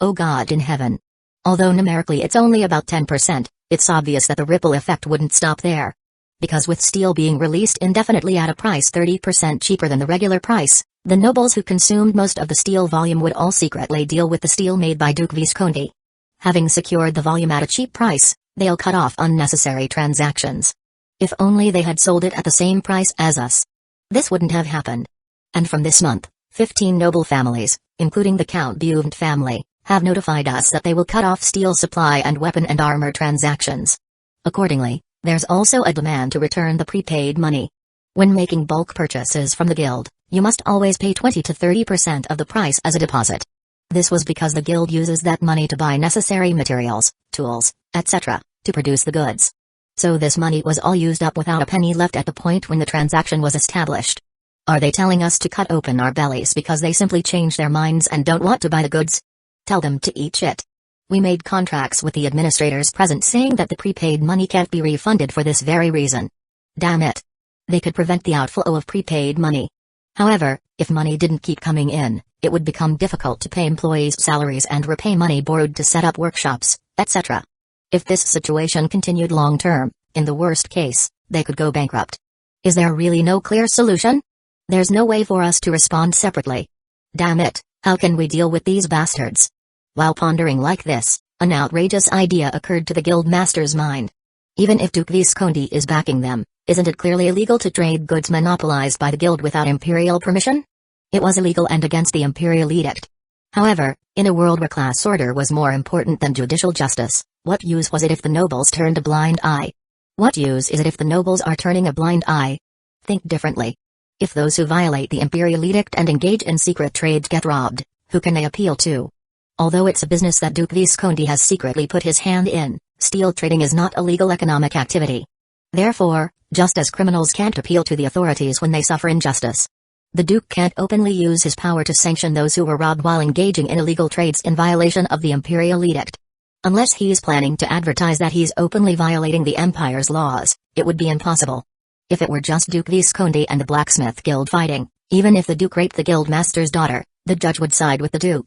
Speaker 1: Oh God in heaven. Although numerically it's only about 10%, It's obvious that the ripple effect wouldn't stop there. Because with steel being released indefinitely at a price 30% cheaper than the regular price, the nobles who consumed most of the steel volume would all secretly deal with the steel made by Duke Visconti. Having secured the volume at a cheap price, they'll cut off unnecessary transactions. If only they had sold it at the same price as us. This wouldn't have happened. And from this month, 15 noble families, including the Count Beuven't family, have notified us that they will cut off steel supply and weapon and armor transactions. Accordingly, there's also a demand to return the prepaid money. When making bulk purchases from the guild, you must always pay 20 to 30% of the price as a deposit. This was because the guild uses that money to buy necessary materials, tools, etc., to produce the goods. So this money was all used up without a penny left at the point when the transaction was established. Are they telling us to cut open our bellies because they simply change their minds and don't want to buy the goods? Tell them to eat shit. We made contracts with the administrators present saying that the prepaid money can't be refunded for this very reason. Damn it. They could prevent the outflow of prepaid money. However, if money didn't keep coming in, it would become difficult to pay employees' salaries and repay money borrowed to set up workshops, etc. If this situation continued long term, in the worst case, they could go bankrupt. Is there really no clear solution? There's no way for us to respond separately. Damn it, how can we deal with these bastards? While pondering like this, an outrageous idea occurred to the guild master's mind. Even if Duke Visconti is backing them, isn't it clearly illegal to trade goods monopolized by the guild without imperial permission? It was illegal and against the imperial edict. However, in a world where class order was more important than judicial justice, what use was it if the nobles turned a blind eye? What use is it if the nobles are turning a blind eye? Think differently. If those who violate the imperial edict and engage in secret trades get robbed, who can they appeal to? Although it's a business that Duke Visconti has secretly put his hand in, steel trading is not a legal economic activity. Therefore, just as criminals can't appeal to the authorities when they suffer injustice, the Duke can't openly use his power to sanction those who were robbed while engaging in illegal trades in violation of the imperial edict. Unless he's planning to advertise that he's openly violating the Empire's laws, it would be impossible. If it were just Duke Visconti and the Blacksmith Guild fighting, even if the Duke raped the Guild Master's daughter, the judge would side with the Duke.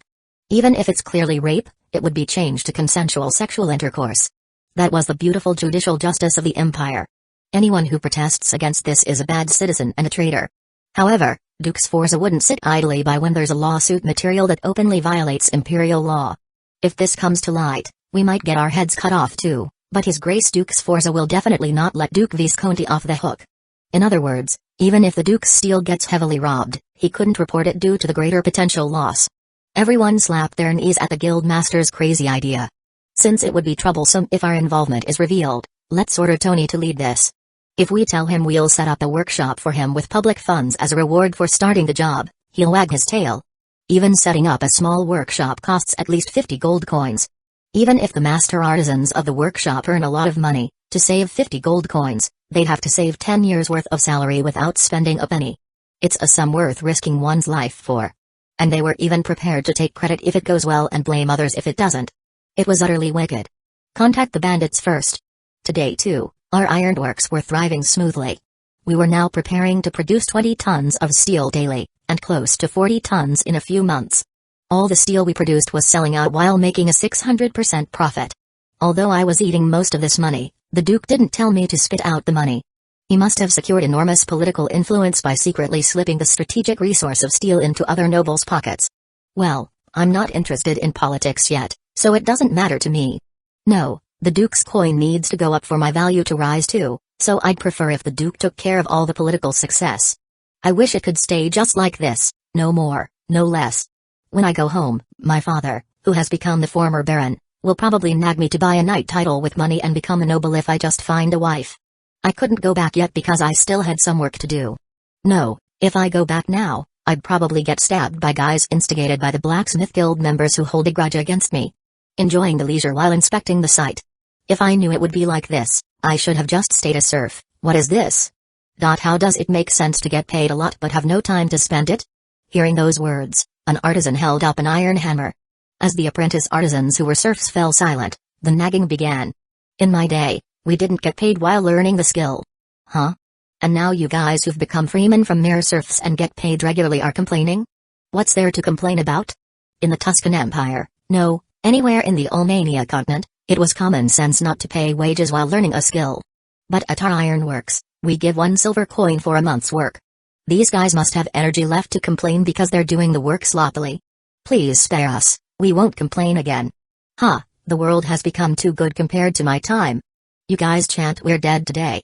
Speaker 1: Even if it's clearly rape, it would be changed to consensual sexual intercourse. That was the beautiful judicial justice of the Empire. Anyone who protests against this is a bad citizen and a traitor. However, Duke's Forza wouldn't sit idly by when there's a lawsuit material that openly violates imperial law. If this comes to light, we might get our heads cut off too, but His Grace Duke Sforza will definitely not let Duke Visconti off the hook. In other words, even if the Duke's steel gets heavily robbed, he couldn't report it due to the greater potential loss. Everyone slapped their knees at the guild master's crazy idea. Since it would be troublesome if our involvement is revealed, let's order Tony to lead this. If we tell him we'll set up a workshop for him with public funds as a reward for starting the job, he'll wag his tail. Even setting up a small workshop costs at least 50 gold coins. Even if the master artisans of the workshop earn a lot of money, to save 50 gold coins, they'd have to save 10 years' worth of salary without spending a penny. It's a sum worth risking one's life for. And they were even prepared to take credit if it goes well and blame others if it doesn't. It was utterly wicked. Contact the bandits first. Today too, our ironworks were thriving smoothly. We were now preparing to produce 20 tons of steel daily, and close to 40 tons in a few months. All the steel we produced was selling out while making a 600% profit. Although I was eating most of this money, the Duke didn't tell me to spit out the money. He must have secured enormous political influence by secretly slipping the strategic resource of steel into other nobles' pockets. Well, I'm not interested in politics yet, so it doesn't matter to me. No, the Duke's coin needs to go up for my value to rise too, so I'd prefer if the Duke took care of all the political success. I wish it could stay just like this, no more, no less. When I go home, my father, who has become the former Baron, will probably nag me to buy a knight title with money and become a noble if I just find a wife. I couldn't go back yet because I still had some work to do. No, if I go back now, I'd probably get stabbed by guys instigated by the Blacksmith Guild members who hold a grudge against me. Enjoying the leisure while inspecting the site. If I knew it would be like this, I should have just stayed a serf. What is this? How does it make sense to get paid a lot but have no time to spend it? Hearing those words, an artisan held up an iron hammer. As the apprentice artisans who were serfs fell silent, the nagging began. In my day, we didn't get paid while learning the skill. Huh? And now you guys who've become freemen from mere serfs and get paid regularly are complaining? What's there to complain about? In the Tuscan Empire, no, anywhere in the Ulmania continent, It was common sense not to pay wages while learning a skill. But at our ironworks, we give 1 silver coin for a month's work. These guys must have energy left to complain because they're doing the work sloppily. Please spare us, we won't complain again. Ha, the world has become too good compared to my time. You guys chant we're dead today.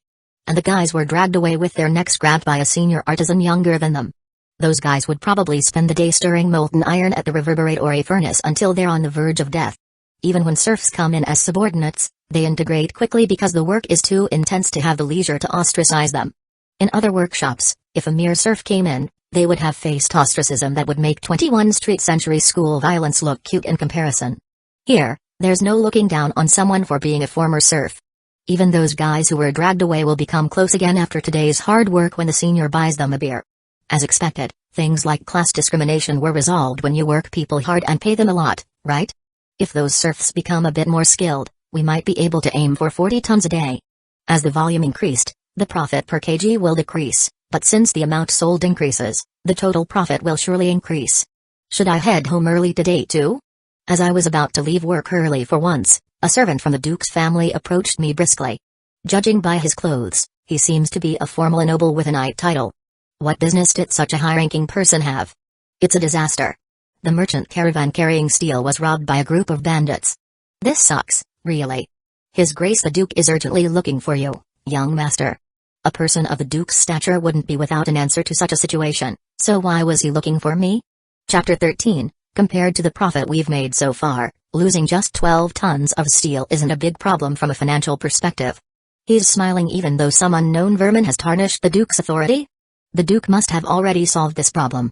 Speaker 1: And the guys were dragged away with their necks grabbed by a senior artisan younger than them. Those guys would probably spend the day stirring molten iron at the reverberatory furnace until they're on the verge of death. Even when serfs come in as subordinates, they integrate quickly because the work is too intense to have the leisure to ostracize them. In other workshops, if a mere serf came in, they would have faced ostracism that would make 21st century school violence look cute in comparison. Here, there's no looking down on someone for being a former serf. Even those guys who were dragged away will become close again after today's hard work when the senior buys them a beer. As expected, things like class discrimination were resolved when you work people hard and pay them a lot, right? If those serfs become a bit more skilled, we might be able to aim for 40 tons a day. As the volume increased, the profit per kg will decrease, but since the amount sold increases, the total profit will surely increase. Should I head home early today too? As I was about to leave work early for once, a servant from the Duke's family approached me briskly. Judging by his clothes, he seems to be a formal noble with a knight title. What business did such a high-ranking person have? It's a disaster. The merchant caravan carrying steel was robbed by a group of bandits. This sucks, really. His Grace the Duke is urgently looking for you, young master. A person of the Duke's stature wouldn't be without an answer to such a situation, so why was he looking for me? Chapter 13, compared to the profit we've made so far, losing just 12 tons of steel isn't a big problem from a financial perspective. He's smiling even though some unknown vermin has tarnished the Duke's authority? The Duke must have already solved this problem.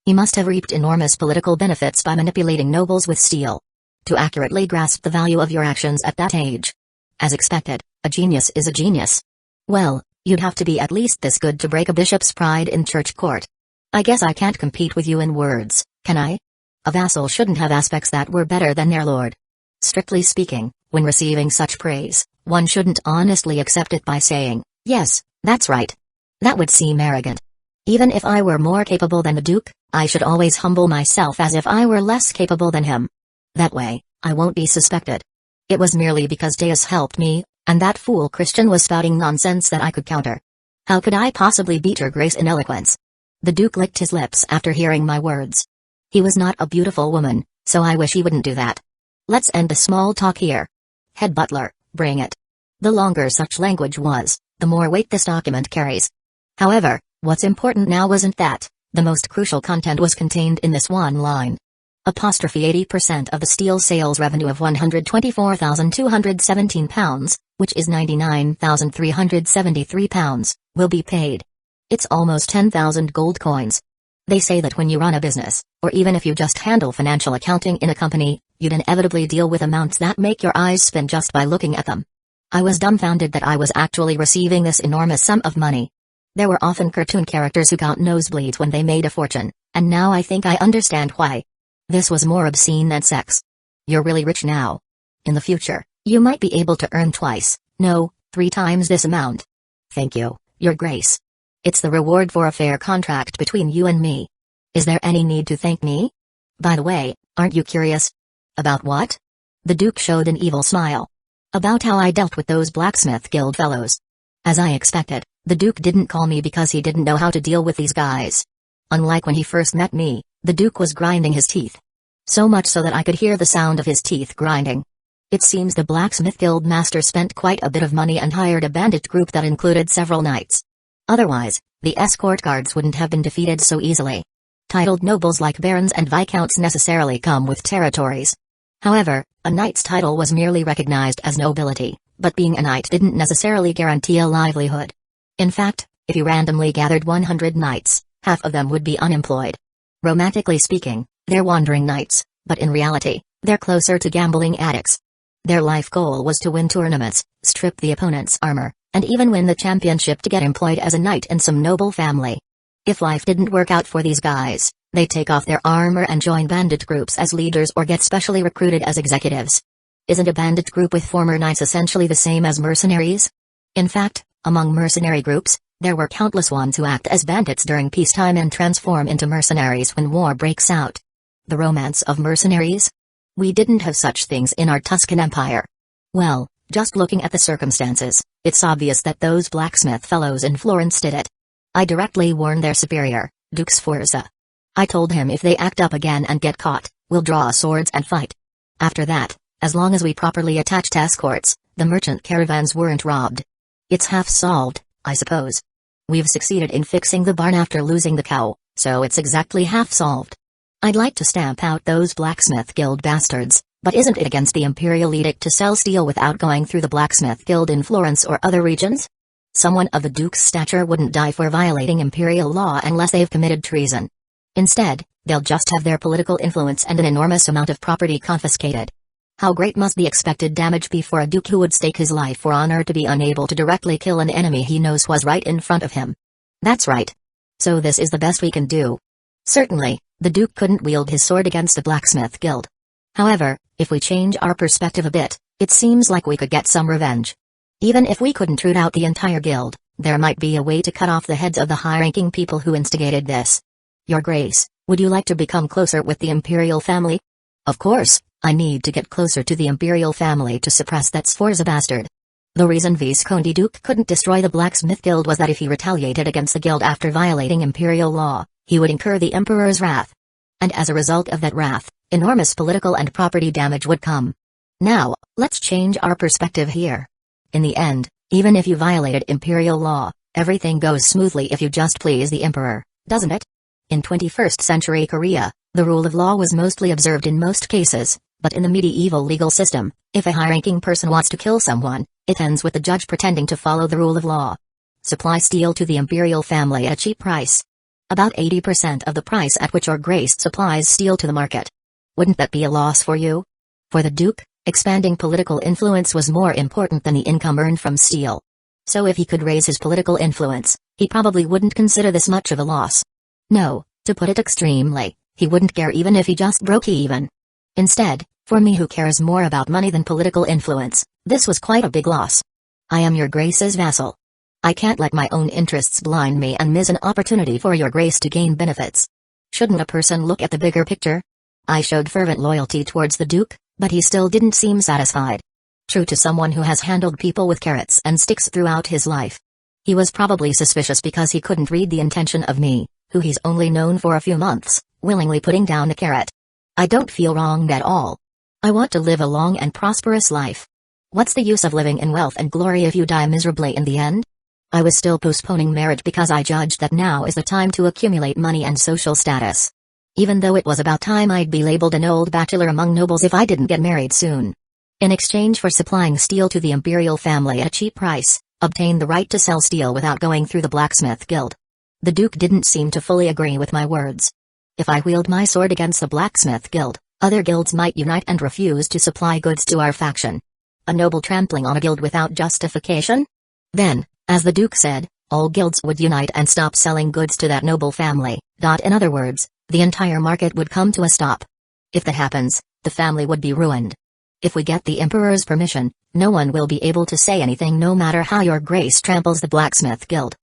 Speaker 1: He must have reaped enormous political benefits by manipulating nobles with steel. To accurately grasp the value of your actions at that age. As expected, a genius is a genius. Well, you'd have to be at least this good to break a bishop's pride in church court. I guess I can't compete with you in words, can I? A vassal shouldn't have aspects that were better than their lord. Strictly speaking, when receiving such praise, one shouldn't honestly accept it by saying, yes, that's right. That would seem arrogant. Even if I were more capable than the Duke, I should always humble myself as if I were less capable than him. That way, I won't be suspected. It was merely because Deus helped me, and that fool Christian was spouting nonsense that I could counter. How could I possibly beat her grace in eloquence? The Duke licked his lips after hearing my words. He was not a beautiful woman, so I wish he wouldn't do that. Let's end the small talk here. Head butler, bring it. The longer such language was, the more weight this document carries. However, what's important now wasn't that. The most crucial content was contained in this one line. Apostrophe 80% of the steel sales revenue of £124,217, which is £99,373, will be paid. It's almost 10,000 gold coins. They say that when you run a business, or even if you just handle financial accounting in a company, you'd inevitably deal with amounts that make your eyes spin just by looking at them. I was dumbfounded that I was actually receiving this enormous sum of money. There were often cartoon characters who got nosebleeds when they made a fortune, and now I think I understand why. This was more obscene than sex. You're really rich now. In the future, you might be able to earn twice, no, 3 times this amount. Thank you, Your Grace. It's the reward for a fair contract between you and me. Is there any need to thank me? By the way, aren't you curious? About what? The Duke showed an evil smile. About how I dealt with those blacksmith guild fellows. As I expected, the Duke didn't call me because he didn't know how to deal with these guys. Unlike when he first met me, the Duke was grinding his teeth. So much so that I could hear the sound of his teeth grinding. It seems the blacksmith guild master spent quite a bit of money and hired a bandit group that included several knights. Otherwise, the escort guards wouldn't have been defeated so easily. Titled nobles like barons and viscounts necessarily come with territories. However, a knight's title was merely recognized as nobility, but being a knight didn't necessarily guarantee a livelihood. In fact, if you randomly gathered 100 knights, half of them would be unemployed. Romantically speaking, they're wandering knights, but in reality, they're closer to gambling addicts. Their life goal was to win tournaments, strip the opponent's armor, and even win the championship to get employed as a knight in some noble family. If life didn't work out for these guys, they take off their armor and join bandit groups as leaders or get specially recruited as executives. Isn't a bandit group with former knights essentially the same as mercenaries? In fact, among mercenary groups, there were countless ones who act as bandits during peacetime and transform into mercenaries when war breaks out. The romance of mercenaries? We didn't have such things in our Tuscan Empire. Well, just looking at the circumstances, it's obvious that those blacksmith fellows in Florence did it. I directly warned their superior, Duke Sforza. I told him if they act up again and get caught, we'll draw swords and fight. After that, as long as we properly attached escorts, the merchant caravans weren't robbed. It's half solved, I suppose. We've succeeded in fixing the barn after losing the cow, so it's exactly half solved. I'd like to stamp out those blacksmith guild bastards, but isn't it against the imperial edict to sell steel without going through the blacksmith guild in Florence or other regions? Someone of the Duke's stature wouldn't die for violating imperial law unless they've committed treason. Instead, they'll just have their political influence and an enormous amount of property confiscated. How great must the expected damage be for a duke who would stake his life for honor to be unable to directly kill an enemy he knows was right in front of him? That's right. So this is the best we can do. Certainly, the duke couldn't wield his sword against the blacksmith guild. However, if we change our perspective a bit, it seems like we could get some revenge. Even if we couldn't root out the entire guild, there might be a way to cut off the heads of the high-ranking people who instigated this. Your Grace, would you like to become closer with the imperial family? Of course, I need to get closer to the imperial family to suppress that Sforza bastard. The reason Visconti Duke couldn't destroy the blacksmith guild was that if he retaliated against the guild after violating imperial law, he would incur the emperor's wrath. And as a result of that wrath, enormous political and property damage would come. Now, let's change our perspective here. In the end, even if you violated imperial law, everything goes smoothly if you just please the emperor, doesn't it? In 21st century Korea, the rule of law was mostly observed in most cases, but in the medieval legal system, if a high-ranking person wants to kill someone, it ends with the judge pretending to follow the rule of law. Supply steel to the imperial family at a cheap price. About 80% of the price at which your Grace supplies steel to the market. Wouldn't that be a loss for you? For the Duke, expanding political influence was more important than the income earned from steel. So if he could raise his political influence, he probably wouldn't consider this much of a loss. No, to put it extremely, he wouldn't care even if he just broke even. Instead, for me who cares more about money than political influence, this was quite a big loss. I am your Grace's vassal. I can't let my own interests blind me and miss an opportunity for your Grace to gain benefits. Shouldn't a person look at the bigger picture? I showed fervent loyalty towards the Duke, but he still didn't seem satisfied. True to someone who has handled people with carrots and sticks throughout his life. He was probably suspicious because he couldn't read the intention of me, who he's only known for a few months, willingly putting down the carrot. I don't feel wronged at all. I want to live a long and prosperous life. What's the use of living in wealth and glory if you die miserably in the end? I was still postponing marriage because I judged that now is the time to accumulate money and social status. Even though it was about time I'd be labeled an old bachelor among nobles if I didn't get married soon. In exchange for supplying steel to the imperial family at a cheap price, obtain the right to sell steel without going through the blacksmith guild. The Duke didn't seem to fully agree with my words. If I wield my sword against the blacksmith guild, other guilds might unite and refuse to supply goods to our faction. A noble trampling on a guild without justification? Then, as the Duke said, all guilds would unite and stop selling goods to that noble family. In other words, the entire market would come to a stop. If that happens, the family would be ruined. If we get the Emperor's permission, no one will be able to say anything no matter how your Grace tramples the blacksmith guild.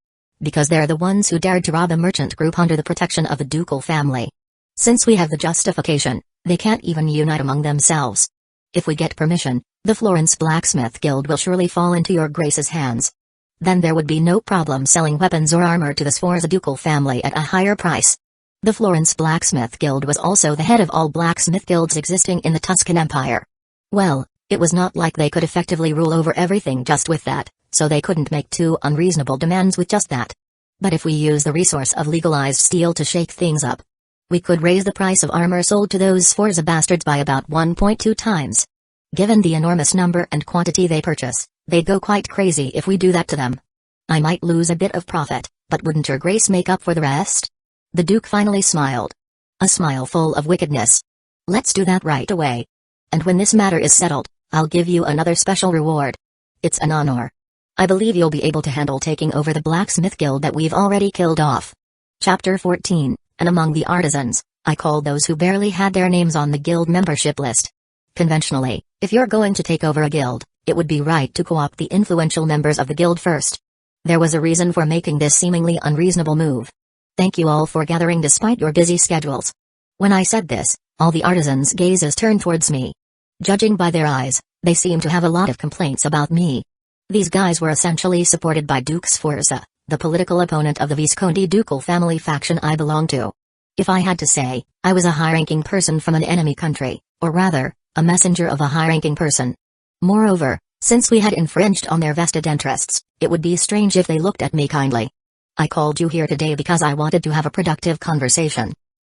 Speaker 1: Because they're the ones who dared to rob a merchant group under the protection of the ducal family. Since we have the justification, they can't even unite among themselves. If we get permission, the Florence Blacksmith Guild will surely fall into your Grace's hands. Then there would be no problem selling weapons or armor to the Sforza ducal family at a higher price. The Florence Blacksmith Guild was also the head of all blacksmith guilds existing in the Tuscan Empire. Well, it was not like they could effectively rule over everything just with that, so they couldn't make too unreasonable demands with just that. But if we use the resource of legalized steel to shake things up, we could raise the price of armor sold to those Sforza bastards by about 1.2 times. Given the enormous number and quantity they purchase, they'd go quite crazy if we do that to them. I might lose a bit of profit, but wouldn't your Grace make up for the rest? The Duke finally smiled. A smile full of wickedness. Let's do that right away. And when this matter is settled, I'll give you another special reward. It's an honor. I believe you'll be able to handle taking over the blacksmith guild that we've already killed off. Chapter 14, and among the artisans, I call those who barely had their names on the guild membership list. Conventionally, if you're going to take over a guild, it would be right to co-opt the influential members of the guild first. There was a reason for making this seemingly unreasonable move. Thank you all for gathering despite your busy schedules. When I said this, all the artisans' gazes turned towards me. Judging by their eyes, They seem to have a lot of complaints about me. These guys were essentially supported by Duke Sforza, the political opponent of the Visconti ducal family faction I belong to. If I had to say, I was a high-ranking person from an enemy country, or rather, a messenger of a high-ranking person. Moreover, since we had infringed on their vested interests, it would be strange if they looked at me kindly. I called you here today because I wanted to have a productive conversation.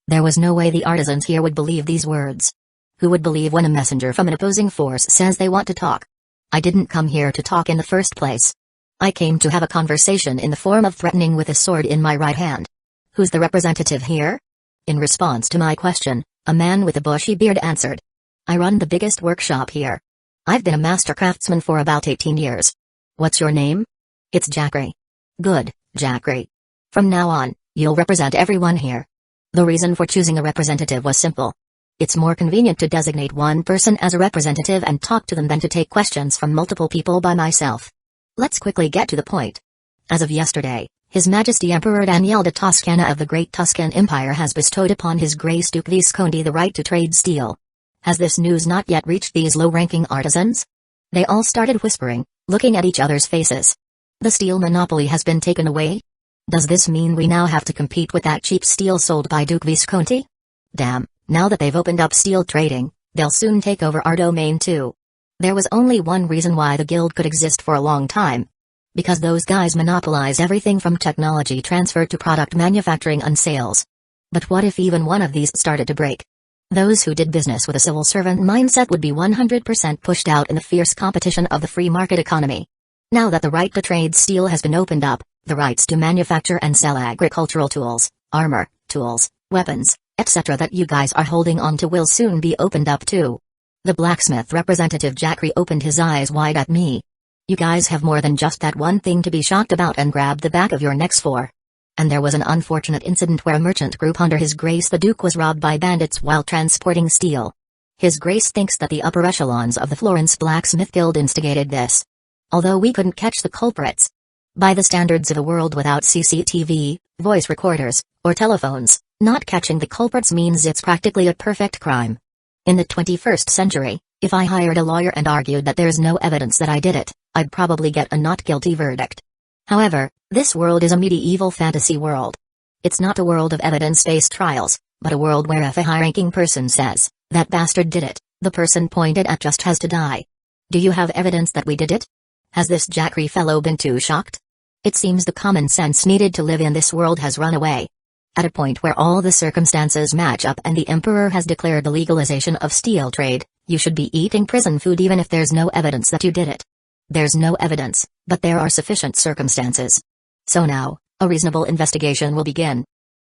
Speaker 1: There was no way the artisans here would believe these words. Who would believe when a messenger from an opposing force says they want to talk? I didn't come here to talk in the first place. I came to have a conversation in the form of threatening with a sword in my right hand. Who's the representative here? In response to my question, a man with a bushy beard answered. I run the biggest workshop here. I've been a master craftsman for about 18 years. What's your name? It's Jackery. Good, Jackery. From now on, you'll represent everyone here. The reason for choosing a representative was simple. It's more convenient to designate one person as a representative and talk to them than to take questions from multiple people by myself. Let's quickly get to the point. As of yesterday, His Majesty Emperor Daniele da Toscana of the Great Tuscan Empire has bestowed upon His Grace Duke Visconti the right to trade steel. Has this news not yet reached these low-ranking artisans? They all started whispering, looking at each other's faces. The steel monopoly has been taken away? Does this mean we now have to compete with that cheap steel sold by Duke Visconti? Damn, now that they've opened up steel trading, they'll soon take over our domain too. There was only one reason why the guild could exist for a long time. Because those guys monopolize everything from technology transfer to product manufacturing and sales. But what if even one of these started to break? Those who did business with a civil servant mindset would be 100% pushed out in the fierce competition of the free market economy. Now that the right to trade steel has been opened up, the rights to manufacture and sell agricultural tools, armor, tools, weapons, etc. that you guys are holding on to will soon be opened up too. The blacksmith representative Jackery opened his eyes wide at me. You guys have more than just that one thing to be shocked about and grab the back of your necks for. And there was an unfortunate incident where a merchant group under His Grace the Duke was robbed by bandits while transporting steel. His Grace thinks that the upper echelons of the Florence Blacksmith Guild instigated this. Although we couldn't catch the culprits. By the standards of a world without CCTV, voice recorders, or telephones, not catching the culprits means it's practically a perfect crime. In the 21st century, if I hired a lawyer and argued that there's no evidence that I did it, I'd probably get a not guilty verdict. However, this world is a medieval fantasy world. It's not a world of evidence-based trials, but a world where if a high-ranking person says, that bastard did it, the person pointed at just has to die. Do you have evidence that we did it? Has this Jackery fellow been too shocked? It seems the common sense needed to live in this world has run away. At a point where all the circumstances match up and the Emperor has declared the legalization of steel trade, you should be eating prison food even if there's no evidence that you did it. There's no evidence, but there are sufficient circumstances. So now, a reasonable investigation will begin.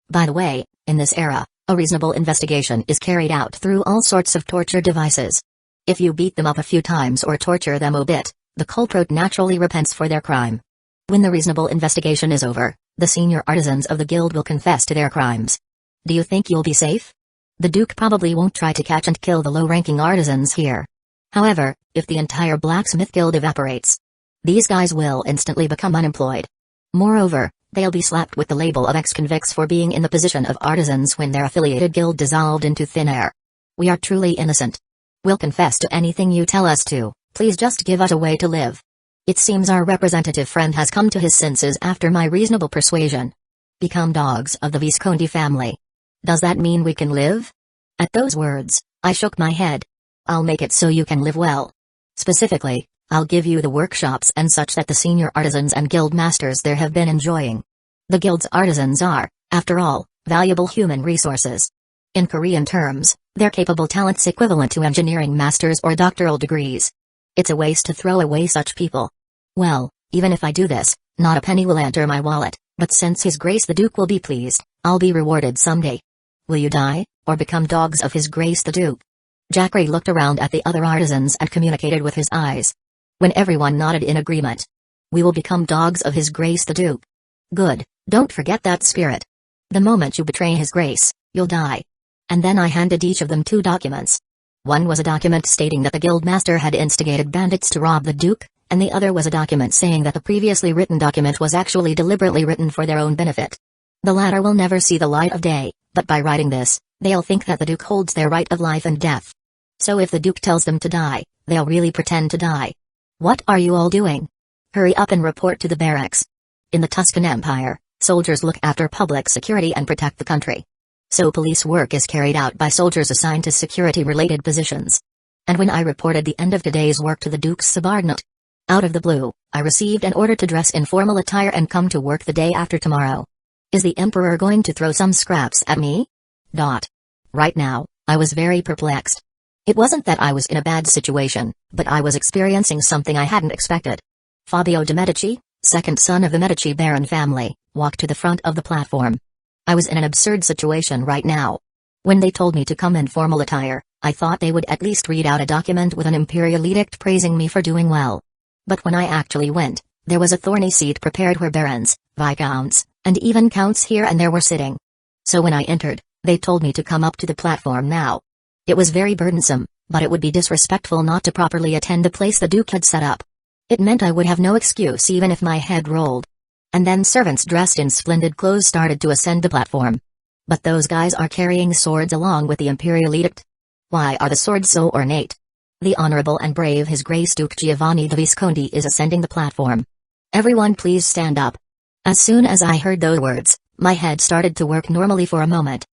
Speaker 1: By the way, in this era, a reasonable investigation is carried out through all sorts of torture devices. If you beat them up a few times or torture them a bit, the culprit naturally repents for their crime. When the reasonable investigation is over, the senior artisans of the guild will confess to their crimes. Do you think you'll be safe? The Duke probably won't try to catch and kill the low-ranking artisans here. However, if the entire blacksmith guild evaporates, these guys will instantly become unemployed. Moreover, they'll be slapped with the label of ex-convicts for being in the position of artisans when their affiliated guild dissolved into thin air. We are truly innocent. We'll confess to anything you tell us to, please just give us a way to live. It seems our representative friend has come to his senses after my reasonable persuasion. Become dogs of the Visconti family. Does that mean we can live? At those words, I shook my head. I'll make it so you can live well. Specifically, I'll give you the workshops and such that the senior artisans and guild masters there have been enjoying. The guild's artisans are, after all, valuable human resources. In Korean terms, they're capable talents equivalent to engineering masters or doctoral degrees. It's a waste to throw away such people. Well, even if I do this, not a penny will enter my wallet, but since His Grace the Duke will be pleased, I'll be rewarded someday. Will you die, or become dogs of His Grace the Duke? Jackery looked around at the other artisans and communicated with his eyes. When everyone nodded in agreement. We will become dogs of His Grace the Duke. Good, don't forget that spirit. The moment you betray His Grace, you'll die. And then I handed each of them 2 documents. One was a document stating that the guildmaster had instigated bandits to rob the Duke, and the other was a document saying that the previously written document was actually deliberately written for their own benefit. The latter will never see the light of day, but by writing this, they'll think that the Duke holds their right of life and death. So if the Duke tells them to die, They'll really pretend to die. What are you all doing? Hurry up and report to the barracks. In the Tuscan Empire, soldiers look after public security and protect the country. So police work is carried out by soldiers assigned to security-related positions. And when I reported the end of today's work to the Duke's subordinate, out of the blue, I received an order to dress in formal attire and come to work the day after tomorrow. Is the Emperor going to throw some scraps at me? Right now, I was very perplexed. It wasn't that I was in a bad situation, but I was experiencing something I hadn't expected. Fabio de' Medici, second son of the Medici Baron family, walked to the front of the platform. I was in an absurd situation right now. When they told me to come in formal attire, I thought they would at least read out a document with an imperial edict praising me for doing well. But when I actually went, there was a thorny seat prepared where barons, viscounts, and even counts here and there were sitting. So when I entered, they told me to come up to the platform now. It was very burdensome, but it would be disrespectful not to properly attend the place the Duke had set up. It meant I would have no excuse even if my head rolled. And then servants dressed in splendid clothes started to ascend the platform. But those guys are carrying swords along with the imperial edict. Why are the swords so ornate? The Honorable and Brave His Grace Duke Giovanni de Visconti is ascending the platform. Everyone please stand up. As soon as I heard those words, my head started to work normally for a moment.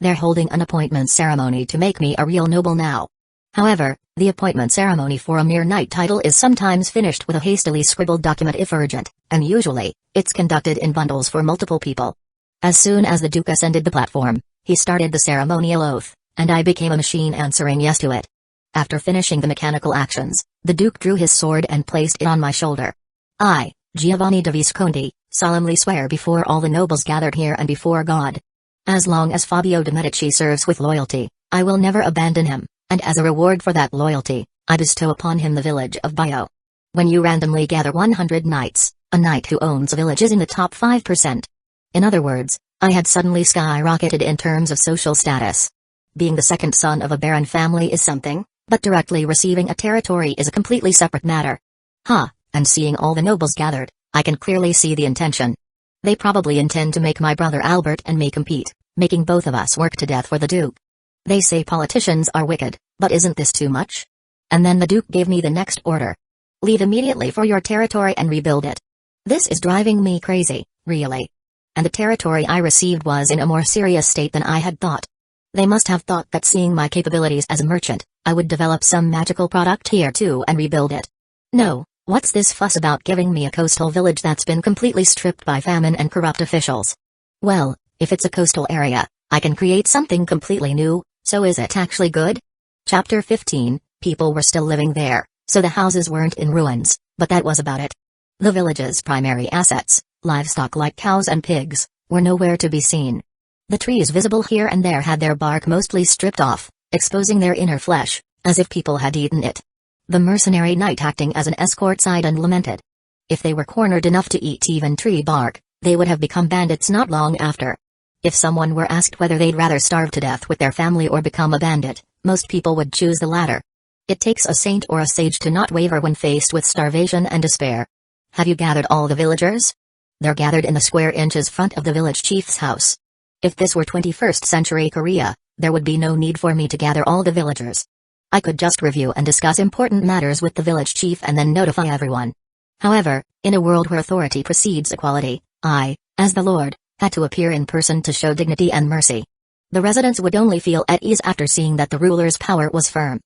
Speaker 1: They're holding an appointment ceremony to make me a real noble now. However, the appointment ceremony for a mere knight title is sometimes finished with a hastily scribbled document if urgent, and usually, it's conducted in bundles for multiple people. As soon as the Duke ascended the platform, he started the ceremonial oath, and I became a machine answering yes to it. After finishing the mechanical actions, the Duke drew his sword and placed it on my shoulder. I, Giovanni de Visconti, solemnly swear before all the nobles gathered here and before God. As long as Fabio de' Medici serves with loyalty, I will never abandon him, and as a reward for that loyalty, I bestow upon him the village of Bio. When you randomly gather 100 knights, a knight who owns a village is in the top 5%. In other words, I had suddenly skyrocketed in terms of social status. Being the second son of a baron family is something, but directly receiving a territory is a completely separate matter. And seeing all the nobles gathered, I can clearly see the intention. They probably intend to make my brother Albert and me compete, making both of us work to death for the Duke. They say politicians are wicked, but isn't this too much? And then the Duke gave me the next order. Leave immediately for your territory and rebuild it. This is driving me crazy, really. And the territory I received was in a more serious state than I had thought. They must have thought that seeing my capabilities as a merchant, I would develop some magical product here too and rebuild it. No, what's this fuss about giving me a coastal village that's been completely stripped by famine and corrupt officials? Well, if it's a coastal area, I can create something completely new, so is it actually good? Chapter 15, people were still living there, so the houses weren't in ruins, but that was about it. The village's primary assets, livestock like cows and pigs, were nowhere to be seen. The trees visible here and there had their bark mostly stripped off, exposing their inner flesh, as if people had eaten it. The mercenary knight acting as an escort sighed and lamented. If they were cornered enough to eat even tree bark, they would have become bandits not long after. If someone were asked whether they'd rather starve to death with their family or become a bandit, most people would choose the latter. It takes a saint or a sage to not waver when faced with starvation and despair. Have you gathered all the villagers? They're gathered in the square inches front of the village chief's house. If this were 21st century Korea, there would be no need for me to gather all the villagers. I could just review and discuss important matters with the village chief and then notify everyone. However, in a world where authority precedes equality, I, as the Lord, had to appear in person to show dignity and mercy. The residents would only feel at ease after seeing that the ruler's power was firm.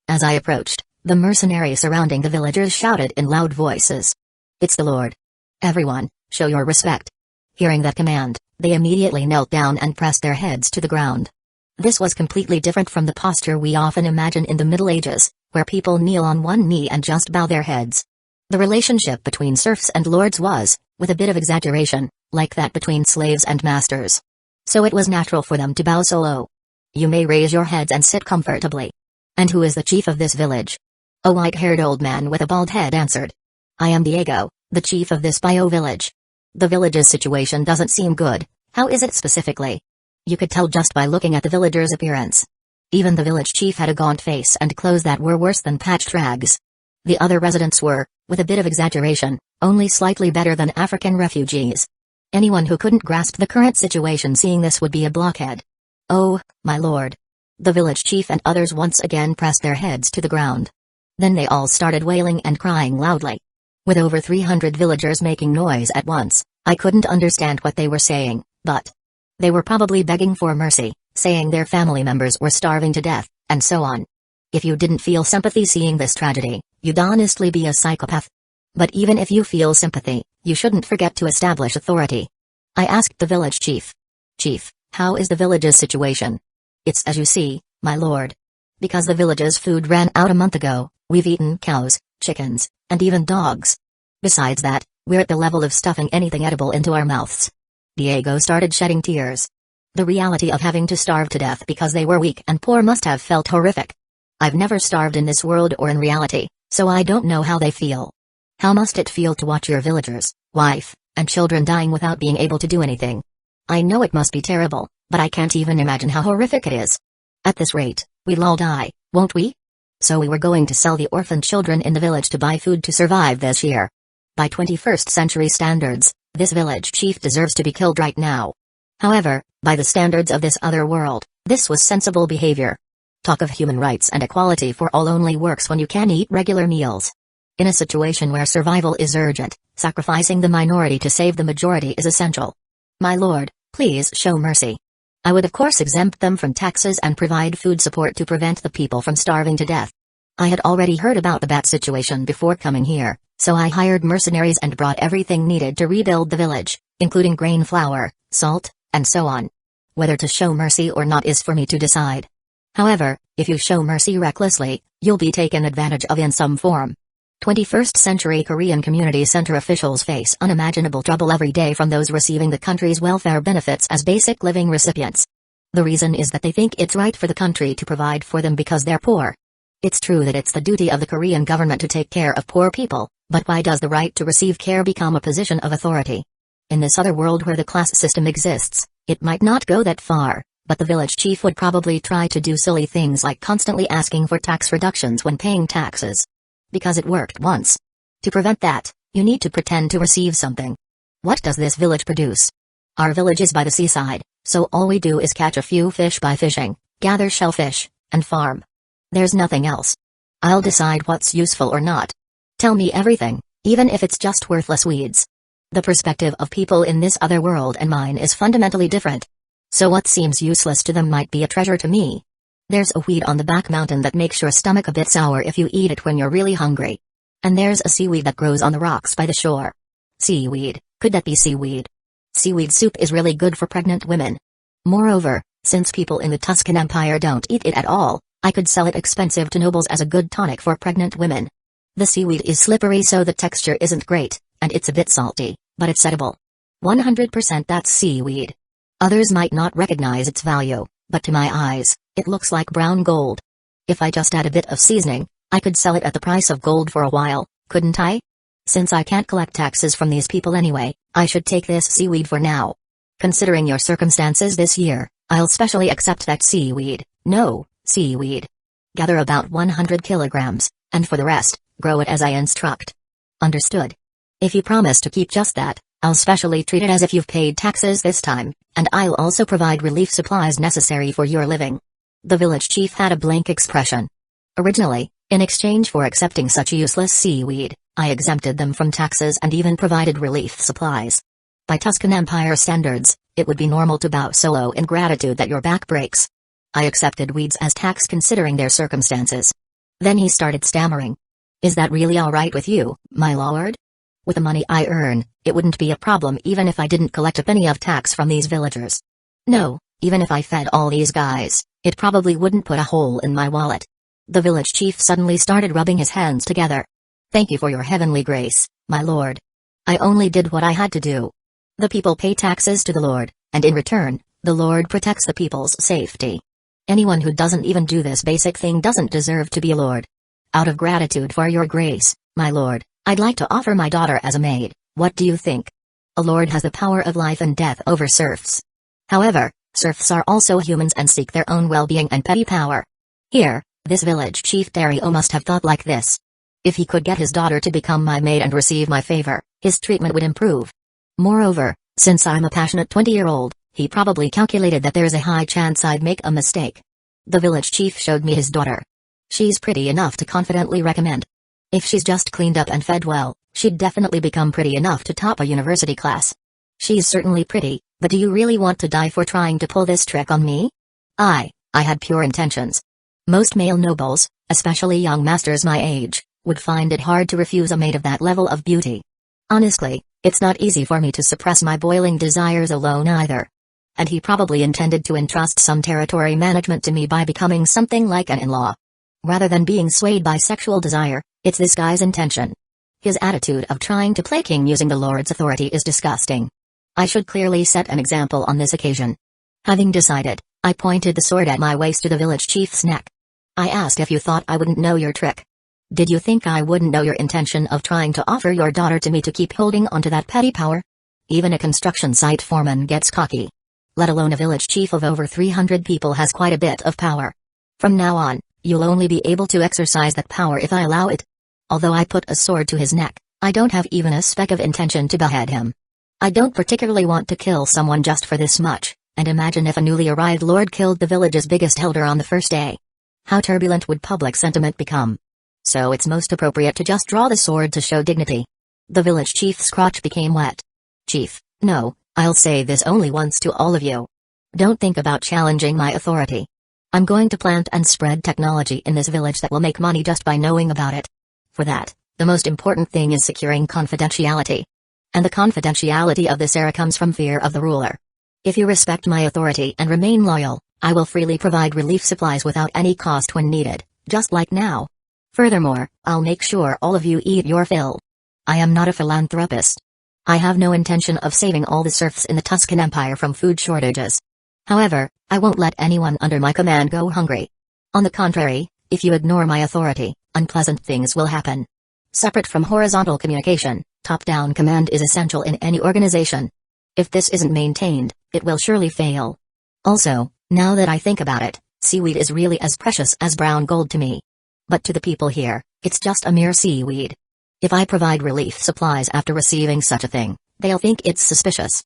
Speaker 1: As I approached, the mercenaries surrounding the villagers shouted in loud voices. It's the Lord. Everyone, show your respect. Hearing that command, they immediately knelt down and pressed their heads to the ground. This was completely different from the posture we often imagine in the Middle Ages, where people kneel on one knee and just bow their heads. The relationship between serfs and lords was, with a bit of exaggeration, like that between slaves and masters. So it was natural for them to bow so low. You may raise your heads and sit comfortably. And who is the chief of this village? A white-haired old man with a bald head answered. I am Diego, the chief of this bio village. The village's situation doesn't seem good. How is it specifically? You could tell just by looking at the villagers' appearance. Even the village chief had a gaunt face and clothes that were worse than patched rags. The other residents were, with a bit of exaggeration, only slightly better than African refugees. Anyone who couldn't grasp the current situation seeing this would be a blockhead. Oh, my lord. The village chief and others once again pressed their heads to the ground. Then they all started wailing and crying loudly. With over 300 villagers making noise at once, I couldn't understand what they were saying, but they were probably begging for mercy, saying their family members were starving to death, and so on. If you didn't feel sympathy seeing this tragedy, you'd honestly be a psychopath. But even if you feel sympathy, you shouldn't forget to establish authority. I asked the village chief. Chief, how is the village's situation? It's as you see, my lord. Because the village's food ran out a month ago, we've eaten cows, chickens, and even dogs. Besides that, we're at the level of stuffing anything edible into our mouths. Diego started shedding tears. The reality of having to starve to death because they were weak and poor must have felt horrific. I've never starved in this world or in reality, so I don't know how they feel. How must it feel to watch your villagers, wife, and children dying without being able to do anything? I know it must be terrible, but I can't even imagine how horrific it is. At this rate, we'll all die, won't we? So we were going to sell the orphan children in the village to buy food to survive this year. By 21st century standards, this village chief deserves to be killed right now. However, by the standards of this other world, this was sensible behavior. Talk of human rights and equality for all only works when you can eat regular meals. In a situation where survival is urgent, sacrificing the minority to save the majority is essential. My lord, please show mercy. I would of course exempt them from taxes and provide food support to prevent the people from starving to death. I had already heard about the bat situation before coming here, so I hired mercenaries and brought everything needed to rebuild the village, including grain flour, salt, and so on. Whether to show mercy or not is for me to decide. However, if you show mercy recklessly, you'll be taken advantage of in some form. 21st century Korean community center officials face unimaginable trouble every day from those receiving the country's welfare benefits as basic living recipients. The reason is that they think it's right for the country to provide for them because they're poor. It's true that it's the duty of the Korean government to take care of poor people, but why does the right to receive care become a position of authority? In this other world where the class system exists, it might not go that far, but the village chief would probably try to do silly things like constantly asking for tax reductions when paying taxes. Because it worked once. To prevent that, you need to pretend to receive something. What does this village produce? Our village is by the seaside, so all we do is catch a few fish by fishing, gather shellfish, and farm. There's nothing else. I'll decide what's useful or not. Tell me everything, even if it's just worthless weeds. The perspective of people in this other world and mine is fundamentally different. So what seems useless to them might be a treasure to me. There's a weed on the back mountain that makes your stomach a bit sour if you eat it when you're really hungry. And there's a seaweed that grows on the rocks by the shore. Seaweed, could that be seaweed? Seaweed soup is really good for pregnant women. Moreover, since people in the Tuscan Empire don't eat it at all, I could sell it expensive to nobles as a good tonic for pregnant women. The seaweed is slippery so the texture isn't great, and it's a bit salty, but it's edible. 100% that's seaweed. Others might not recognize its value, but to my eyes, it looks like brown gold. If I just add a bit of seasoning, I could sell it at the price of gold for a while, couldn't I? Since I can't collect taxes from these people anyway, I should take this seaweed for now. Considering your circumstances this year, I'll specially accept that seaweed. No, seaweed. Gather about 100 kilograms, and for the rest, grow it as I instruct. Understood. If you promise to keep just that, I'll specially treat it as if you've paid taxes this time, and I'll also provide relief supplies necessary for your living. The village chief had a blank expression. Originally, in exchange for accepting such useless seaweed, I exempted them from taxes and even provided relief supplies. By Tuscan Empire standards, it would be normal to bow so low in gratitude that your back breaks. I accepted weeds as tax considering their circumstances. Then he started stammering. Is that really all right with you, my lord? With the money I earn, it wouldn't be a problem even if I didn't collect a penny of tax from these villagers. No, even if I fed all these guys, it probably wouldn't put a hole in my wallet. The village chief suddenly started rubbing his hands together. Thank you for your heavenly grace, my lord. I only did what I had to do. The people pay taxes to the Lord, and in return, the Lord protects the people's safety. Anyone who doesn't even do this basic thing doesn't deserve to be a lord. Out of gratitude for your grace, my lord, I'd like to offer my daughter as a maid. What do you think? A lord has the power of life and death over serfs. However, serfs are also humans and seek their own well-being and petty power. Here, this village chief Dario must have thought like this. If he could get his daughter to become my maid and receive my favor, his treatment would improve. Moreover, since I'm a passionate 20-year-old, he probably calculated that there's a high chance I'd make a mistake. The village chief showed me his daughter. She's pretty enough to confidently recommend. If she's just cleaned up and fed well, she'd definitely become pretty enough to top a university class. She's certainly pretty, but do you really want to die for trying to pull this trick on me? I had pure intentions. Most male nobles, especially young masters my age, would find it hard to refuse a maid of that level of beauty. Honestly, it's not easy for me to suppress my boiling desires alone either. And he probably intended to entrust some territory management to me by becoming something like an in-law. Rather than being swayed by sexual desire, it's this guy's intention. His attitude of trying to play king using the Lord's authority is disgusting. I should clearly set an example on this occasion. Having decided, I pointed the sword at my waist to the village chief's neck. I asked if you thought I wouldn't know your trick. Did you think I wouldn't know your intention of trying to offer your daughter to me to keep holding onto that petty power? Even a construction site foreman gets cocky. Let alone a village chief of over 300 people has quite a bit of power. From now on, you'll only be able to exercise that power if I allow it. Although I put a sword to his neck, I don't have even a speck of intention to behead him. I don't particularly want to kill someone just for this much, and imagine if a newly arrived lord killed the village's biggest elder on the first day. How turbulent would public sentiment become? So it's most appropriate to just draw the sword to show dignity. The village chief's crotch became wet. Chief, no, I'll say this only once to all of you. Don't think about challenging my authority. I'm going to plant and spread technology in this village that will make money just by knowing about it. For that, the most important thing is securing confidentiality. And the confidentiality of this era comes from fear of the ruler. If you respect my authority and remain loyal, I will freely provide relief supplies without any cost when needed, just like now. Furthermore, I'll make sure all of you eat your fill. I am not a philanthropist. I have no intention of saving all the serfs in the Tuscan Empire from food shortages. However, I won't let anyone under my command go hungry. On the contrary, if you ignore my authority, unpleasant things will happen. Separate from horizontal communication, top-down command is essential in any organization. If this isn't maintained, it will surely fail. Also, now that I think about it, seaweed is really as precious as brown gold to me. But to the people here, it's just a mere seaweed. If I provide relief supplies after receiving such a thing, they'll think it's suspicious.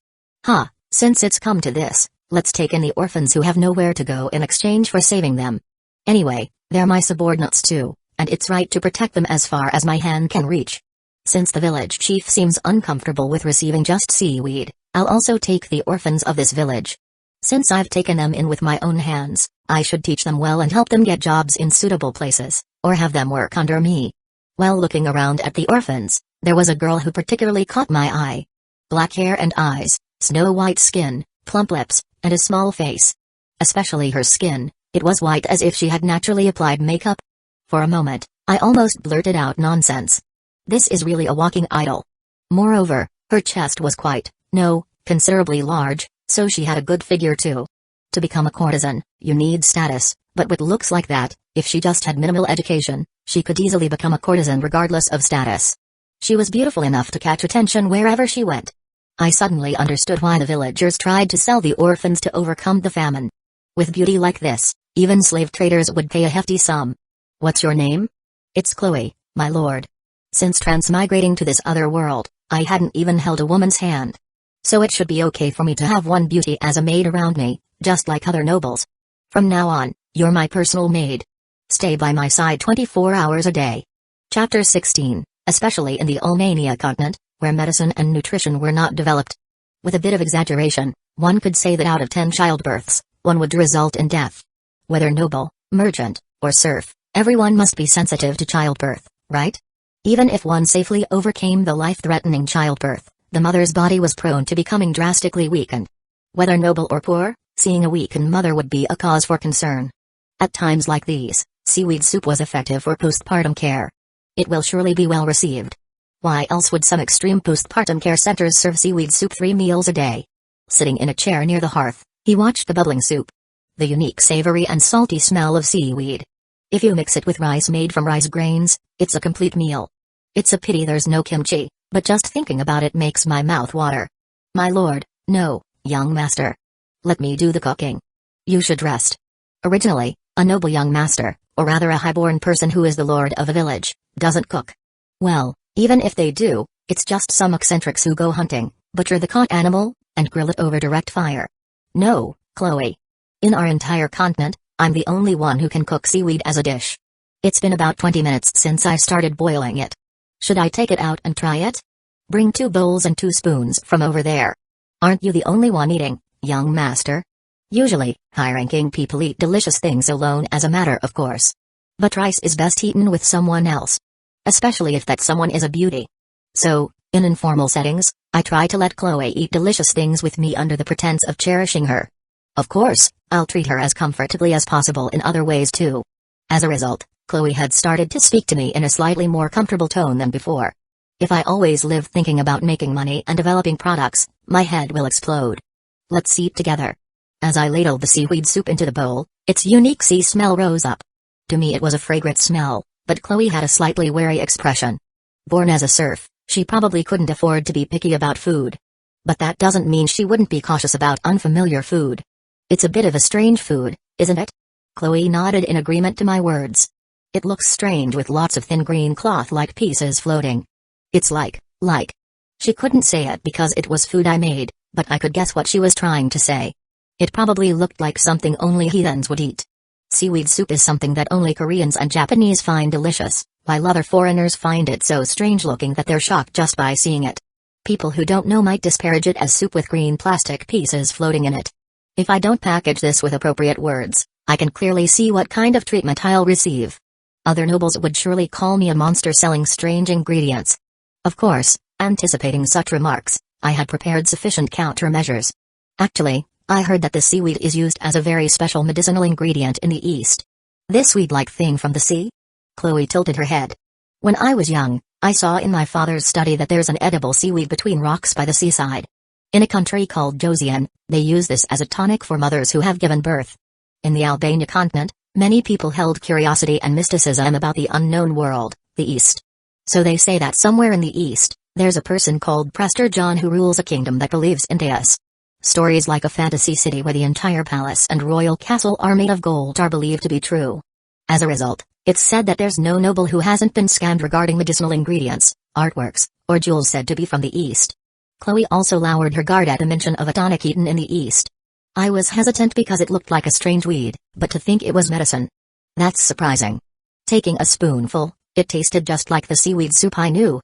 Speaker 1: Since it's come to this, let's take in the orphans who have nowhere to go in exchange for saving them. Anyway, they're my subordinates too, and it's right to protect them as far as my hand can reach. Since the village chief seems uncomfortable with receiving just seaweed, I'll also take the orphans of this village. Since I've taken them in with my own hands, I should teach them well and help them get jobs in suitable places, or have them work under me. While looking around at the orphans, there was a girl who particularly caught my eye. Black hair and eyes, snow-white skin, plump lips, and a small face. Especially her skin, it was white as if she had naturally applied makeup. For a moment, I almost blurted out nonsense. This is really a walking idol. Moreover, her chest was considerably large, so she had a good figure too. To become a courtesan, you need status, but with looks like that, if she just had minimal education, she could easily become a courtesan regardless of status. She was beautiful enough to catch attention wherever she went. I suddenly understood why the villagers tried to sell the orphans to overcome the famine. With beauty like this, even slave traders would pay a hefty sum. What's your name? It's Chloe, my lord. Since transmigrating to this other world, I hadn't even held a woman's hand. So it should be okay for me to have one beauty as a maid around me, just like other nobles. From now on, you're my personal maid. Stay by my side 24 hours a day. Chapter 16, especially in the Ulmania continent, where medicine and nutrition were not developed. With a bit of exaggeration, one could say that out of 10 childbirths, one would result in death. Whether noble, merchant, or serf, everyone must be sensitive to childbirth, right? Even if one safely overcame the life-threatening childbirth, the mother's body was prone to becoming drastically weakened. Whether noble or poor, seeing a weakened mother would be a cause for concern. At times like these, seaweed soup was effective for postpartum care. It will surely be well received. Why else would some extreme postpartum care centers serve seaweed soup 3 meals a day? Sitting in a chair near the hearth, he watched the bubbling soup. The unique savory and salty smell of seaweed. If you mix it with rice made from rice grains, it's a complete meal. It's a pity there's no kimchi, but just thinking about it makes my mouth water. My lord, no, young master. Let me do the cooking. You should rest. Originally, a noble young master, or rather a highborn person who is the lord of a village, doesn't cook. Well, even if they do, it's just some eccentrics who go hunting, butcher the caught animal, and grill it over direct fire. No, Chloe. In our entire continent, I'm the only one who can cook seaweed as a dish. It's been about 20 minutes since I started boiling it. Should I take it out and try it? Bring 2 bowls and 2 spoons from over there. Aren't you the only one eating, young master? Usually, high-ranking people eat delicious things alone as a matter of course. But rice is best eaten with someone else. Especially if that someone is a beauty. So, in informal settings, I try to let Chloe eat delicious things with me under the pretense of cherishing her. Of course, I'll treat her as comfortably as possible in other ways too. As a result, Chloe had started to speak to me in a slightly more comfortable tone than before. If I always live thinking about making money and developing products, my head will explode. Let's eat together. As I ladled the seaweed soup into the bowl, its unique sea smell rose up. To me it was a fragrant smell, but Chloe had a slightly wary expression. Born as a serf, she probably couldn't afford to be picky about food. But that doesn't mean she wouldn't be cautious about unfamiliar food. It's a bit of a strange food, isn't it? Chloe nodded in agreement to my words. It looks strange with lots of thin green cloth-like pieces floating. It's like. She couldn't say it because it was food I made, but I could guess what she was trying to say. It probably looked like something only heathens would eat. Seaweed soup is something that only Koreans and Japanese find delicious, while other foreigners find it so strange-looking that they're shocked just by seeing it. People who don't know might disparage it as soup with green plastic pieces floating in it. If I don't package this with appropriate words, I can clearly see what kind of treatment I'll receive. Other nobles would surely call me a monster selling strange ingredients. Of course, anticipating such remarks, I had prepared sufficient countermeasures. Actually, I heard that the seaweed is used as a very special medicinal ingredient in the East. This weed-like thing from the sea? Chloe tilted her head. When I was young, I saw in my father's study that there's an edible seaweed between rocks by the seaside. In a country called Joseon, they use this as a tonic for mothers who have given birth. In the Albania continent, many people held curiosity and mysticism about the unknown world, the East. So they say that somewhere in the East, there's a person called Prester John who rules a kingdom that believes in deities. Stories like a fantasy city where the entire palace and royal castle are made of gold are believed to be true. As a result, it's said that there's no noble who hasn't been scammed regarding medicinal ingredients, artworks, or jewels said to be from the East. Chloe also lowered her guard at the mention of a tonic eaten in the East. I was hesitant because it looked like a strange weed, but to think it was medicine. That's surprising. Taking a spoonful, it tasted just like the seaweed soup I knew.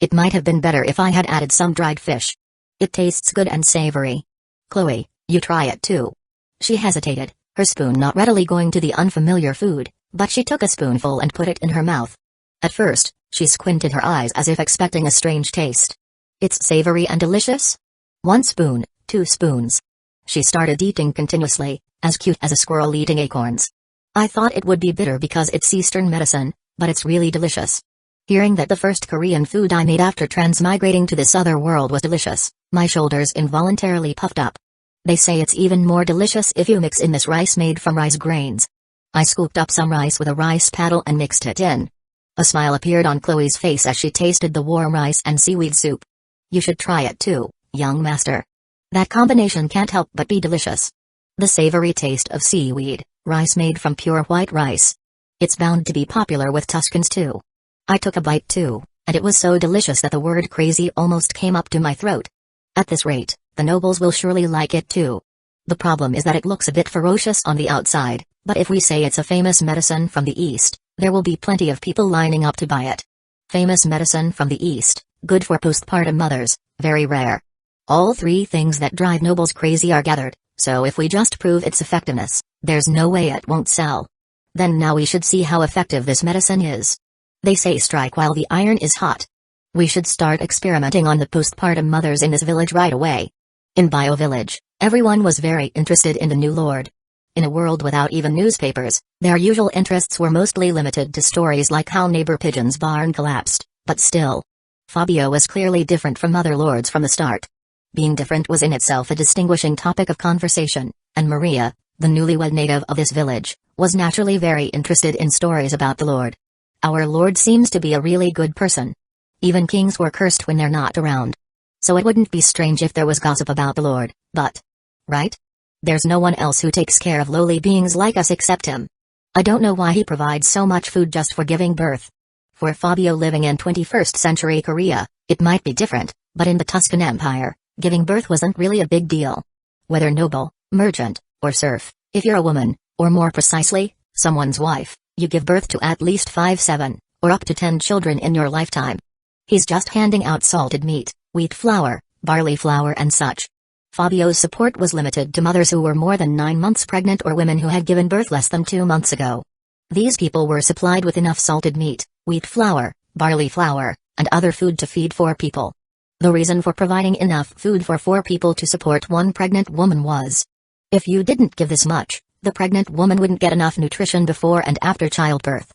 Speaker 1: It might have been better if I had added some dried fish. It tastes good and savory. Chloe, you try it too. She hesitated, her spoon not readily going to the unfamiliar food, but she took a spoonful and put it in her mouth. At first, she squinted her eyes as if expecting a strange taste. It's savory and delicious? 1 spoon, 2 spoons. She started eating continuously, as cute as a squirrel eating acorns. I thought it would be bitter because it's Eastern medicine, but it's really delicious. Hearing that the first Korean food I made after transmigrating to this other world was delicious, my shoulders involuntarily puffed up. They say it's even more delicious if you mix in this rice made from rice grains. I scooped up some rice with a rice paddle and mixed it in. A smile appeared on Chloe's face as she tasted the warm rice and seaweed soup. You should try it too, young master. That combination can't help but be delicious. The savory taste of seaweed, rice made from pure white rice. It's bound to be popular with Tuscans too. I took a bite too, and it was so delicious that the word crazy almost came up to my throat. At this rate, the nobles will surely like it too. The problem is that it looks a bit ferocious on the outside, but if we say it's a famous medicine from the East, there will be plenty of people lining up to buy it. Famous medicine from the East, good for postpartum mothers, very rare. All 3 things that drive nobles crazy are gathered, so if we just prove its effectiveness, there's no way it won't sell. Then now we should see how effective this medicine is. They say strike while the iron is hot. We should start experimenting on the postpartum mothers in this village right away. In Bio Village, everyone was very interested in the new lord. In a world without even newspapers, their usual interests were mostly limited to stories like how neighbor Pigeon's barn collapsed, but still. Fabio was clearly different from other lords from the start. Being different was in itself a distinguishing topic of conversation, and Maria, the newlywed native of this village, was naturally very interested in stories about the lord. Our lord seems to be a really good person. Even kings were cursed when they're not around. So it wouldn't be strange if there was gossip about the lord, but... right? There's no one else who takes care of lowly beings like us except him. I don't know why he provides so much food just for giving birth. For Fabio living in 21st century Korea, it might be different, but in the Tuscan Empire, giving birth wasn't really a big deal. Whether noble, merchant, or serf, if you're a woman, or more precisely, someone's wife, You give birth to at least 5, 7, or up to 10 children in your lifetime. He's just handing out salted meat, wheat flour, barley flour and such. Fabio's support was limited to mothers who were more than 9 months pregnant or women who had given birth less than 2 months ago. These people were supplied with enough salted meat, wheat flour, barley flour, and other food to feed 4 people. The reason for providing enough food for 4 people to support one pregnant woman was, if you didn't give this much, the pregnant woman wouldn't get enough nutrition before and after childbirth.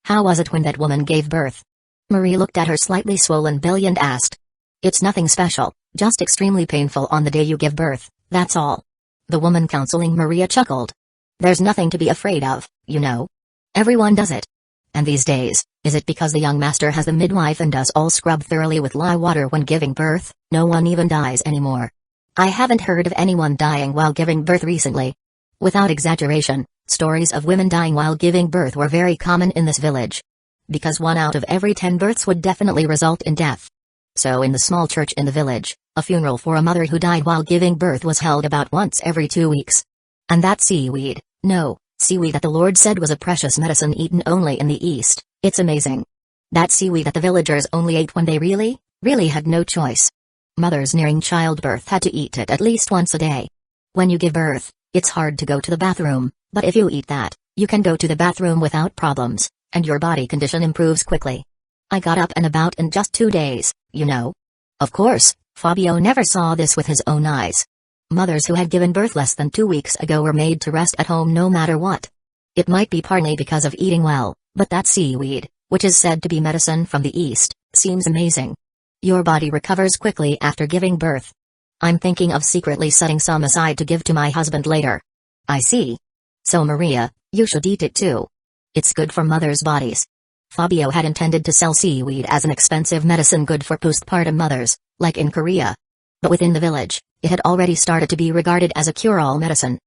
Speaker 1: How was it when that woman gave birth? Marie looked at her slightly swollen belly and asked. It's nothing special, just extremely painful on the day you give birth, that's all. The woman counseling Maria chuckled. There's nothing to be afraid of, you know. Everyone does it. And these days, is it because the young master has the midwife and does all scrub thoroughly with lye water when giving birth, no one even dies anymore? I haven't heard of anyone dying while giving birth recently. Without exaggeration, stories of women dying while giving birth were very common in this village. Because 1 out of every 10 births would definitely result in death. So in the small church in the village, a funeral for a mother who died while giving birth was held about once every 2 weeks. And that seaweed, no, seaweed that the Lord said was a precious medicine eaten only in the East, it's amazing. That seaweed that the villagers only ate when they really had no choice. Mothers nearing childbirth had to eat it at least once a day. When you give birth, it's hard to go to the bathroom, but if you eat that, you can go to the bathroom without problems, and your body condition improves quickly. I got up and about in just 2 days, you know. Of course, Fabio never saw this with his own eyes. Mothers who had given birth less than 2 weeks ago were made to rest at home no matter what. It might be partly because of eating well, but that seaweed, which is said to be medicine from the East, seems amazing. Your body recovers quickly after giving birth. I'm thinking of secretly setting some aside to give to my husband later. I see. So Maria, you should eat it too. It's good for mothers' bodies. Fabio had intended to sell seaweed as an expensive medicine good for postpartum mothers, like in Korea. But within the village, it had already started to be regarded as a cure-all medicine.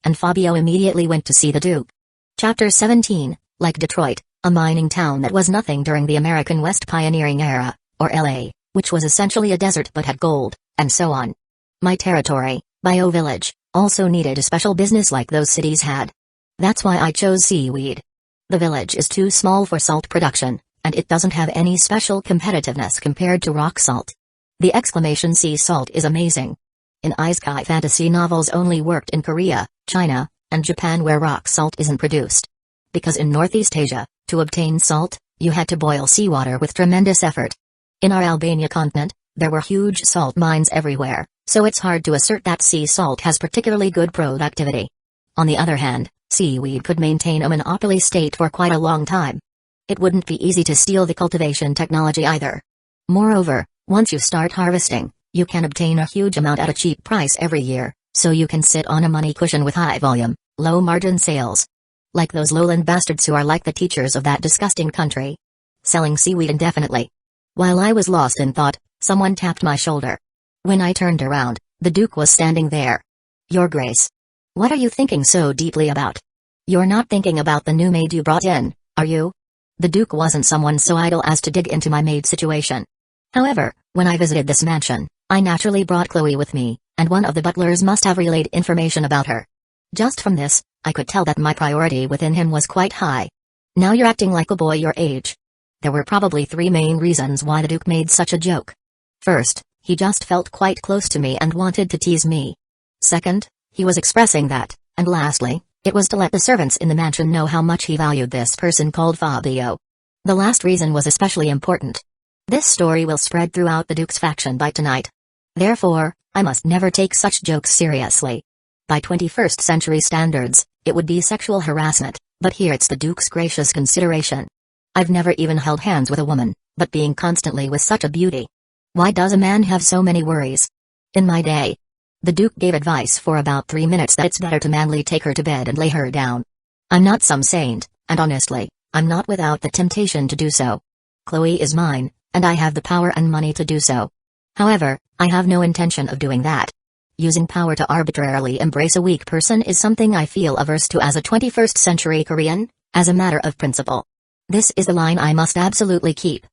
Speaker 1: And Fabio immediately went to see the Duke. Chapter 17, like Detroit, a mining town that was nothing during the American West pioneering era, or LA, which was essentially a desert but had gold, and so on. My territory, Bio Village, also needed a special business like those cities had. That's why I chose seaweed. The village is too small for salt production, and it doesn't have any special competitiveness compared to rock salt. The exclamation sea salt is amazing. In isekai fantasy novels only worked in Korea, China, and Japan where rock salt isn't produced. Because in Northeast Asia, to obtain salt, you had to boil seawater with tremendous effort. In our Albania continent, there were huge salt mines everywhere, so it's hard to assert that sea salt has particularly good productivity. On the other hand, seaweed could maintain a monopoly state for quite a long time. It wouldn't be easy to steal the cultivation technology either. Moreover, once you start harvesting, you can obtain a huge amount at a cheap price every year, so you can sit on a money cushion with high volume, low margin sales. Like those lowland bastards who are like the teachers of that disgusting country. Selling seaweed indefinitely. While I was lost in thought, someone tapped my shoulder. When I turned around, the Duke was standing there. Your Grace. What are you thinking so deeply about? You're not thinking about the new maid you brought in, are you? The Duke wasn't someone so idle as to dig into my maid situation. However, when I visited this mansion, I naturally brought Chloe with me, and one of the butlers must have relayed information about her. Just from this, I could tell that my priority within him was quite high. Now you're acting like a boy your age. There were probably 3 main reasons why the Duke made such a joke. First, he just felt quite close to me and wanted to tease me. Second, he was expressing that, and lastly, it was to let the servants in the mansion know how much he valued this person called Fabio. The last reason was especially important. This story will spread throughout the Duke's faction by tonight. Therefore, I must never take such jokes seriously. By 21st century standards, it would be sexual harassment, but here it's the Duke's gracious consideration. I've never even held hands with a woman, but being constantly with such a beauty. Why does a man have so many worries? In my day, the Duke gave advice for about 3 minutes that it's better to manly take her to bed and lay her down. I'm not some saint, and honestly, I'm not without the temptation to do so. Chloe is mine, and I have the power and money to do so. However, I have no intention of doing that. Using power to arbitrarily embrace a weak person is something I feel averse to as a 21st century Korean, as a matter of principle. This is the line I must absolutely keep.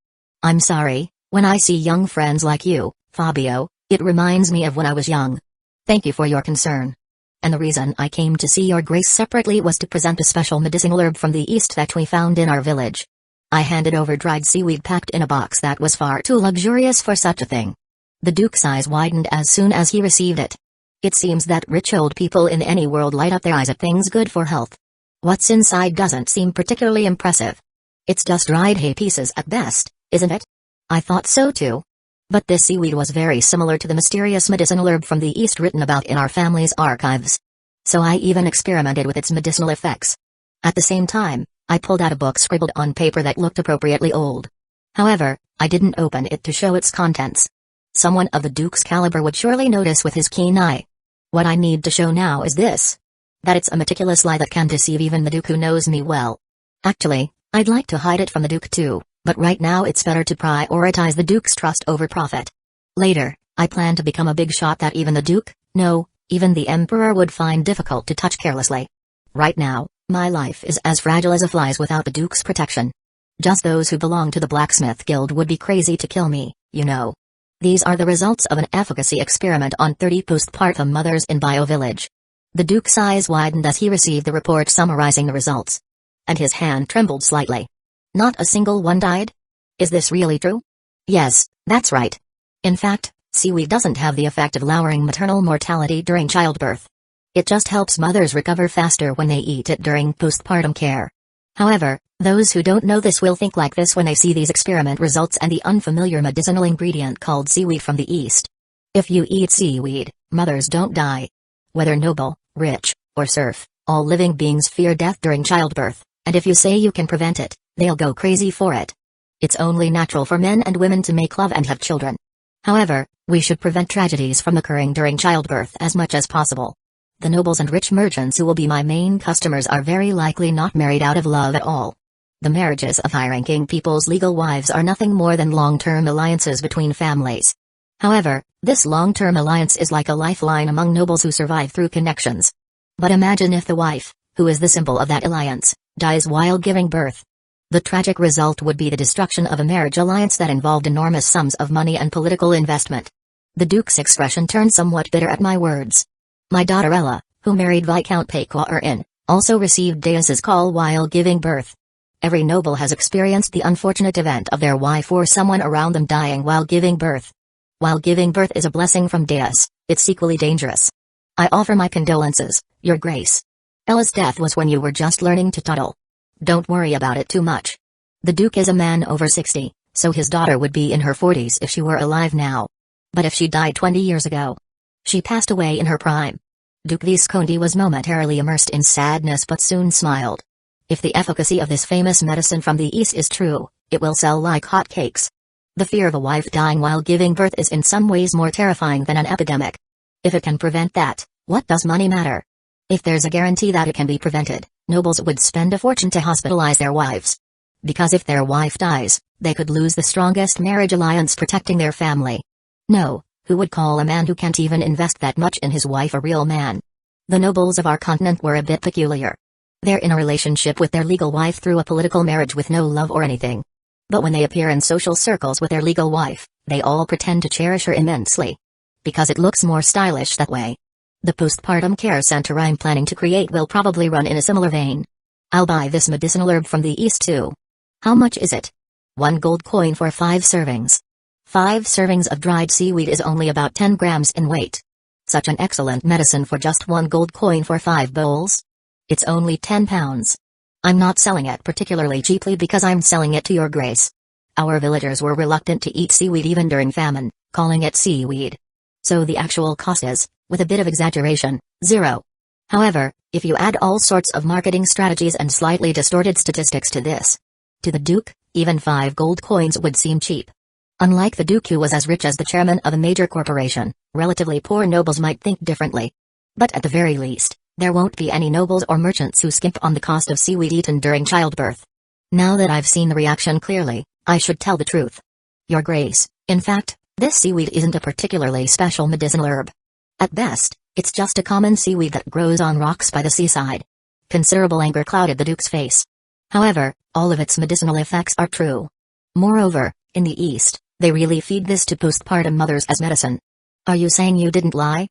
Speaker 1: I'm sorry, when I see young friends like you, Fabio, it reminds me of when I was young. Thank you for your concern. And the reason I came to see your grace separately was to present a special medicinal herb from the east that we found in our village. I handed over dried seaweed packed in a box that was far too luxurious for such a thing. The Duke's eyes widened as soon as he received it. It seems that rich old people in any world light up their eyes at things good for health. What's inside doesn't seem particularly impressive. It's just dried hay pieces at best, isn't it? I thought so too. But this seaweed was very similar to the mysterious medicinal herb from the east written about in our family's archives. So I even experimented with its medicinal effects. At the same time, I pulled out a book scribbled on paper that looked appropriately old. However, I didn't open it to show its contents. Someone of the Duke's caliber would surely notice with his keen eye. What I need to show now is this. That it's a meticulous lie that can deceive even the Duke who knows me well. Actually, I'd like to hide it from the Duke too, but right now it's better to prioritize the Duke's trust over profit. Later, I plan to become a big shot that even the Duke, no, even the Emperor would find difficult to touch carelessly. Right now, my life is as fragile as a fly's without the Duke's protection. Just those who belong to the Blacksmith Guild would be crazy to kill me, you know. These are the results of an efficacy experiment on 30 postpartum mothers in Bio Village. The Duke's eyes widened as he received the report summarizing the results. And his hand trembled slightly. Not a single one died? Is this really true? Yes, that's right. In fact, seaweed doesn't have the effect of lowering maternal mortality during childbirth. It just helps mothers recover faster when they eat it during postpartum care. However, those who don't know this will think like this when they see these experiment results and the unfamiliar medicinal ingredient called seaweed from the east. If you eat seaweed, mothers don't die. Whether noble, rich, or serf, all living beings fear death during childbirth, and if you say you can prevent it, they'll go crazy for it. It's only natural for men and women to make love and have children. However, we should prevent tragedies from occurring during childbirth as much as possible. The nobles and rich merchants who will be my main customers are very likely not married out of love at all. The marriages of high-ranking people's legal wives are nothing more than long-term alliances between families. However, this long-term alliance is like a lifeline among nobles who survive through connections. But imagine if the wife, who is the symbol of that alliance, dies while giving birth. The tragic result would be the destruction of a marriage alliance that involved enormous sums of money and political investment. The Duke's expression turned somewhat bitter at my words. My daughter Ella, who married Viscount Pequarin, also received Deus's call while giving birth. Every noble has experienced the unfortunate event of their wife or someone around them dying while giving birth. While giving birth is a blessing from Deus, it's equally dangerous. I offer my condolences, Your Grace. Ella's death was when you were just learning to toddle. Don't worry about it too much. The Duke is a man over 60, so his daughter would be in her 40s if she were alive now. But if she died 20 years ago, she passed away in her prime. Duke Visconti was momentarily immersed in sadness but soon smiled. If the efficacy of this famous medicine from the East is true, it will sell like hotcakes. The fear of a wife dying while giving birth is in some ways more terrifying than an epidemic. If it can prevent that, what does money matter? If there's a guarantee that it can be prevented, nobles would spend a fortune to hospitalize their wives. Because if their wife dies, they could lose the strongest marriage alliance protecting their family. No. Who would call a man who can't even invest that much in his wife a real man? The nobles of our continent were a bit peculiar. They're in a relationship with their legal wife through a political marriage with no love or anything. But when they appear in social circles with their legal wife, they all pretend to cherish her immensely. Because it looks more stylish that way. The postpartum care center I'm planning to create will probably run in a similar vein. I'll buy this medicinal herb from the East too. How much is it? 1 gold coin for 5 servings. 5 servings of dried seaweed is only about 10 grams in weight. Such an excellent medicine for just 1 gold coin for 5 bowls? It's only 10 pounds. I'm not selling it particularly cheaply because I'm selling it to Your Grace. Our villagers were reluctant to eat seaweed even during famine, calling it seaweed. So the actual cost is, with a bit of exaggeration, 0. However, if you add all sorts of marketing strategies and slightly distorted statistics to this, to the Duke, even 5 gold coins would seem cheap. Unlike the Duke who was as rich as the chairman of a major corporation, relatively poor nobles might think differently. But at the very least, there won't be any nobles or merchants who skimp on the cost of seaweed eaten during childbirth. Now that I've seen the reaction clearly, I should tell the truth. Your Grace, in fact, this seaweed isn't a particularly special medicinal herb. At best, it's just a common seaweed that grows on rocks by the seaside. Considerable anger clouded the Duke's face. However, all of its medicinal effects are true. Moreover, in the East, they really feed this to postpartum mothers as medicine. Are you saying you didn't lie?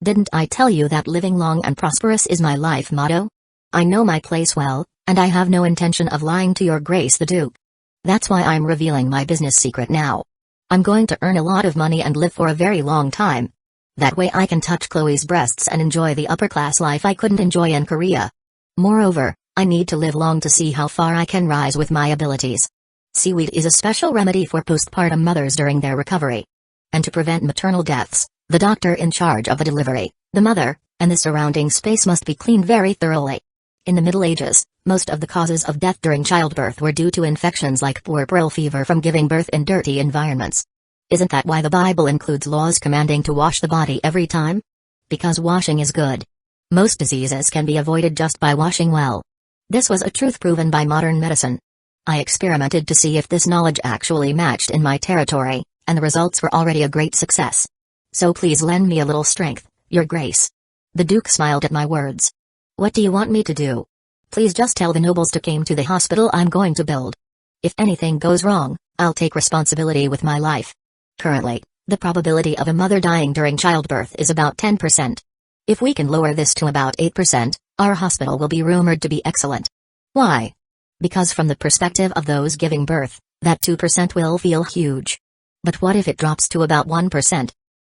Speaker 1: Didn't I tell you that living long and prosperous is my life motto? I know my place well, and I have no intention of lying to your grace the Duke. That's why I'm revealing my business secret now. I'm going to earn a lot of money and live for a very long time. That way I can touch Chloe's breasts and enjoy the upper-class life I couldn't enjoy in Korea. Moreover, I need to live long to see how far I can rise with my abilities. Seaweed is a special remedy for postpartum mothers during their recovery. And to prevent maternal deaths, the doctor in charge of the delivery, the mother, and the surrounding space must be cleaned very thoroughly. In the Middle Ages, most of the causes of death during childbirth were due to infections like puerperal fever from giving birth in dirty environments. Isn't that why the Bible includes laws commanding to wash the body every time? Because washing is good. Most diseases can be avoided just by washing well. This was a truth proven by modern medicine. I experimented to see if this knowledge actually matched in my territory, and the results were already a great success. So please lend me a little strength, Your Grace. The Duke smiled at my words. What do you want me to do? Please just tell the nobles to come to the hospital I'm going to build. If anything goes wrong, I'll take responsibility with my life. Currently, the probability of a mother dying during childbirth is about 10%. If we can lower this to about 8%, our hospital will be rumored to be excellent. Why? Because from the perspective of those giving birth, that 2% will feel huge. But what if it drops to about 1%?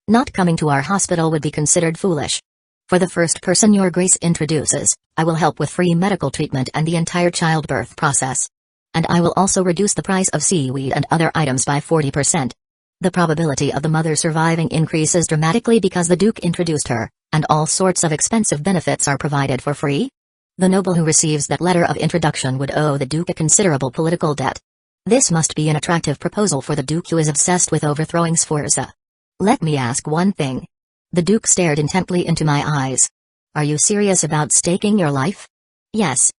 Speaker 1: Not coming to our hospital would be considered foolish. For the first person Your Grace introduces, I will help with free medical treatment and the entire childbirth process. And I will also reduce the price of seaweed and other items by 40%. The probability of the mother surviving increases dramatically because the Duke introduced her, and all sorts of expensive benefits are provided for free. The noble who receives that letter of introduction would owe the Duke a considerable political debt. This must be an attractive proposal for the Duke who is obsessed with overthrowing Sforza. Let me ask one thing. The Duke stared intently into my eyes. Are you serious about staking your life? Yes.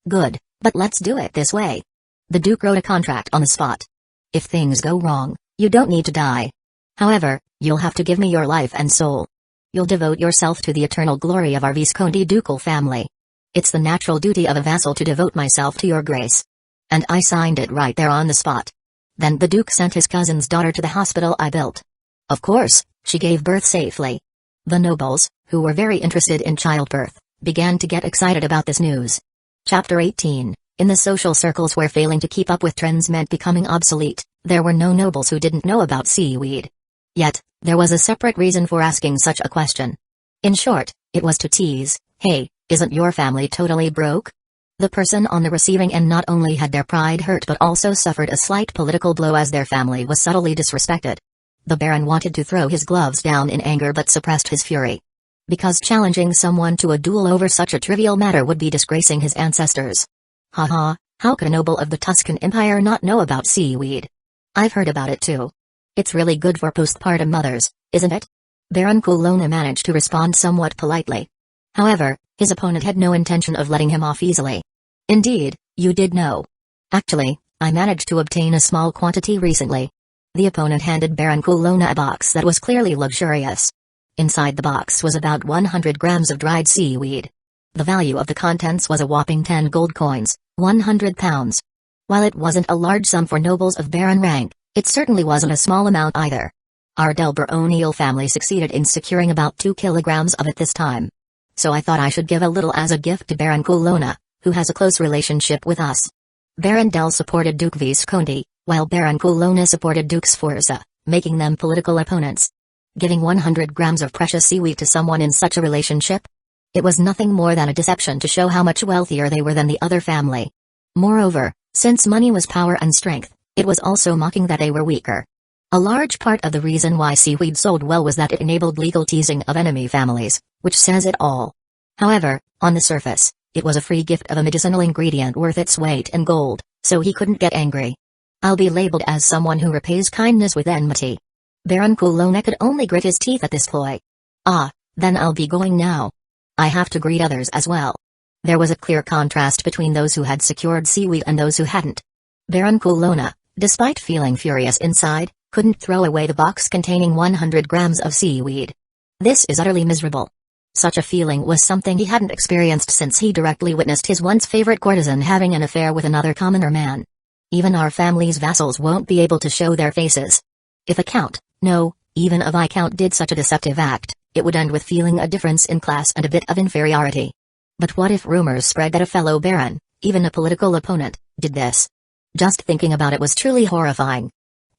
Speaker 1: Good, but let's do it this way. The Duke wrote a contract on the spot. If things go wrong, you don't need to die. However, you'll have to give me your life and soul. You'll devote yourself to the eternal glory of our Visconti ducal family. It's the natural duty of a vassal to devote myself to Your Grace. And I signed it right there on the spot. Then the Duke sent his cousin's daughter to the hospital I built. Of course, she gave birth safely. The nobles, who were very interested in childbirth, began to get excited about this news. Chapter 18. In the social circles where failing to keep up with trends meant becoming obsolete, there were no nobles who didn't know about seaweed. Yet, there was a separate reason for asking such a question. In short, it was to tease, hey, isn't your family totally broke? The person on the receiving end not only had their pride hurt but also suffered a slight political blow as their family was subtly disrespected. The Baron wanted to throw his gloves down in anger but suppressed his fury. Because challenging someone to a duel over such a trivial matter would be disgracing his ancestors. Haha, how could a noble of the Tuscan Empire not know about seaweed? I've heard about it too. It's really good for postpartum mothers, isn't it? Baron Kulona managed to respond somewhat politely. However, his opponent had no intention of letting him off easily. Indeed, you did know. Actually, I managed to obtain a small quantity recently. The opponent handed Baron Kulona a box that was clearly luxurious. Inside the box was about 100 grams of dried seaweed. The value of the contents was a whopping 10 gold coins, 100 pounds. While it wasn't a large sum for nobles of Baron rank, it certainly wasn't a small amount either. Our Delbert O'Neill family succeeded in securing about 2 kilograms of it this time. So I thought I should give a little as a gift to Baron Kulona, who has a close relationship with us. Baron Del supported Duke Visconti, while Baron Kulona supported Duke Sforza, making them political opponents. Giving 100 grams of precious seaweed to someone in such a relationship? It was nothing more than a deception to show how much wealthier they were than the other family. Moreover, since money was power and strength, it was also mocking that they were weaker. A large part of the reason why seaweed sold well was that it enabled legal teasing of enemy families, which says it all. However, on the surface, it was a free gift of a medicinal ingredient worth its weight in gold, so he couldn't get angry. I'll be labeled as someone who repays kindness with enmity. Baron Kulona could only grit his teeth at this ploy. Ah, then I'll be going now. I have to greet others as well. There was a clear contrast between those who had secured seaweed and those who hadn't. Baron Kulona, despite feeling furious inside, couldn't throw away the box containing 100 grams of seaweed. This is utterly miserable. Such a feeling was something he hadn't experienced since he directly witnessed his once favorite courtesan having an affair with another commoner man. Even our family's vassals won't be able to show their faces. If a count, no, even a viscount did such a deceptive act, it would end with feeling a difference in class and a bit of inferiority. But what if rumors spread that a fellow baron, even a political opponent, did this? Just thinking about it was truly horrifying.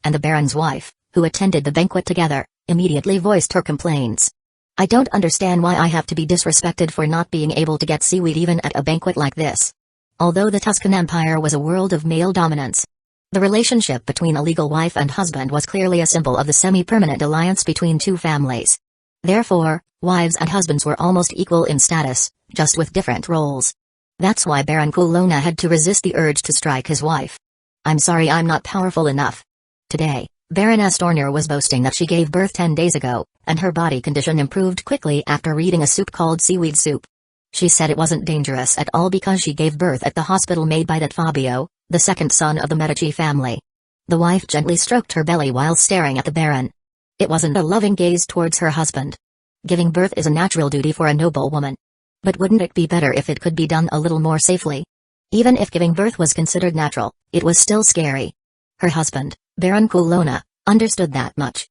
Speaker 1: And the baron's wife, who attended the banquet together, immediately voiced her complaints. I don't understand why I have to be disrespected for not being able to get seaweed even at a banquet like this. Although the Tuscan Empire was a world of male dominance, the relationship between a legal wife and husband was clearly a symbol of the semi-permanent alliance between two families. Therefore, wives and husbands were almost equal in status, just with different roles. That's why Baron Kulona had to resist the urge to strike his wife. I'm sorry, I'm not powerful enough. Today, Baroness Dornier was boasting that she gave birth 10 days ago, and her body condition improved quickly after eating a soup called seaweed soup. She said it wasn't dangerous at all because she gave birth at the hospital made by that Fabio, the second son of the Medici family. The wife gently stroked her belly while staring at the Baron. It wasn't a loving gaze towards her husband. Giving birth is a natural duty for a noble woman. But wouldn't it be better if it could be done a little more safely? Even if giving birth was considered natural, it was still scary. Her husband, Baron Kulona, understood that much.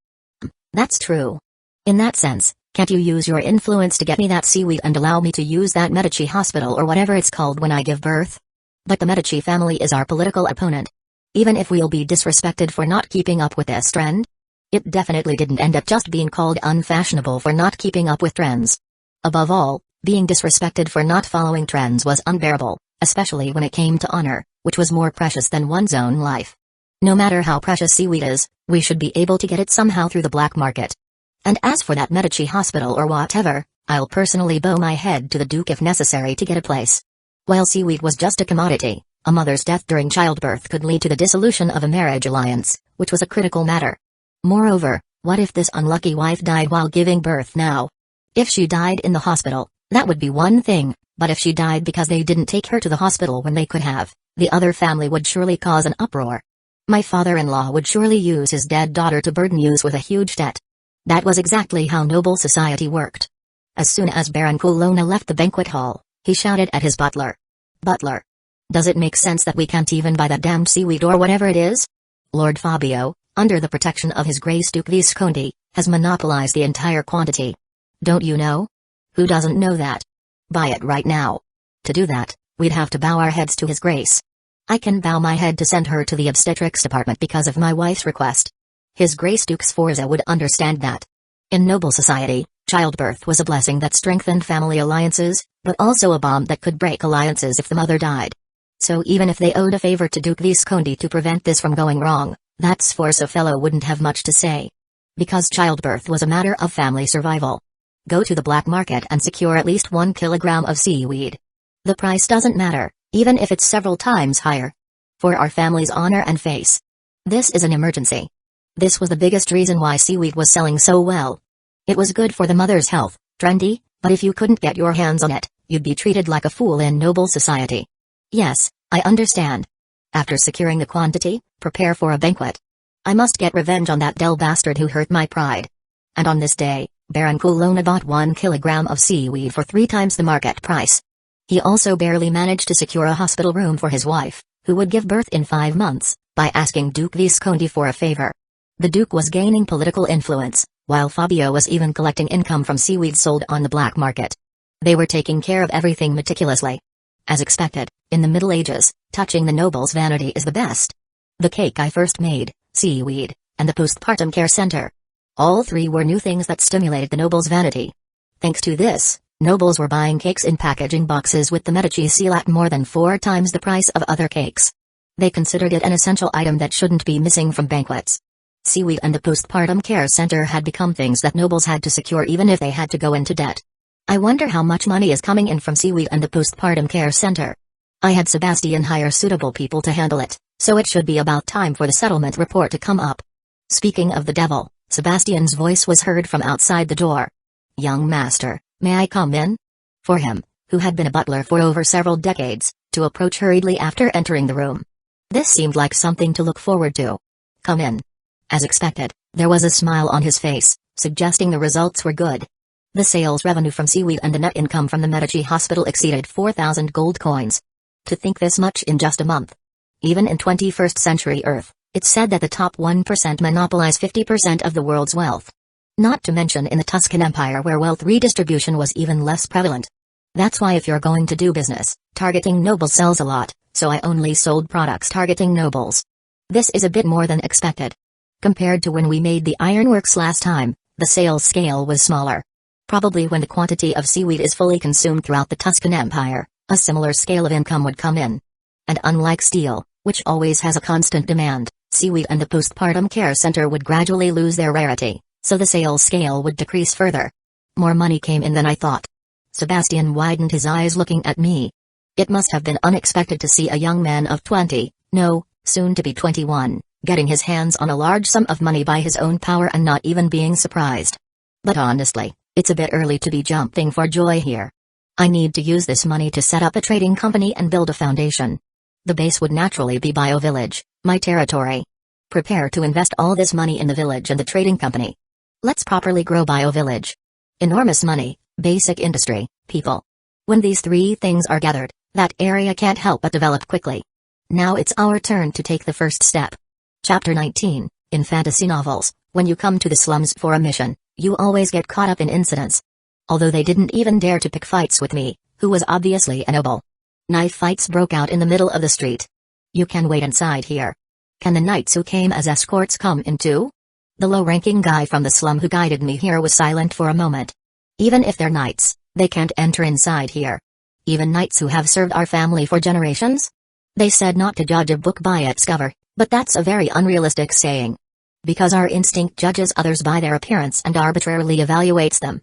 Speaker 1: That's true. In that sense, can't you use your influence to get me that seaweed and allow me to use that Medici hospital or whatever it's called when I give birth? But the Medici family is our political opponent. Even if we'll be disrespected for not keeping up with this trend? It definitely didn't end up just being called unfashionable for not keeping up with trends. Above all, being disrespected for not following trends was unbearable, especially when it came to honor, which was more precious than one's own life. No matter how precious seaweed is, we should be able to get it somehow through the black market. And as for that Medici hospital or whatever, I'll personally bow my head to the Duke if necessary to get a place. While seaweed was just a commodity, a mother's death during childbirth could lead to the dissolution of a marriage alliance, which was a critical matter. Moreover, what if this unlucky wife died while giving birth now? If she died in the hospital, that would be one thing, but if she died because they didn't take her to the hospital when they could have, the other family would surely cause an uproar. My father-in-law would surely use his dead daughter to burden us with a huge debt. That was exactly how noble society worked. As soon as Baron Kulona left the banquet hall, he shouted at his butler. Butler. Does it make sense that we can't even buy that damned seaweed or whatever it is? Lord Fabio, under the protection of his Grace Duke Visconti, has monopolized the entire quantity. Don't you know? Who doesn't know that? Buy it right now. To do that, we'd have to bow our heads to his grace. I can bow my head to send her to the obstetrics department because of my wife's request. His Grace Duke Sforza would understand that. In noble society, childbirth was a blessing that strengthened family alliances, but also a bomb that could break alliances if the mother died. So even if they owed a favor to Duke Visconti to prevent this from going wrong, that Sforza fellow wouldn't have much to say. Because childbirth was a matter of family survival. Go to the black market and secure at least 1 kilogram of seaweed. The price doesn't matter, even if it's several times higher. For our family's honor and face. This is an emergency. This was the biggest reason why seaweed was selling so well. It was good for the mother's health, trendy, but if you couldn't get your hands on it, you'd be treated like a fool in noble society. Yes, I understand. After securing the quantity, prepare for a banquet. I must get revenge on that Del bastard who hurt my pride. And on this day, Baron Kulona bought 1 kilogram of seaweed for 3 times the market price. He also barely managed to secure a hospital room for his wife, who would give birth in 5 months, by asking Duke Visconti for a favor. The Duke was gaining political influence, while Fabio was even collecting income from seaweed sold on the black market. They were taking care of everything meticulously. As expected, in the Middle Ages, touching the noble's vanity is the best. The cake I first made, seaweed, and the postpartum care center. All 3 were new things that stimulated the noble's vanity. Thanks to this, nobles were buying cakes in packaging boxes with the Medici seal at more than 4 times the price of other cakes. They considered it an essential item that shouldn't be missing from banquets. Seaweed and the postpartum care center had become things that nobles had to secure even if they had to go into debt. I wonder how much money is coming in from seaweed and the postpartum care center. I had Sebastian hire suitable people to handle it, so it should be about time for the settlement report to come up. Speaking of the devil, Sebastian's voice was heard from outside the door. Young master, may I come in? For him, who had been a butler for over several decades, to approach hurriedly after entering the room. This seemed like something to look forward to. Come in. As expected, there was a smile on his face, suggesting the results were good. The sales revenue from seaweed and the net income from the Medici hospital exceeded 4,000 gold coins. To think this much in just a month. Even in 21st century Earth, it's said that the top 1% monopolize 50% of the world's wealth. Not to mention in the Tuscan Empire where wealth redistribution was even less prevalent. That's why if you're going to do business, targeting nobles sells a lot, so I only sold products targeting nobles. This is a bit more than expected. Compared to when we made the ironworks last time, the sales scale was smaller. Probably when the quantity of seaweed is fully consumed throughout the Tuscan Empire, a similar scale of income would come in. And unlike steel, which always has a constant demand, seaweed and the postpartum care center would gradually lose their rarity, so the sales scale would decrease further. More money came in than I thought. Sebastian widened his eyes looking at me. It must have been unexpected to see a young man of 20, no, soon to be 21, getting his hands on a large sum of money by his own power and not even being surprised. But honestly, it's a bit early to be jumping for joy here. I need to use this money to set up a trading company and build a foundation. The base would naturally be Bio Village, my territory. Prepare to invest all this money in the village and the trading company. Let's properly grow Bio Village. Enormous money, basic industry, people. When these three things are gathered, that area can't help but develop quickly. Now it's our turn to take the first step. Chapter 19, in fantasy novels, when you come to the slums for a mission, you always get caught up in incidents. Although they didn't even dare to pick fights with me, who was obviously a noble. Knife fights broke out in the middle of the street. You can wait inside here. Can the knights who came as escorts come in too? The low-ranking guy from the slum who guided me here was silent for a moment. Even if they're knights, they can't enter inside here. Even knights who have served our family for generations? They said not to judge a book by its cover, but that's a very unrealistic saying. Because our instinct judges others by their appearance and arbitrarily evaluates them.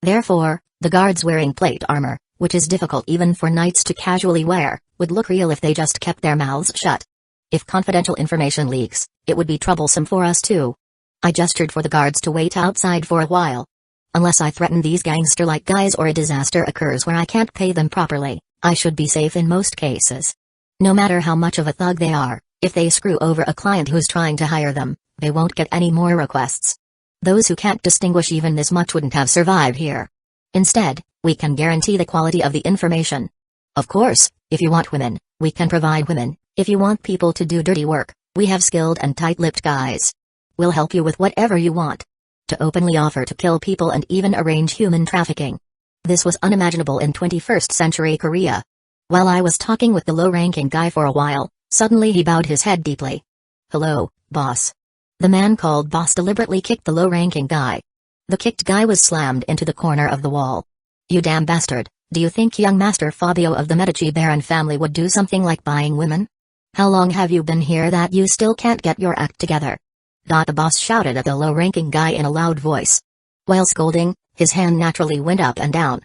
Speaker 1: Therefore, the guards wearing plate armor, which is difficult even for knights to casually wear, would look real if they just kept their mouths shut. If confidential information leaks, it would be troublesome for us too. I gestured for the guards to wait outside for a while. Unless I threaten these gangster-like guys or a disaster occurs where I can't pay them properly, I should be safe in most cases. No matter how much of a thug they are, if they screw over a client who's trying to hire them, they won't get any more requests. Those who can't distinguish even this much wouldn't have survived here. Instead, we can guarantee the quality of the information. Of course, if you want women, we can provide women. If you want people to do dirty work, we have skilled and tight-lipped guys. We'll help you with whatever you want. To openly offer to kill people and even arrange human trafficking. This was unimaginable in 21st century Korea. While I was talking with the low-ranking guy for a while, suddenly he bowed his head deeply. "Hello, boss." The man called boss deliberately kicked the low-ranking guy. The kicked guy was slammed into the corner of the wall. "You damn bastard, do you think young Master Fabio of the Medici Baron family would do something like buying women? How long have you been here that you still can't get your act together?" The boss shouted at the low-ranking guy in a loud voice. While scolding, his hand naturally went up and down.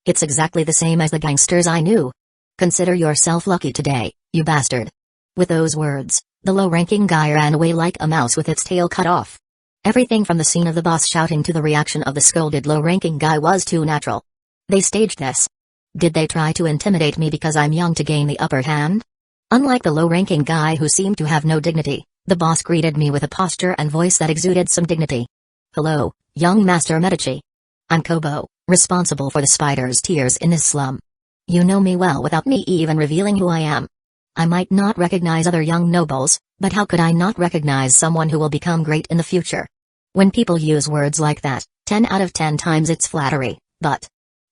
Speaker 1: "It's exactly the same as the gangsters I knew. Consider yourself lucky today, you bastard." With those words, the low-ranking guy ran away like a mouse with its tail cut off. Everything from the scene of the boss shouting to the reaction of the scolded low-ranking guy was too natural. They staged this. Did they try to intimidate me because I'm young to gain the upper hand? Unlike the low-ranking guy who seemed to have no dignity, the boss greeted me with a posture and voice that exuded some dignity. "Hello, young Master Medici. I'm Kobo, responsible for the spider's tears in this slum. You know me well without me even revealing who I am. I might not recognize other young nobles, but how could I not recognize someone who will become great in the future? When people use words like that, 10 out of 10 times it's flattery, but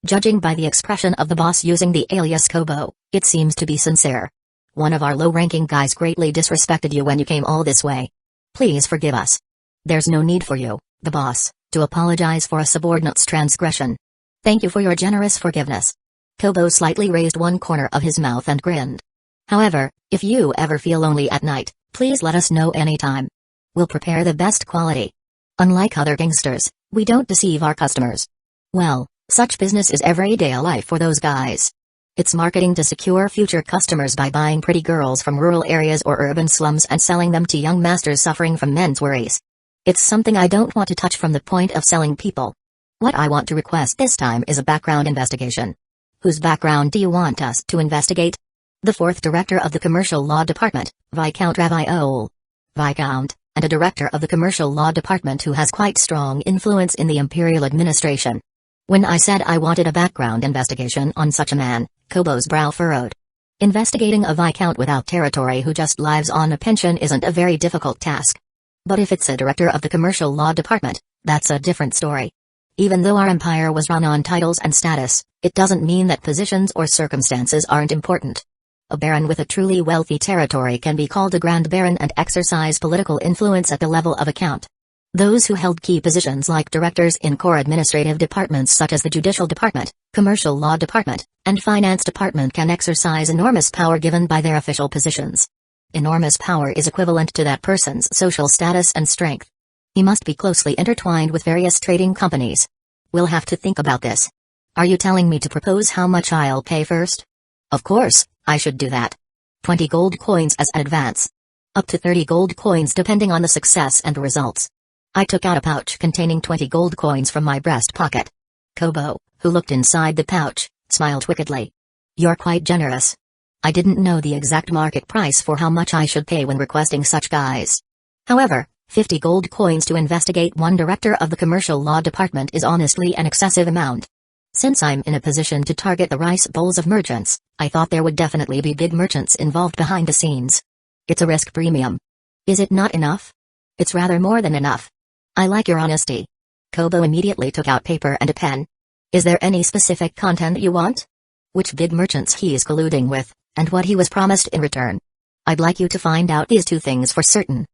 Speaker 1: judging by the expression of the boss using the alias Kobo, it seems to be sincere. One of our low-ranking guys greatly disrespected you when you came all this way. Please forgive us. There's no need for you, the boss, to apologize for a subordinate's transgression. Thank you for your generous forgiveness." Kobo slightly raised one corner of his mouth and grinned. "However, if you ever feel lonely at night, please let us know anytime. We'll prepare the best quality. Unlike other gangsters, we don't deceive our customers. Well, such business is everyday life for those guys. It's marketing to secure future customers by buying pretty girls from rural areas or urban slums and selling them to young masters suffering from men's worries. It's something I don't want to touch from the point of selling people. What I want to request this time is a background investigation." "Whose background do you want us to investigate?" "The 4th Director of the Commercial Law Department, Viscount Raviol. Viscount, and a Director of the Commercial Law Department who has quite strong influence in the Imperial Administration." When I said I wanted a background investigation on such a man, Kobo's brow furrowed. Investigating a Viscount without territory who just lives on a pension isn't a very difficult task. But if it's a Director of the Commercial Law Department, That's a different story. Even though our empire was run on titles and status, it doesn't mean that positions or circumstances aren't important. A baron with a truly wealthy territory can be called a grand baron and exercise political influence at the level of a count. Those who held key positions like directors in core administrative departments such as the Judicial Department, Commercial Law Department, and Finance Department can exercise enormous power given by their official positions. Enormous power is equivalent to that person's social status and strength. He must be closely intertwined with various trading companies. We'll have to think about this. Are you telling me to propose how much I'll pay first? Of course, I should do that. 20 gold coins as advance. Up to 30 gold coins depending on the success and the results. I took out a pouch containing 20 gold coins from my breast pocket. Kobo, who looked inside the pouch, smiled wickedly. You're quite generous. I didn't know the exact market price for how much I should pay when requesting such guys. However, 50 gold coins to investigate one director of the Commercial Law Department is honestly an excessive amount. Since I'm in a position to target the rice bowls of merchants, I thought there would definitely be big merchants involved behind the scenes. It's a risk premium. Is it not enough? It's rather more than enough. I like your honesty. Kobo immediately took out paper and a pen. Is there any specific content you want? Which big merchants he is colluding with, and what he was promised in return. I'd like you to find out these two things for certain.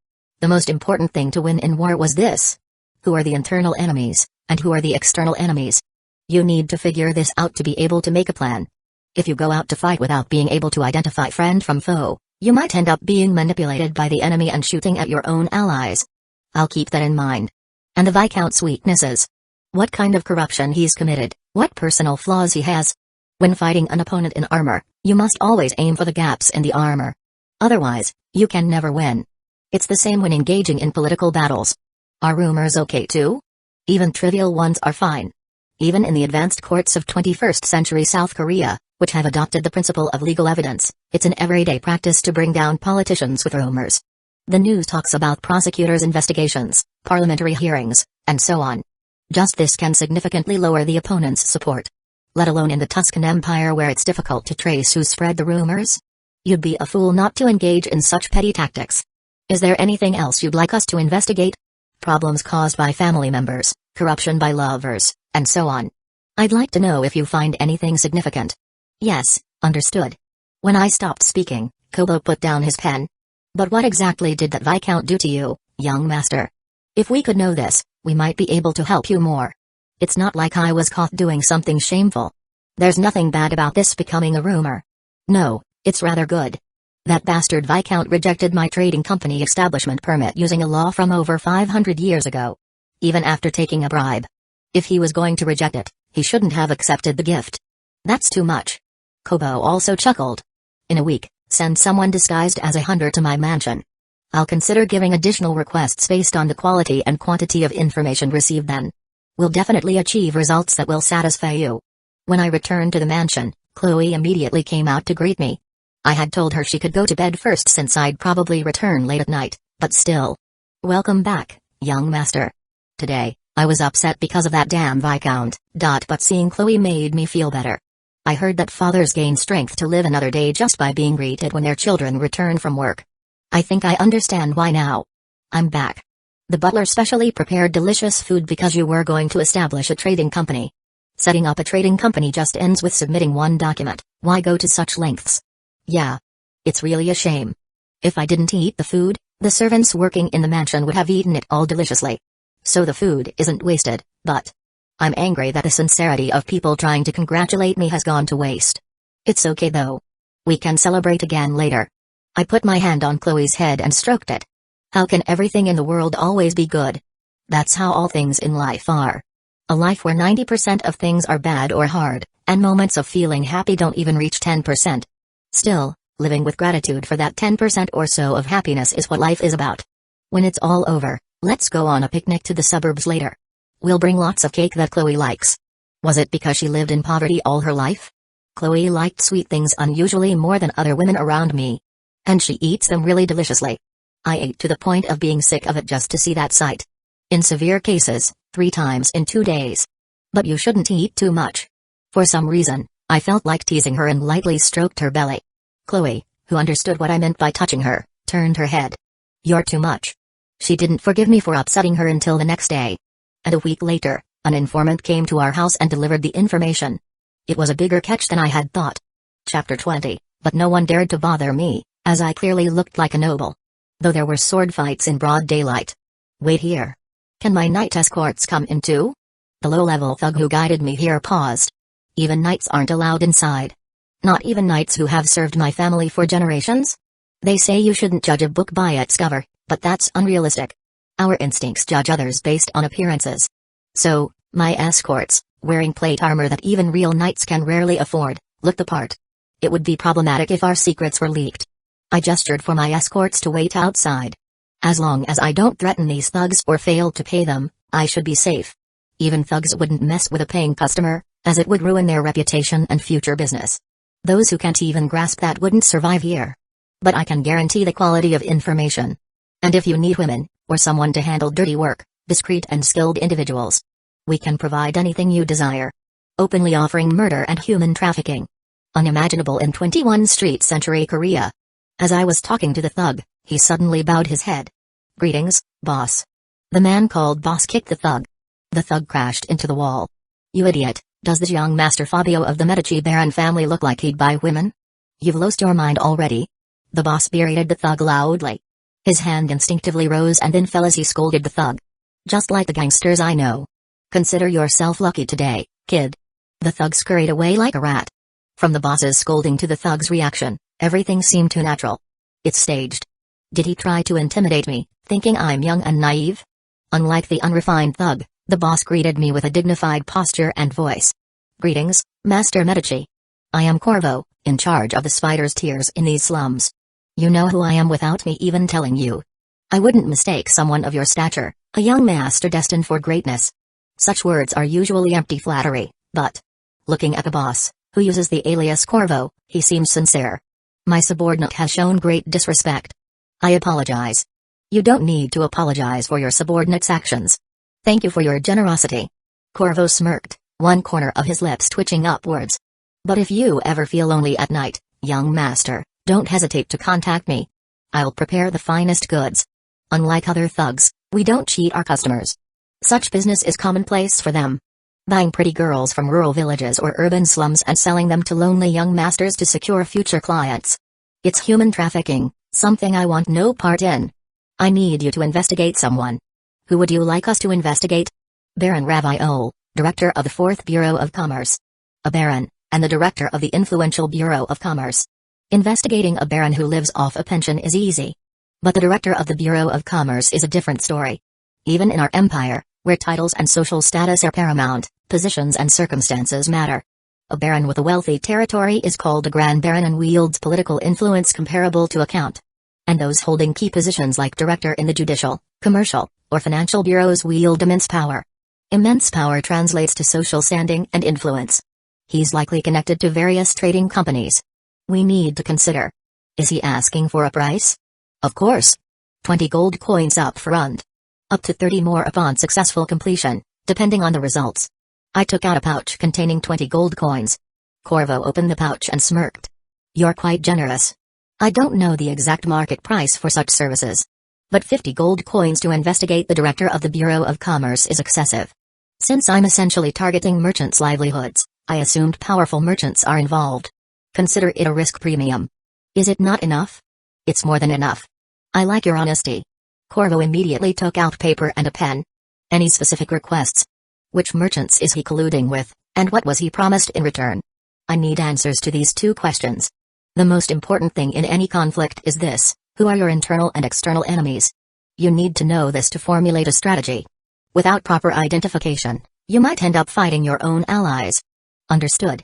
Speaker 1: The most important thing to win in war was this. Who are the internal enemies, and who are the external enemies? You need to figure this out to be able to make a plan. If you go out to fight without being able to identify friend from foe, you might end up being manipulated by the enemy and shooting at your own allies. I'll keep that in mind. And the Viscount's weaknesses. What kind of corruption he's committed, what personal flaws he has. When fighting an opponent in armor, you must always aim for the gaps in the armor. Otherwise, you can never win. It's the same when engaging in political battles. Are rumors okay too? Even trivial ones are fine. Even in the advanced courts of 21st century South Korea, which have adopted the principle of legal evidence, it's an everyday practice to bring down politicians with rumors. The news talks about prosecutors' investigations, parliamentary hearings, and so on. Just this can significantly lower the opponent's support. Let alone in the Tuscan Empire where it's difficult to trace who spread the rumors. You'd be a fool not to engage in such petty tactics. Is there anything else you'd like us to investigate? Problems caused by family members, corruption by lovers, and so on. I'd like to know if you find anything significant. Yes, understood. When I stopped speaking, Kobo put down his pen. But what exactly did that Viscount do to you, young master? If we could know this, we might be able to help you more. It's not like I was caught doing something shameful. There's nothing bad about this becoming a rumor. No, it's rather good. That bastard Viscount rejected my trading company establishment permit using a law from over 500 years ago. Even after taking a bribe. If he was going to reject it, he shouldn't have accepted the gift. That's too much. Kobo also chuckled. In a week, send someone disguised as a hunter to my mansion. I'll consider giving additional requests based on the quality and quantity of information received then. We'll definitely achieve results that will satisfy you. When I returned to the mansion, Chloe immediately came out to greet me. I had told her she could go to bed first since I'd probably return late at night, but still. Welcome back, young master. Today, I was upset because of that damn Viscount, but seeing Chloe made me feel better. I heard that fathers gain strength to live another day just by being greeted when their children return from work. I think I understand why now. I'm back. The butler specially prepared delicious food because you were going to establish a trading company. Setting up a trading company just ends with submitting one document. Why go to such lengths? Yeah. It's really a shame. If I didn't eat the food, the servants working in the mansion would have eaten it all deliciously. So the food isn't wasted, but I'm angry that the sincerity of people trying to congratulate me has gone to waste. It's okay though. We can celebrate again later. I put my hand on Chloe's head and stroked it. How can everything in the world always be good? That's how all things in life are. A life where 90% of things are bad or hard, and moments of feeling happy don't even reach 10%. Still, living with gratitude for that 10% or so of happiness is what life is about. When it's all over, let's go on a picnic to the suburbs later. We'll bring lots of cake that Chloe likes. Was it because she lived in poverty all her life? Chloe liked sweet things unusually more than other women around me. And she eats them really deliciously. I ate to the point of being sick of it just to see that sight. In severe cases, 3 times in 2 days. But you shouldn't eat too much. For some reason, I felt like teasing her and lightly stroked her belly. Chloe, who understood what I meant by touching her, turned her head. You're too much. She didn't forgive me for upsetting her until the next day. And a week later, an informant came to our house and delivered the information. It was a bigger catch than I had thought. Chapter 20, but no one dared to bother me, as I clearly looked like a noble. Though there were sword fights in broad daylight. Wait here. Can my knight escorts come in too? The low-level thug who guided me here paused. Even knights aren't allowed inside. Not even knights who have served my family for generations? They say you shouldn't judge a book by its cover, but that's unrealistic. Our instincts judge others based on appearances. So, my escorts, wearing plate armor that even real knights can rarely afford, looked the part. It would be problematic if our secrets were leaked. I gestured for my escorts to wait outside. As long as I don't threaten these thugs or fail to pay them, I should be safe. Even thugs wouldn't mess with a paying customer, as it would ruin their reputation and future business. Those who can't even grasp that wouldn't survive here. But I can guarantee the quality of information. And if you need women, or someone to handle dirty work, discreet and skilled individuals, we can provide anything you desire. Openly offering murder and human trafficking. Unimaginable in 21st century Korea. As I was talking to the thug, he suddenly bowed his head. Greetings, boss. The man called boss kicked the thug. The thug crashed into the wall. You idiot, does the young Master Fabio of the Medici Baron family look like he'd buy women? You've lost your mind already. The boss berated the thug loudly. His hand instinctively rose and then fell as he scolded the thug. Just like the gangsters I know. Consider yourself lucky today, kid. The thug scurried away like a rat. From the boss's scolding to the thug's reaction, everything seemed too natural. It's staged. Did he try to intimidate me, thinking I'm young and naive? Unlike the unrefined thug, the boss greeted me with a dignified posture and voice. Greetings, Master Medici. I am Corvo, in charge of the spider's tears in these slums. You know who I am without me even telling you. I wouldn't mistake someone of your stature, a young master destined for greatness. Such words are usually empty flattery, but... Looking at the boss, who uses the alias Corvo, he seems sincere. My subordinate has shown great disrespect. I apologize. You don't need to apologize for your subordinate's actions. Thank you for your generosity. Corvo smirked, one corner of his lips twitching upwards. But if you ever feel lonely at night, young master, don't hesitate to contact me. I'll prepare the finest goods. Unlike other thugs, we don't cheat our customers. Such business is commonplace for them. Buying pretty girls from rural villages or urban slums and selling them to lonely young masters to secure future clients. It's human trafficking, something I want no part in. I need you to investigate someone. Who would you like us to investigate? Baron Raviol, Director of the 4th Bureau of Commerce. A baron, and the Director of the influential Bureau of Commerce. Investigating a baron who lives off a pension is easy. But the Director of the Bureau of Commerce is a different story. Even in our empire, where titles and social status are paramount, positions and circumstances matter. A baron with a wealthy territory is called a Grand Baron and wields political influence comparable to a count. And those holding key positions like director in the judicial, commercial, or financial bureaus wield immense power. Immense power translates to social standing and influence. He's likely connected to various trading companies. We need to consider. Is he asking for a price? Of course. 20 gold coins up front. Up to 30 more upon successful completion, depending on the results. I took out a pouch containing 20 gold coins. Corvo opened the pouch and smirked. You're quite generous. I don't know the exact market price for such services. But 50 gold coins to investigate the Director of the Bureau of Commerce is excessive. Since I'm essentially targeting merchants' livelihoods, I assumed powerful merchants are involved. Consider it a risk premium. Is it not enough? It's more than enough. I like your honesty. Corvo immediately took out paper and a pen. Any specific requests? Which merchants is he colluding with, and what was he promised in return? I need answers to these two questions. The most important thing in any conflict is this: who are your internal and external enemies? You need to know this to formulate a strategy. Without proper identification, you might end up fighting your own allies. Understood?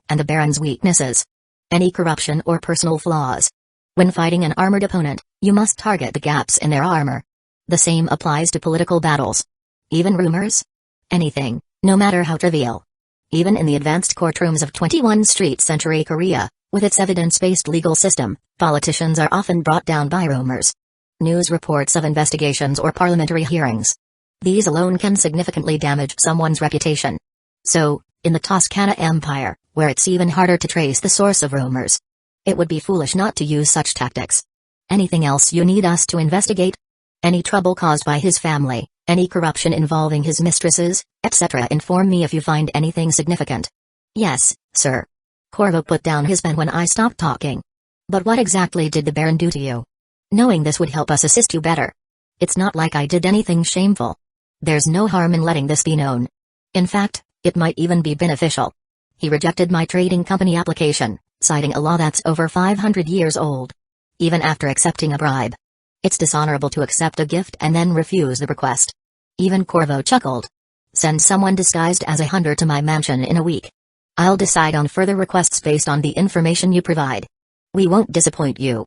Speaker 1: And the Baron's weaknesses. Any corruption or personal flaws. When fighting an armored opponent, you must target the gaps in their armor. The same applies to political battles. Even rumors? Anything, no matter how trivial. Even in the advanced courtrooms of 21st century Korea, with its evidence-based legal system, politicians are often brought down by rumors. News reports of investigations or parliamentary hearings. These alone can significantly damage someone's reputation. So, in the Toscana Empire, where it's even harder to trace the source of rumors, it would be foolish not to use such tactics. Anything else you need us to investigate? Any trouble caused by his family, Any corruption involving his mistresses, etc. Inform me if you find anything significant. Yes, sir. Corvo put down his pen when I stopped talking. But what exactly did the Baron do to you? Knowing this would help us assist you better. It's not like I did anything shameful. There's no harm in letting this be known. In fact, it might even be beneficial. He rejected my trading company application, citing a law that's over 500 years old. Even after accepting a bribe. It's dishonorable to accept a gift and then refuse the request. Even Corvo chuckled. Send someone disguised as a hunter to my mansion in a week. I'll decide on further requests based on the information you provide. We won't disappoint you.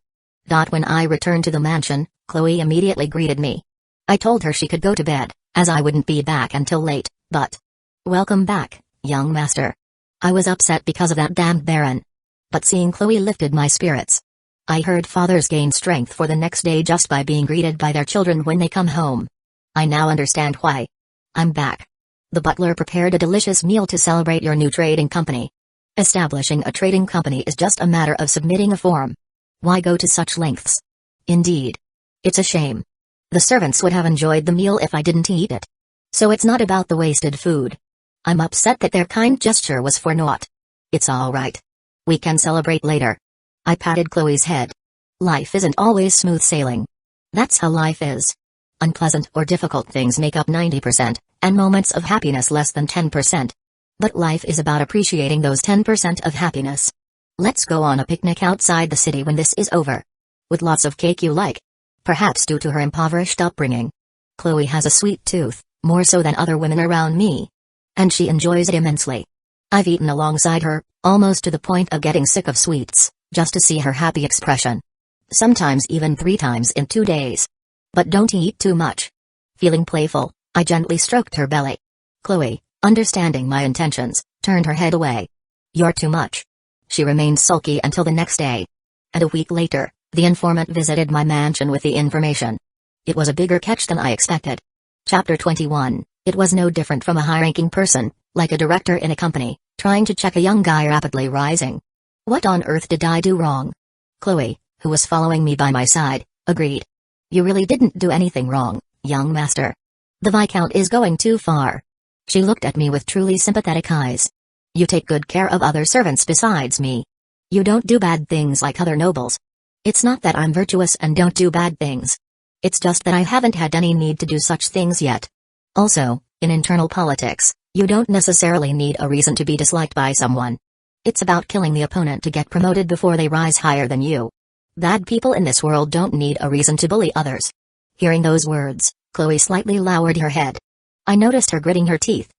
Speaker 1: When I returned to the mansion, Chloe immediately greeted me. I told her she could go to bed, as I wouldn't be back until late, but... Welcome back, young master. I was upset because of that damned Baron. But seeing Chloe lifted my spirits. I heard fathers gain strength for the next day just by being greeted by their children when they come home. I now understand why. I'm back. The butler prepared a delicious meal to celebrate your new trading company. Establishing a trading company is just a matter of submitting a form. Why go to such lengths? Indeed. It's a shame. The servants would have enjoyed the meal if I didn't eat it. So it's not about the wasted food. I'm upset that their kind gesture was for naught. It's all right. We can celebrate later. I patted Chloe's head. Life isn't always smooth sailing. That's how life is. Unpleasant or difficult things make up 90%, and moments of happiness less than 10%. But life is about appreciating those 10% of happiness. Let's go on a picnic outside the city when this is over. With lots of cake you like. Perhaps due to her impoverished upbringing. Chloe has a sweet tooth, more so than other women around me. And she enjoys it immensely. I've eaten alongside her, almost to the point of getting sick of sweets, just to see her happy expression. Sometimes even 3 times in 2 days. But don't eat too much. Feeling playful, I gently stroked her belly. Chloe, understanding my intentions, turned her head away. You're too much. She remained sulky until the next day. And a week later, the informant visited my mansion with the information. It was a bigger catch than I expected. Chapter 21. It was no different from a high-ranking person, like a director in a company, trying to check a young guy rapidly rising. What on earth did I do wrong? Chloe, who was following me by my side, agreed. You really didn't do anything wrong, young master. The Viscount is going too far. She looked at me with truly sympathetic eyes. You take good care of other servants besides me. You don't do bad things like other nobles. It's not that I'm virtuous and don't do bad things. It's just that I haven't had any need to do such things yet. Also, in internal politics, you don't necessarily need a reason to be disliked by someone. It's about killing the opponent to get promoted before they rise higher than you. Bad people in this world don't need a reason to bully others. Hearing those words, Chloe slightly lowered her head. I noticed her gritting her teeth.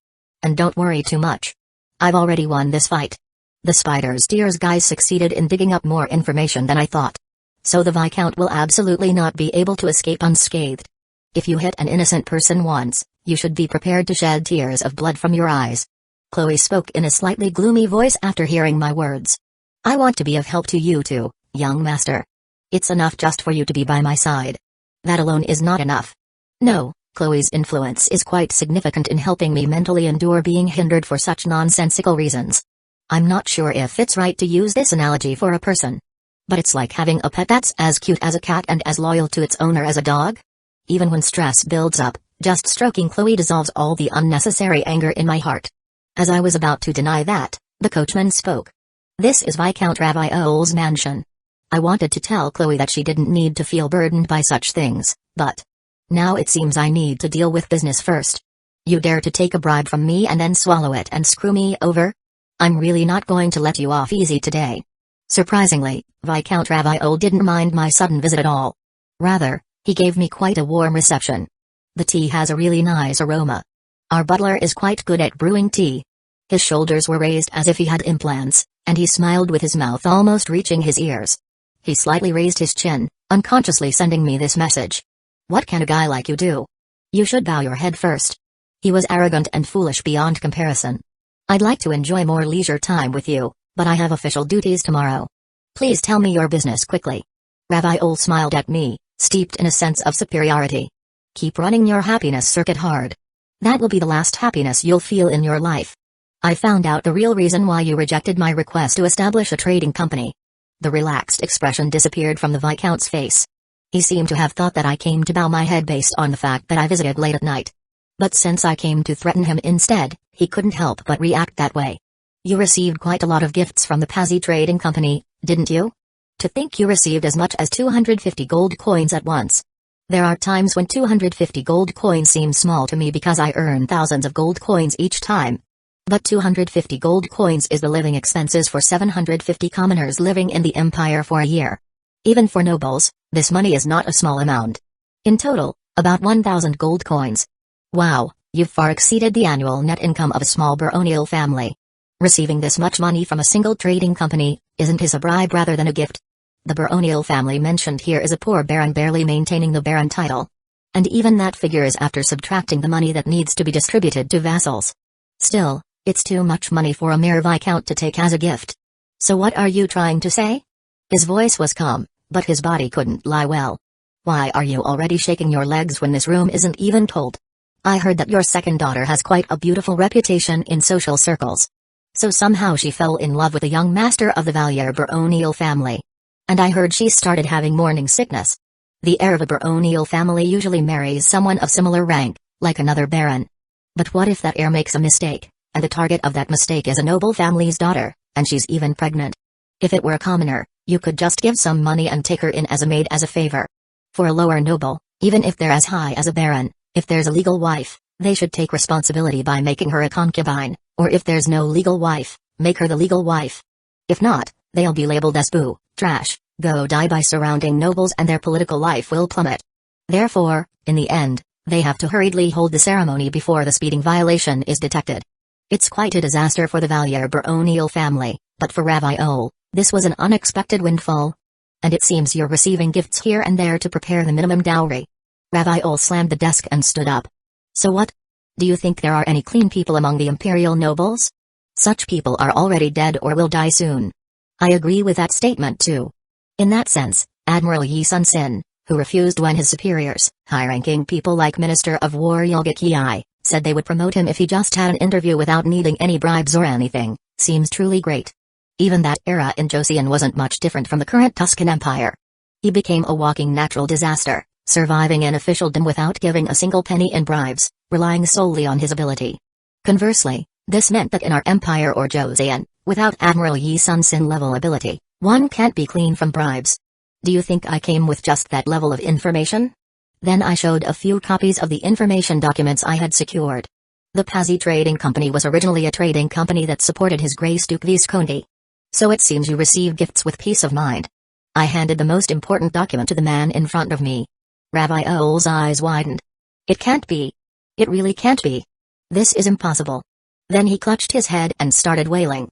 Speaker 1: And don't worry too much. I've already won this fight. The Spider's Tears guys succeeded in digging up more information than I thought. So the Viscount will absolutely not be able to escape unscathed. If you hit an innocent person once, you should be prepared to shed tears of blood from your eyes. Chloe spoke in a slightly gloomy voice after hearing my words. I want to be of help to you too, young master. It's enough just for you to be by my side. That alone is not enough. No, Chloe's influence is quite significant in helping me mentally endure being hindered for such nonsensical reasons. I'm not sure if it's right to use this analogy for a person. But it's like having a pet that's as cute as a cat and as loyal to its owner as a dog. Even when stress builds up, just stroking Chloe dissolves all the unnecessary anger in my heart. As I was about to deny that, the coachman spoke. This is Viscount Raviole's mansion. I wanted to tell Chloe that she didn't need to feel burdened by such things, but now it seems I need to deal with business first. You dare to take a bribe from me and then swallow it and screw me over? I'm really not going to let you off easy today. Surprisingly, Viscount Raviole didn't mind my sudden visit at all. Rather, he gave me quite a warm reception. The tea has a really nice aroma. Our butler is quite good at brewing tea. His shoulders were raised as if he had implants, and he smiled with his mouth almost reaching his ears. He slightly raised his chin, unconsciously sending me this message. What can a guy like you do? You should bow your head first. He was arrogant and foolish beyond comparison. I'd like to enjoy more leisure time with you, but I have official duties tomorrow. Please tell me your business quickly. Raviole smiled at me, steeped in a sense of superiority. Keep running your happiness circuit hard. That will be the last happiness you'll feel in your life. I found out the real reason why you rejected my request to establish a trading company. The relaxed expression disappeared from the Viscount's face. He seemed to have thought that I came to bow my head based on the fact that I visited late at night. But since I came to threaten him instead, he couldn't help but react that way. You received quite a lot of gifts from the Pazzi Trading Company, didn't you? To think you received as much as 250 gold coins at once. There are times when 250 gold coins seem small to me because I earn thousands of gold coins each time. But 250 gold coins is the living expenses for 750 commoners living in the Empire for a year. Even for nobles, this money is not a small amount. In total, about 1,000 gold coins. Wow, you've far exceeded the annual net income of a small baronial family. Receiving this much money from a single trading company, isn't his a bribe rather than a gift? The baronial family mentioned here is a poor baron barely maintaining the baron title. And even that figure is after subtracting the money that needs to be distributed to vassals. Still, it's too much money for a mere viscount to take as a gift. So what are you trying to say? His voice was calm, but his body couldn't lie well. Why are you already shaking your legs when this room isn't even told? I heard that your second daughter has quite a beautiful reputation in social circles. So somehow she fell in love with a young master of the Valier baronial family. And I heard she started having morning sickness. The heir of a baronial family usually marries someone of similar rank, like another baron. But what if that heir makes a mistake, and the target of that mistake is a noble family's daughter, and she's even pregnant? If it were a commoner, you could just give some money and take her in as a maid as a favor. For a lower noble, even if they're as high as a baron, if there's a legal wife, they should take responsibility by making her a concubine, or if there's no legal wife, make her the legal wife. If not, they'll be labeled as boo, trash, go die by surrounding nobles and their political life will plummet. Therefore, in the end, they have to hurriedly hold the ceremony before the speeding violation is detected. It's quite a disaster for the Valier baronial family, but for Raviol, this was an unexpected windfall. And it seems you're receiving gifts here and there to prepare the minimum dowry. Raviol slammed the desk and stood up. So what? Do you think there are any clean people among the imperial nobles? Such people are already dead or will die soon. I agree with that statement too. In that sense, Admiral Yi Sun-sin, who refused when his superiors, high-ranking people like Minister of War Yulga, said they would promote him if he just had an interview without needing any bribes or anything, seems truly great. Even that era in Joseon wasn't much different from the current Tuscan Empire. He became a walking natural disaster, surviving in officialdom without giving a single penny in bribes, relying solely on his ability. Conversely, this meant that in our empire or Joseon, without Admiral Yi Sun-sin level ability, one can't be clean from bribes. Do you think I came with just that level of information? Then I showed a few copies of the information documents I had secured. The Pazzi Trading Company was originally a trading company that supported His Grace Duke Visconti. So it seems you receive gifts with peace of mind. I handed the most important document to the man in front of me. Raviol's eyes widened. It can't be. It really can't be. This is impossible. Then he clutched his head and started wailing.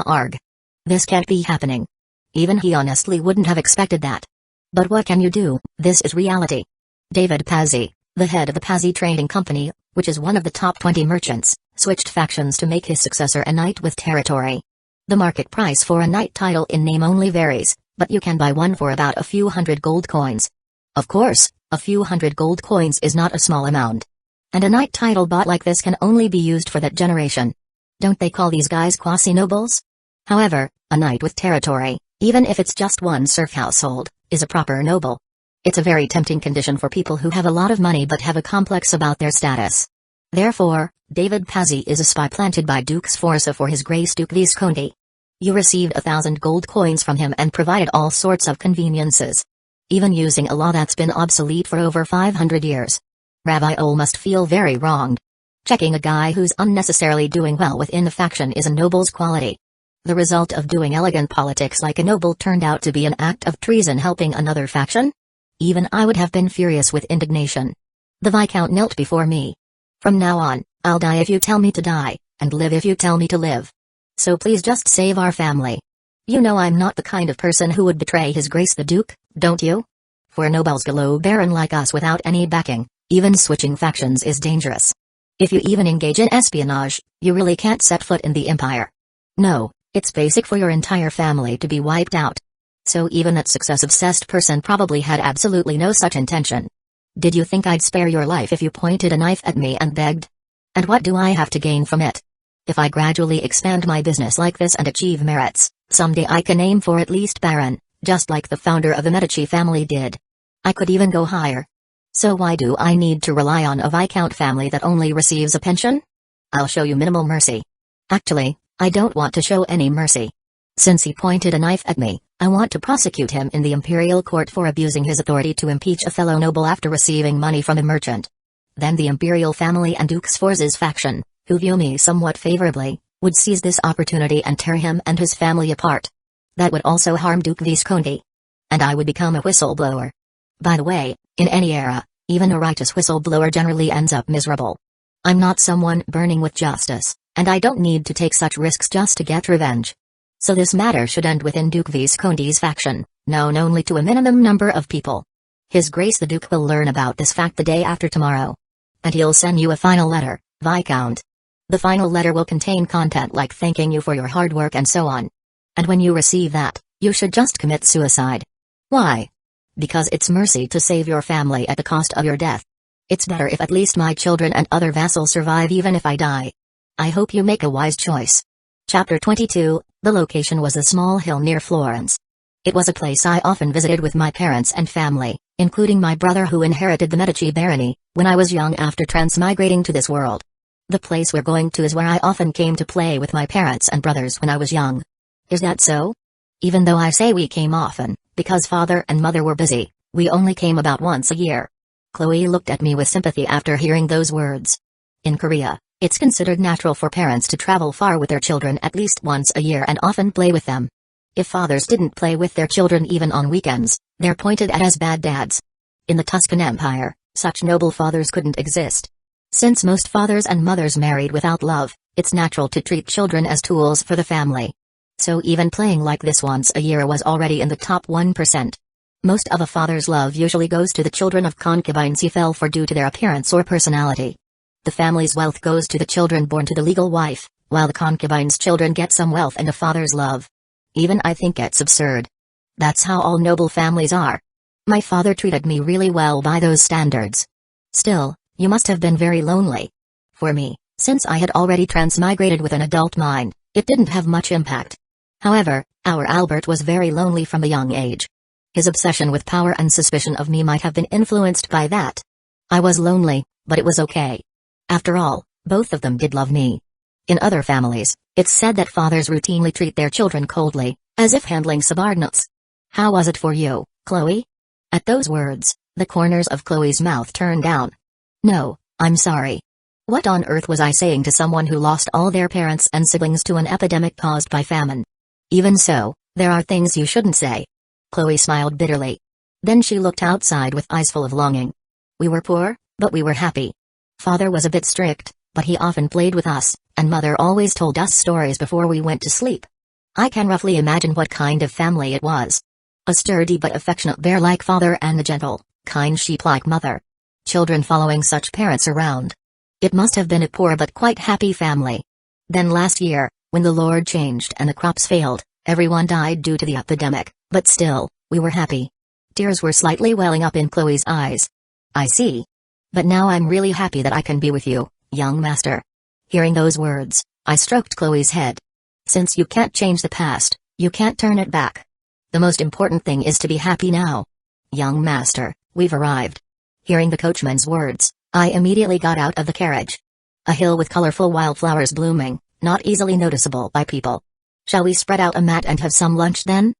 Speaker 1: Arg. This can't be happening. Even he honestly wouldn't have expected that. But what can you do? This is reality. David Pazzi, the head of the Pazzi Trading Company, which is one of the top 20 merchants, switched factions to make his successor a knight with territory. The market price for a knight title in name only varies, but you can buy one for about a few hundred gold coins. Of course, a few hundred gold coins is not a small amount. And a knight title bought like this can only be used for that generation. Don't they call these guys quasi-nobles? However, a knight with territory, even if it's just one serf household, is a proper noble. It's a very tempting condition for people who have a lot of money but have a complex about their status. Therefore, David Pazzi is a spy planted by Duke Sforza for His Grace Duke Visconti. You received 1,000 gold coins from him and provided all sorts of conveniences. Even using a law that's been obsolete for over 500 years. Raviol must feel very wronged. Checking a guy who's unnecessarily doing well within the faction is a noble's quality. The result of doing elegant politics like a noble turned out to be an act of treason helping another faction? Even I would have been furious with indignation. The Viscount knelt before me. From now on, I'll die if you tell me to die, and live if you tell me to live. So please just save our family. You know I'm not the kind of person who would betray His Grace the Duke, don't you? For nobles below baron like us without any backing, even switching factions is dangerous. If you even engage in espionage, you really can't set foot in the Empire. No, it's basic for your entire family to be wiped out. So even that success-obsessed person probably had absolutely no such intention. Did you think I'd spare your life if you pointed a knife at me and begged? And what do I have to gain from it? If I gradually expand my business like this and achieve merits, someday I can aim for at least Baron, just like the founder of the Medici family did. I could even go higher. So why do I need to rely on a Viscount family that only receives a pension? I'll show you minimal mercy. Actually, I don't want to show any mercy. Since he pointed a knife at me, I want to prosecute him in the imperial court for abusing his authority to impeach a fellow noble after receiving money from a merchant. Then the imperial family and Duke's Forces faction, who view me somewhat favorably, would seize this opportunity and tear him and his family apart. That would also harm Duke Visconti. And I would become a whistleblower. By the way, in any era, even a righteous whistleblower generally ends up miserable. I'm not someone burning with justice, and I don't need to take such risks just to get revenge. So this matter should end within Duke Visconti's faction, known only to a minimum number of people. His Grace the Duke will learn about this fact the day after tomorrow. And he'll send you a final letter, Viscount. The final letter will contain content like thanking you for your hard work and so on. And when you receive that, you should just commit suicide. Why? Because it's mercy to save your family at the cost of your death. It's better if at least my children and other vassals survive even if I die. I hope you make a wise choice. Chapter 22, the location was a small hill near Florence. It was a place I often visited with my parents and family, including my brother who inherited the Medici barony, when I was young after transmigrating to this world. The place we're going to is where I often came to play with my parents and brothers when I was young. Is that so? Even though I say we came often, because father and mother were busy, we only came about once a year. Chloe looked at me with sympathy after hearing those words. In Korea, it's considered natural for parents to travel far with their children at least once a year and often play with them. If fathers didn't play with their children even on weekends, they're pointed at as bad dads. In the Tuscan Empire, such noble fathers couldn't exist. Since most fathers and mothers married without love, it's natural to treat children as tools for the family. So even playing like this once a year was already in the top 1%. Most of a father's love usually goes to the children of concubines he fell for due to their appearance or personality. The family's wealth goes to the children born to the legal wife, while the concubine's children get some wealth and a father's love. Even I think it's absurd. That's how all noble families are. My father treated me really well by those standards. Still, you must have been very lonely. For me, since I had already transmigrated with an adult mind, it didn't have much impact. However, our Albert was very lonely from a young age. His obsession with power and suspicion of me might have been influenced by that. I was lonely, but it was okay. After all, both of them did love me. In other families, it's said that fathers routinely treat their children coldly, as if handling subordinates. How was it for you, Chloe? At those words, the corners of Chloe's mouth turned down. No, I'm sorry. What on earth was I saying to someone who lost all their parents and siblings to an epidemic caused by famine? Even so, there are things you shouldn't say. Chloe smiled bitterly. Then she looked outside with eyes full of longing. We were poor, but we were happy. Father was a bit strict, but he often played with us, and mother always told us stories before we went to sleep. I can roughly imagine what kind of family it was. A sturdy but affectionate bear-like father and a gentle, kind sheep-like mother. Children following such parents around. It must have been a poor but quite happy family. Then last year, when the Lord changed and the crops failed, everyone died due to the epidemic, but still, we were happy. Tears were slightly welling up in Chloe's eyes. I see. But now I'm really happy that I can be with you, young master. Hearing those words, I stroked Chloe's head. Since you can't change the past, you can't turn it back. The most important thing is to be happy now. Young master, we've arrived. Hearing the coachman's words, I immediately got out of the carriage. A hill with colorful wildflowers blooming, not easily noticeable by people. Shall we spread out a mat and have some lunch then?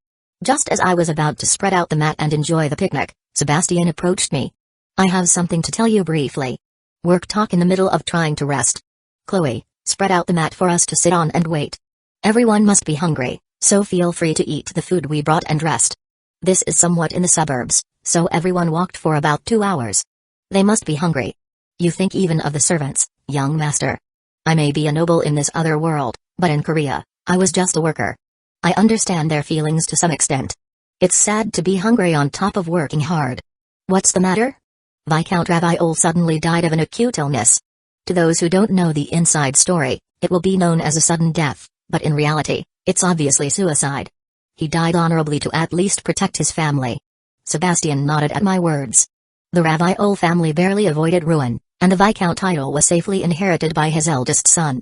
Speaker 1: Just as I was about to spread out the mat and enjoy the picnic, Sebastian approached me. I have something to tell you briefly. Work talk in the middle of trying to rest. Chloe, spread out the mat for us to sit on and wait. Everyone must be hungry, so feel free to eat the food we brought and rest. This is somewhat in the suburbs, so everyone walked for about 2 hours. They must be hungry. You think even of the servants, young master. I may be a noble in this other world, but in Korea, I was just a worker. I understand their feelings to some extent. It's sad to be hungry on top of working hard. What's the matter? Viscount Raviol suddenly died of an acute illness. To those who don't know the inside story, it will be known as a sudden death, but in reality, it's obviously suicide. He died honorably to at least protect his family. Sebastian nodded at my words. The Raviol family barely avoided ruin, and the Viscount title was safely inherited by his eldest son.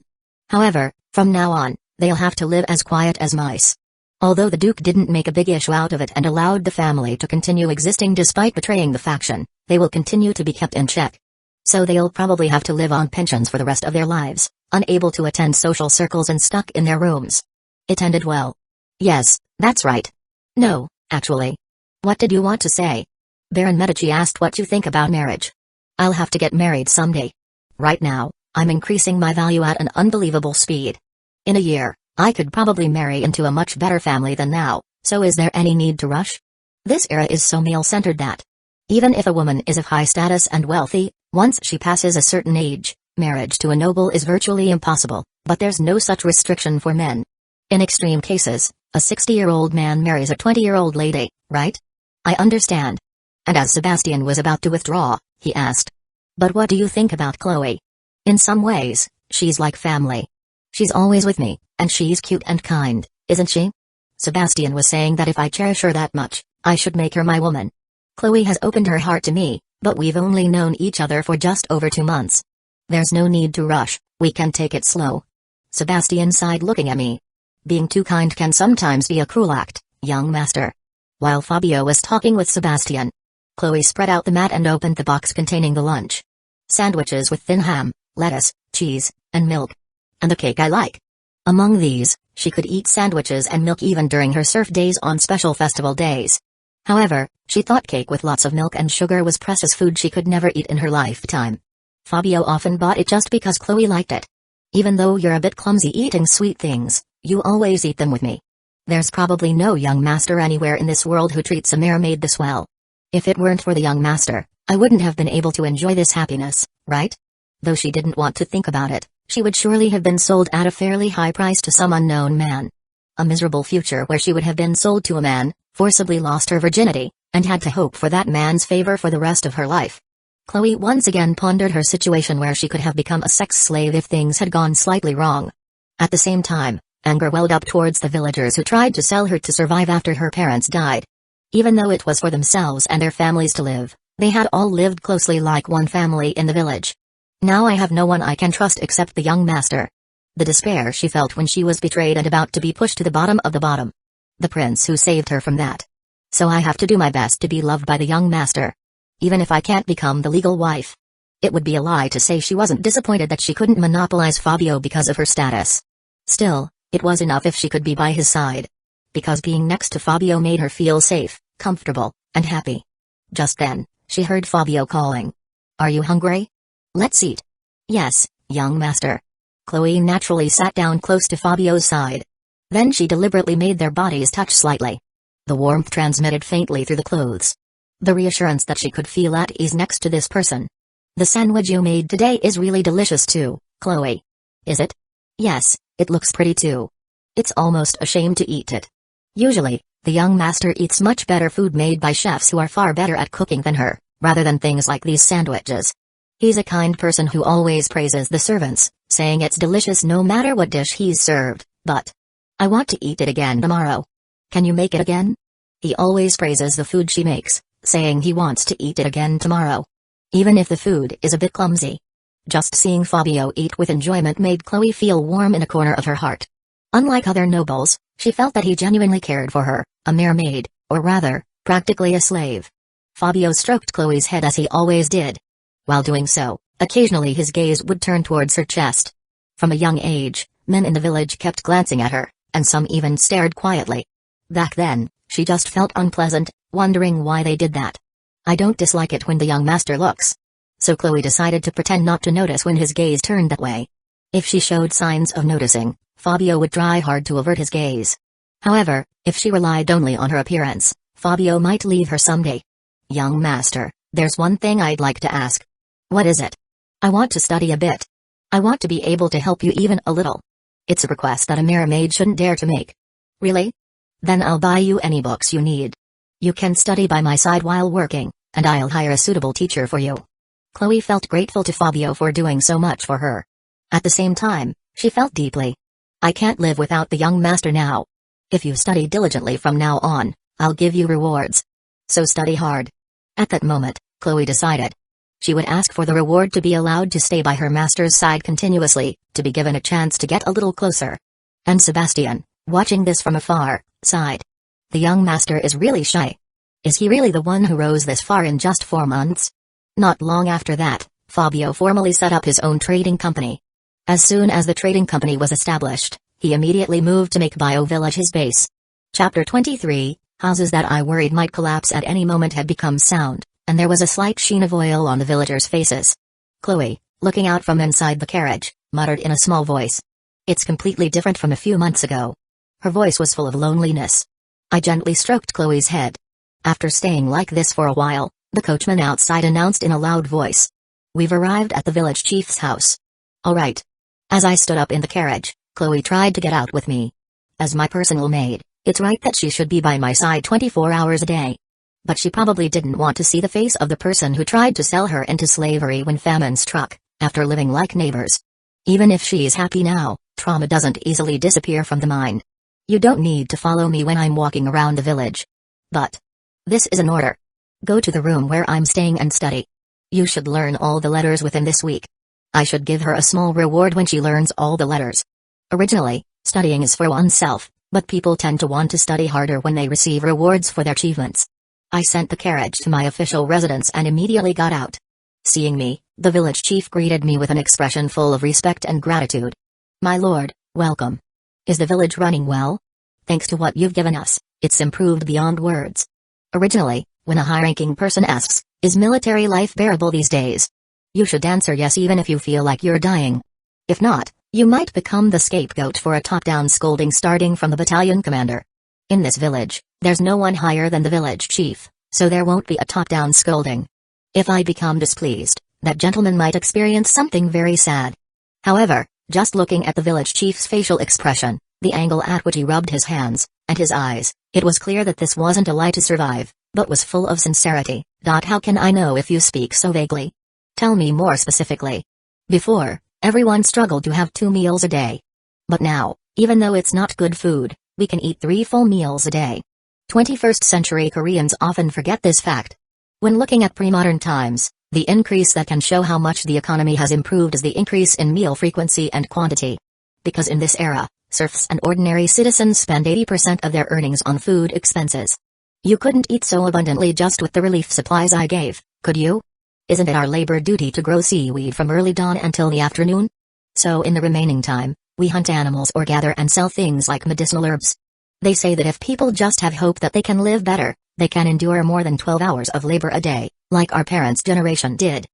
Speaker 1: However, from now on, they'll have to live as quiet as mice. Although the Duke didn't make a big issue out of it and allowed the family to continue existing despite betraying the faction, they will continue to be kept in check. So they'll probably have to live on pensions for the rest of their lives, unable to attend social circles and stuck in their rooms. It ended well. Yes, that's right. No, actually. What did you want to say? Baron Medici asked what you think about marriage. I'll have to get married someday. Right now, I'm increasing my value at an unbelievable speed. In a year, I could probably marry into a much better family than now, so is there any need to rush? This era is so male-centered that even if a woman is of high status and wealthy, once she passes a certain age, marriage to a noble is virtually impossible, but there's no such restriction for men. In extreme cases, a 60-year-old man marries a 20-year-old lady, right? I understand. And as Sebastian was about to withdraw, he asked, but what do you think about Chloe? In some ways, she's like family. She's always with me, and she's cute and kind, isn't she? Sebastian was saying that if I cherish her that much, I should make her my woman. Chloe has opened her heart to me, but we've only known each other for just over 2 months. There's no need to rush, we can take it slow. Sebastian sighed looking at me. Being too kind can sometimes be a cruel act, young master. While Fabio was talking with Sebastian, Chloe spread out the mat and opened the box containing the lunch. Sandwiches with thin ham, lettuce, cheese, and milk. And the cake I like. Among these, she could eat sandwiches and milk even during her surf days on special festival days. However, she thought cake with lots of milk and sugar was precious food she could never eat in her lifetime. Fabio often bought it just because Chloe liked it. Even though you're a bit clumsy eating sweet things, you always eat them with me. There's probably no young master anywhere in this world who treats a mermaid this well. If it weren't for the young master, I wouldn't have been able to enjoy this happiness, right? Though she didn't want to think about it, she would surely have been sold at a fairly high price to some unknown man. A miserable future where she would have been sold to a man, forcibly lost her virginity, and had to hope for that man's favor for the rest of her life. Chloe once again pondered her situation where she could have become a sex slave if things had gone slightly wrong. At the same time, anger welled up towards the villagers who tried to sell her to survive after her parents died. Even though it was for themselves and their families to live, they had all lived closely like one family in the village. Now I have no one I can trust except the young master. The despair she felt when she was betrayed and about to be pushed to the bottom of the bottom. The prince who saved her from that. So I have to do my best to be loved by the young master. Even if I can't become the legal wife. It would be a lie to say she wasn't disappointed that she couldn't monopolize Fabio because of her status. Still, it was enough if she could be by his side. Because being next to Fabio made her feel safe, comfortable, and happy. Just then, she heard Fabio calling. Are you hungry? Let's eat. Yes, young master. Chloe naturally sat down close to Fabio's side. Then she deliberately made their bodies touch slightly. The warmth transmitted faintly through the clothes. The reassurance that she could feel at ease next to this person. The sandwich you made today is really delicious too, Chloe. Is it? Yes, it looks pretty too. It's almost a shame to eat it. Usually, the young master eats much better food made by chefs who are far better at cooking than her, rather than things like these sandwiches. He's a kind person who always praises the servants, saying it's delicious no matter what dish he's served, but I want to eat it again tomorrow. Can you make it again? He always praises the food she makes, saying he wants to eat it again tomorrow. Even if the food is a bit clumsy. Just seeing Fabio eat with enjoyment made Chloe feel warm in a corner of her heart. Unlike other nobles, she felt that he genuinely cared for her, a mere maid, or rather, practically a slave. Fabio stroked Chloe's head as he always did. While doing so, occasionally his gaze would turn towards her chest. From a young age, men in the village kept glancing at her, and some even stared quietly. Back then, she just felt unpleasant, wondering why they did that. I don't dislike it when the young master looks. So Chloe decided to pretend not to notice when his gaze turned that way. If she showed signs of noticing, Fabio would try hard to avert his gaze. However, if she relied only on her appearance, Fabio might leave her someday. Young master, there's one thing I'd like to ask. What is it? I want to study a bit. I want to be able to help you even a little. It's a request that a mere maid shouldn't dare to make. Really? Then I'll buy you any books you need. You can study by my side while working, and I'll hire a suitable teacher for you. Chloe felt grateful to Fabio for doing so much for her. At the same time, she felt deeply. I can't live without the young master now. If you study diligently from now on, I'll give you rewards. So study hard. At that moment, Chloe decided. She would ask for the reward to be allowed to stay by her master's side continuously, to be given a chance to get a little closer. And Sebastian, watching this from afar, sighed. The young master is really shy. Is he really the one who rose this far in just 4 months? Not long after that, Fabio formally set up his own trading company. As soon as the trading company was established, he immediately moved to make Bio Village his base. Chapter 23, houses that I worried might collapse at any moment had become sound, and there was a slight sheen of oil on the villagers' faces. Chloe, looking out from inside the carriage, muttered in a small voice. It's completely different from a few months ago. Her voice was full of loneliness. I gently stroked Chloe's head. After staying like this for a while, the coachman outside announced in a loud voice. We've arrived at the village chief's house. All right. As I stood up in the carriage, Chloe tried to get out with me. As my personal maid, it's right that she should be by my side 24 hours a day. But she probably didn't want to see the face of the person who tried to sell her into slavery when famine struck, after living like neighbors. Even if she's happy now, trauma doesn't easily disappear from the mind. You don't need to follow me when I'm walking around the village. But this is an order. Go to the room where I'm staying and study. You should learn all the letters within this week. I should give her a small reward when she learns all the letters. Originally, studying is for oneself, but people tend to want to study harder when they receive rewards for their achievements. I sent the carriage to my official residence and immediately got out. Seeing me, the village chief greeted me with an expression full of respect and gratitude. My lord, welcome. Is the village running well? Thanks to what you've given us, it's improved beyond words. Originally, when a high-ranking person asks, is military life bearable these days? You should answer yes even if you feel like you're dying. If not, you might become the scapegoat for a top-down scolding starting from the battalion commander. In this village, there's no one higher than the village chief, so there won't be a top-down scolding. If I become displeased, that gentleman might experience something very sad. However, just looking at the village chief's facial expression, the angle at which he rubbed his hands, and his eyes, it was clear that this wasn't a lie to survive, but was full of sincerity. How can I know if you speak so vaguely? Tell me more specifically. Before, everyone struggled to have 2 meals a day. But now, even though it's not good food, we can eat 3 full meals a day. 21st century Koreans often forget this fact. When looking at pre-modern times, the increase that can show how much the economy has improved is the increase in meal frequency and quantity. Because in this era, serfs and ordinary citizens spend 80% of their earnings on food expenses. You couldn't eat so abundantly just with the relief supplies I gave, could you? Isn't it our labor duty to grow seaweed from early dawn until the afternoon? So in the remaining time, we hunt animals or gather and sell things like medicinal herbs. They say that if people just have hope that they can live better, they can endure more than 12 hours of labor a day, like our parents' generation did.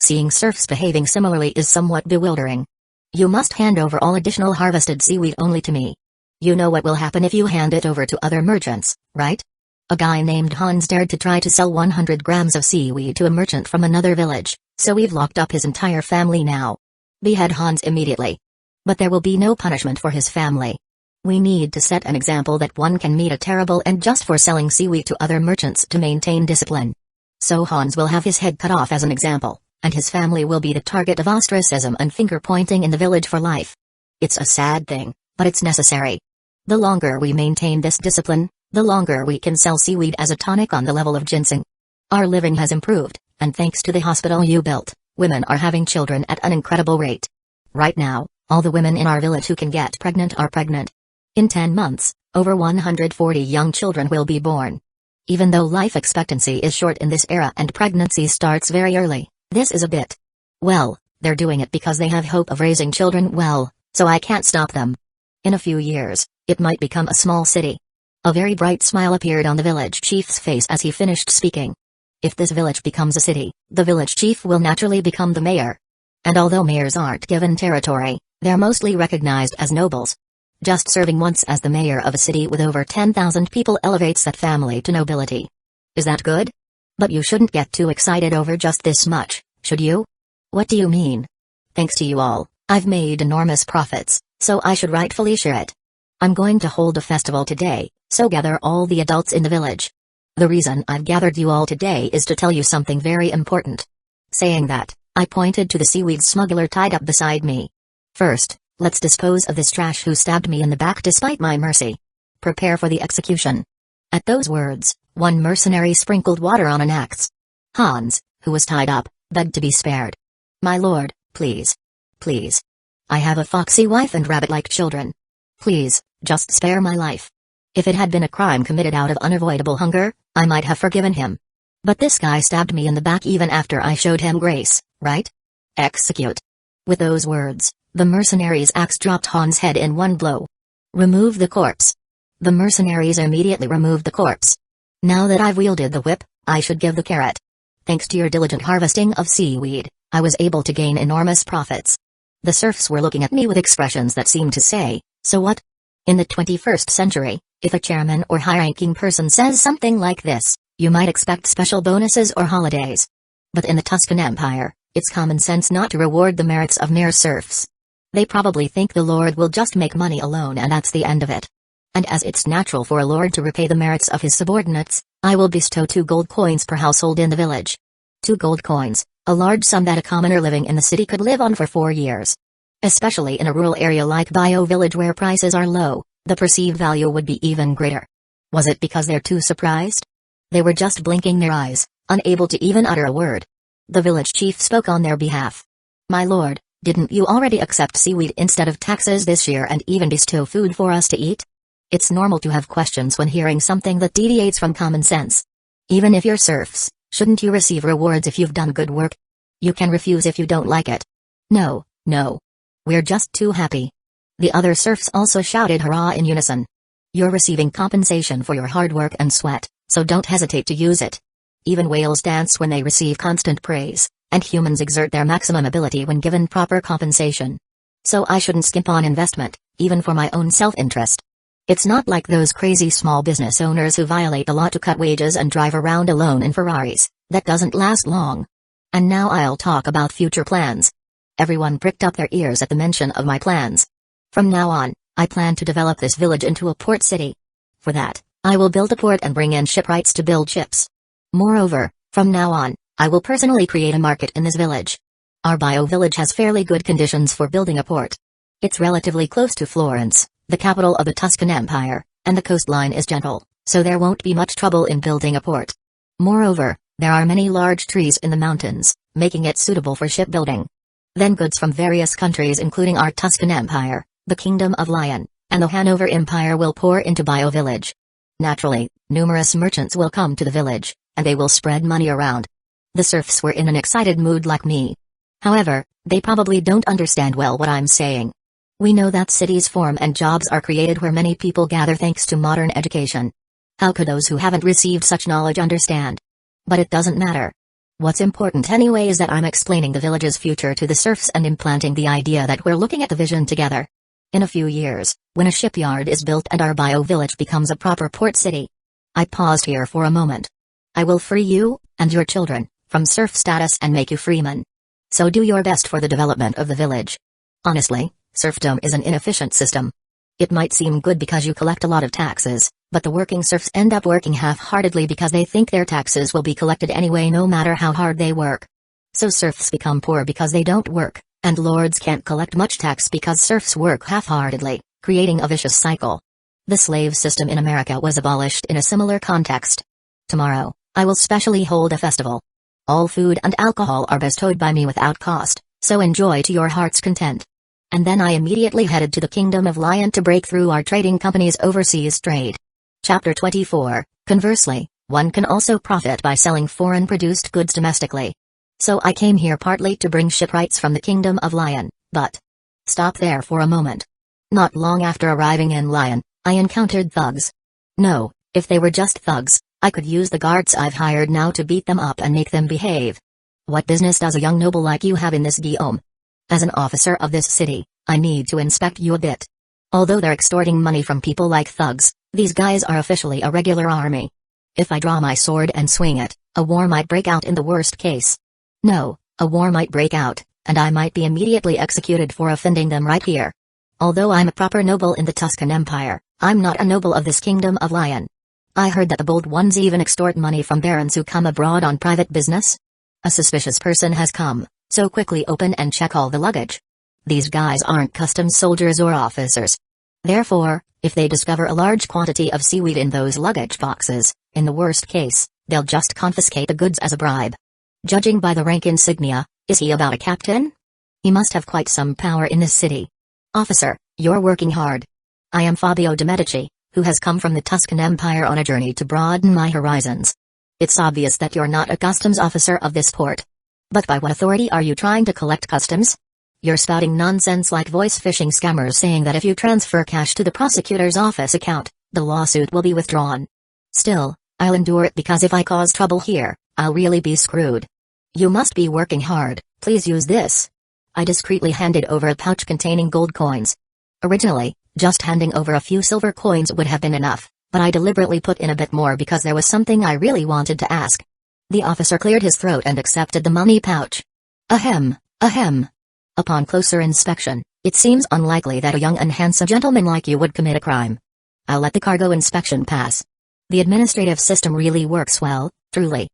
Speaker 1: Seeing serfs behaving similarly is somewhat bewildering. You must hand over all additional harvested seaweed only to me. You know what will happen if you hand it over to other merchants, right? A guy named Hans dared to try to sell 100 grams of seaweed to a merchant from another village, so we've locked up his entire family now. Behead Hans immediately. But there will be no punishment for his family. We need to set an example that one can meet a terrible end just for selling seaweed to other merchants to maintain discipline. So Hans will have his head cut off as an example, and his family will be the target of ostracism and finger-pointing in the village for life. It's a sad thing, but it's necessary. The longer we maintain this discipline, the longer we can sell seaweed as a tonic on the level of ginseng. Our living has improved, and thanks to the hospital you built, women are having children at an incredible rate. Right now, all the women in our village who can get pregnant are pregnant. In 10 months, over 140 young children will be born. Even though life expectancy is short in this era and pregnancy starts very early, this is a bit. Well, they're doing it because they have hope of raising children well, so I can't stop them. In a few years, it might become a small city. A very bright smile appeared on the village chief's face as he finished speaking. If this village becomes a city, the village chief will naturally become the mayor. And although mayors aren't given territory, they're mostly recognized as nobles. Just serving once as the mayor of a city with over 10,000 people elevates that family to nobility. Is that good? But you shouldn't get too excited over just this much, should you? What do you mean? Thanks to you all, I've made enormous profits, so I should rightfully share it. I'm going to hold a festival today, so gather all the adults in the village. The reason I've gathered you all today is to tell you something very important. Saying that, I pointed to the seaweed smuggler tied up beside me. First, let's dispose of this trash who stabbed me in the back despite my mercy. Prepare for the execution. At those words, one mercenary sprinkled water on an axe. Hans, who was tied up, begged to be spared. My lord, please. Please. I have a foxy wife and rabbit-like children. Please, just spare my life. If it had been a crime committed out of unavoidable hunger, I might have forgiven him. But this guy stabbed me in the back even after I showed him grace, right? Execute. With those words, the mercenary's axe dropped Han's head in one blow. Remove the corpse. The mercenaries immediately removed the corpse. Now that I've wielded the whip, I should give the carrot. Thanks to your diligent harvesting of seaweed, I was able to gain enormous profits. The serfs were looking at me with expressions that seemed to say, so what? In the 21st century, if a chairman or high-ranking person says something like this, you might expect special bonuses or holidays. But in the Tuscan Empire, it's common sense not to reward the merits of mere serfs. They probably think the lord will just make money alone and that's the end of it. And as it's natural for a lord to repay the merits of his subordinates, I will bestow 2 gold coins per household in the village. 2 gold coins, a large sum that a commoner living in the city could live on for 4 years. Especially in a rural area like Bio Village where prices are low, the perceived value would be even greater. Was it because they're too surprised? They were just blinking their eyes, unable to even utter a word. The village chief spoke on their behalf. My lord, didn't you already accept seaweed instead of taxes this year and even bestow food for us to eat? It's normal to have questions when hearing something that deviates from common sense. Even if you're serfs, shouldn't you receive rewards if you've done good work? You can refuse if you don't like it. No, no. We're just too happy. The other serfs also shouted hurrah in unison. You're receiving compensation for your hard work and sweat, so don't hesitate to use it. Even whales dance when they receive constant praise, and humans exert their maximum ability when given proper compensation. So I shouldn't skimp on investment, even for my own self-interest. It's not like those crazy small business owners who violate the law to cut wages and drive around alone in Ferraris. That doesn't last long. And now I'll talk about future plans. Everyone pricked up their ears at the mention of my plans. From now on, I plan to develop this village into a port city. For that, I will build a port and bring in shipwrights to build ships. Moreover, from now on, I will personally create a market in this village. Our bio village has fairly good conditions for building a port. It's relatively close to Florence, the capital of the Tuscan Empire, and the coastline is gentle, so there won't be much trouble in building a port. Moreover, there are many large trees in the mountains, making it suitable for shipbuilding. Then goods from various countries including our Tuscan Empire, the Kingdom of Lion, and the Hanover Empire will pour into Bio Village. Naturally, numerous merchants will come to the village, and they will spread money around. The serfs were in an excited mood like me. However, they probably don't understand well what I'm saying. We know that cities form and jobs are created where many people gather thanks to modern education. How could those who haven't received such knowledge understand? But it doesn't matter. What's important anyway is that I'm explaining the village's future to the serfs and implanting the idea that we're looking at the vision together. In a few years, when a shipyard is built and our bio village becomes a proper port city. I paused here for a moment. I will free you, and your children, from serf status and make you freemen. So do your best for the development of the village. Honestly, serfdom is an inefficient system. It might seem good because you collect a lot of taxes, but the working serfs end up working half-heartedly because they think their taxes will be collected anyway no matter how hard they work. So serfs become poor because they don't work, and lords can't collect much tax because serfs work half-heartedly, creating a vicious cycle. The slave system in America was abolished in a similar context. Tomorrow, I will specially hold a festival. All food and alcohol are bestowed by me without cost, so enjoy to your heart's content. And then I immediately headed to the Kingdom of Lion to break through our trading company's overseas trade. Chapter 24, Conversely, one can also profit by selling foreign-produced goods domestically. So I came here partly to bring shipwrights from the Kingdom of Lion, but... Stop there for a moment. Not long after arriving in Lion, I encountered thugs. No, if they were just thugs, I could use the guards I've hired now to beat them up and make them behave. What business does a young noble like you have in this Guillaume? As an officer of this city, I need to inspect you a bit. Although they're extorting money from people like thugs, these guys are officially a regular army. If I draw my sword and swing it, a war might break out in the worst case. No, a war might break out, and I might be immediately executed for offending them right here. Although I'm a proper noble in the Tuscan Empire, I'm not a noble of this Kingdom of Lion. I heard that the bold ones even extort money from barons who come abroad on private business. A suspicious person has come, so quickly open and check all the luggage. These guys aren't customs soldiers or officers. Therefore, if they discover a large quantity of seaweed in those luggage boxes, in the worst case, they'll just confiscate the goods as a bribe. Judging by the rank insignia, is he about a captain? He must have quite some power in this city. Officer, you're working hard. I am Fabio de' Medici, who has come from the Tuscan Empire on a journey to broaden my horizons. It's obvious that you're not a customs officer of this port. But by what authority are you trying to collect customs? You're spouting nonsense like voice-phishing scammers saying that if you transfer cash to the prosecutor's office account, the lawsuit will be withdrawn. Still, I'll endure it because if I cause trouble here, I'll really be screwed. You must be working hard, please use this. I discreetly handed over a pouch containing gold coins. Originally, just handing over a few silver coins would have been enough, but I deliberately put in a bit more because there was something I really wanted to ask. The officer cleared his throat and accepted the money pouch. Ahem, ahem. Upon closer inspection, it seems unlikely that a young and handsome gentleman like you would commit a crime. I'll let the cargo inspection pass. The administrative system really works well, truly.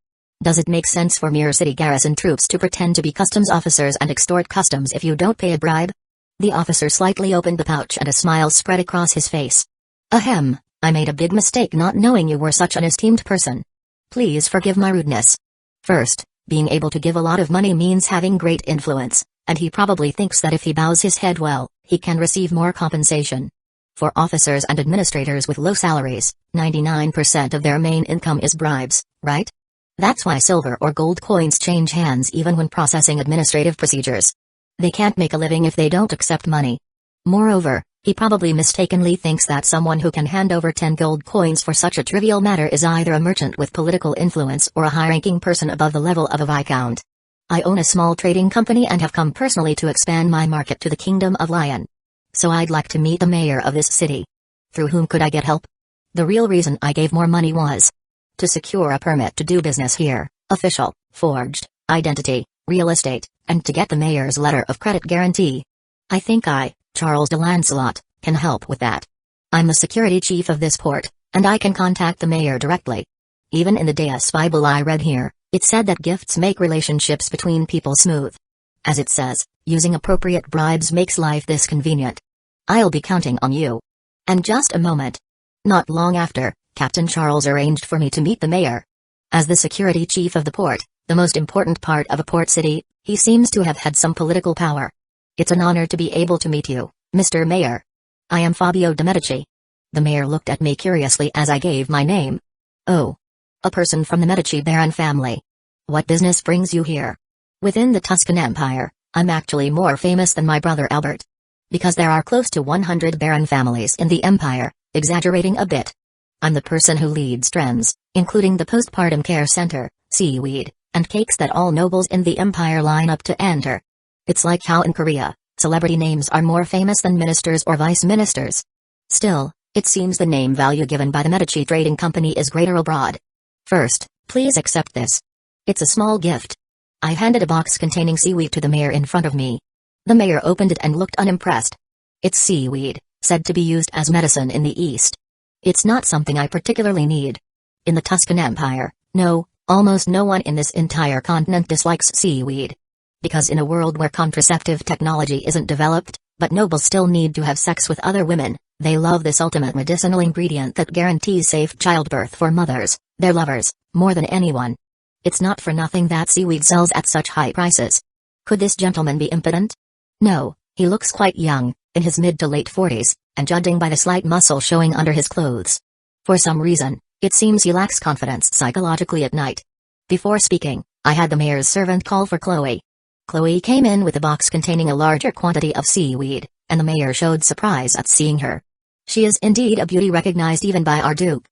Speaker 1: Does it make sense for mere city garrison troops to pretend to be customs officers and extort customs if you don't pay a bribe? The officer slightly opened the pouch and a smile spread across his face. Ahem, I made a big mistake not knowing you were such an esteemed person. Please forgive my rudeness. First, being able to give a lot of money means having great influence, and he probably thinks that if he bows his head well, he can receive more compensation. For officers and administrators with low salaries, 99% of their main income is bribes, right? That's why silver or gold coins change hands even when processing administrative procedures. They can't make a living if they don't accept money. Moreover, he probably mistakenly thinks that someone who can hand over 10 gold coins for such a trivial matter is either a merchant with political influence or a high-ranking person above the level of a viscount. I own a small trading company and have come personally to expand my market to the Kingdom of Lion. So I'd like to meet the mayor of this city. Through whom could I get help? The real reason I gave more money was to secure a permit to do business here, official, forged, identity, real estate, and to get the mayor's letter of credit guarantee. I think I, Charles de Lancelot, can help with that. I'm the security chief of this port, and I can contact the mayor directly. Even in the Deus Bible I read here, it said that gifts make relationships between people smooth. As it says, using appropriate bribes makes life this convenient. I'll be counting on you. And just a moment. Not long after, Captain Charles arranged for me to meet the mayor. As the security chief of the port, the most important part of a port city, he seems to have had some political power. It's an honor to be able to meet you, Mr. Mayor. I am Fabio de' Medici. The mayor looked at me curiously as I gave my name. Oh. A person from the Medici Baron family. What business brings you here? Within the Tuscan Empire, I'm actually more famous than my brother Albert. Because there are close to 100 Baron families in the empire, exaggerating a bit. I'm the person who leads trends, including the postpartum care center, seaweed, and cakes that all nobles in the empire line up to enter. It's like how in Korea, celebrity names are more famous than ministers or vice ministers. Still, it seems the name value given by the Medici Trading Company is greater abroad. First, please accept this. It's a small gift. I handed a box containing seaweed to the mayor in front of me. The mayor opened it and looked unimpressed. It's seaweed, said to be used as medicine in the East. It's not something I particularly need. In the Tuscan Empire, no, almost no one in this entire continent dislikes seaweed. Because in a world where contraceptive technology isn't developed, but nobles still need to have sex with other women, they love this ultimate medicinal ingredient that guarantees safe childbirth for mothers, their lovers, more than anyone. It's not for nothing that seaweed sells at such high prices. Could this gentleman be impotent? No, he looks quite young, in his mid to late 40s, and judging by the slight muscle showing under his clothes. For some reason, it seems he lacks confidence psychologically at night. Before speaking, I had the mayor's servant call for Chloe. Chloe came in with a box containing a larger quantity of seaweed, and the mayor showed surprise at seeing her. She is indeed a beauty recognized even by our Duke.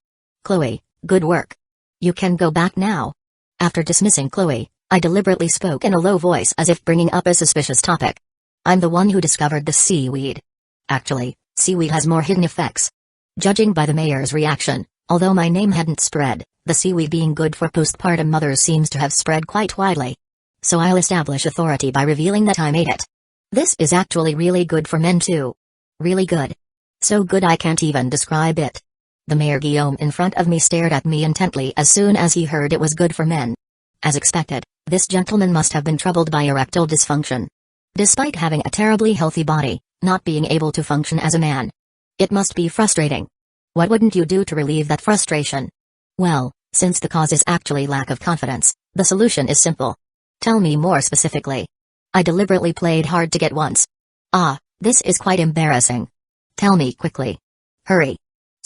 Speaker 1: Chloe, good work. You can go back now. After dismissing Chloe, I deliberately spoke in a low voice as if bringing up a suspicious topic. I'm the one who discovered the seaweed. Actually, seaweed has more hidden effects. Judging by the mayor's reaction, although my name hadn't spread, the seaweed being good for postpartum mothers seems to have spread quite widely. So I'll establish authority by revealing that I made it. This is actually really good for men too. Really good. So good I can't even describe it. The Mayor Guillaume in front of me stared at me intently as soon as he heard it was good for men. As expected, this gentleman must have been troubled by erectile dysfunction. Despite having a terribly healthy body, not being able to function as a man. It must be frustrating. What wouldn't you do to relieve that frustration? Well, since the cause is actually lack of confidence, the solution is simple. Tell me more specifically. I deliberately played hard to get once. Ah, this is quite embarrassing. Tell me quickly. Hurry.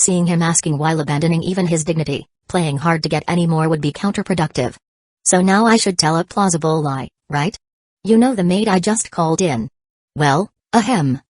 Speaker 1: Seeing him asking while abandoning even his dignity, playing hard to get any more would be counterproductive. So now I should tell a plausible lie, right? You know the maid I just called in? Well, ahem.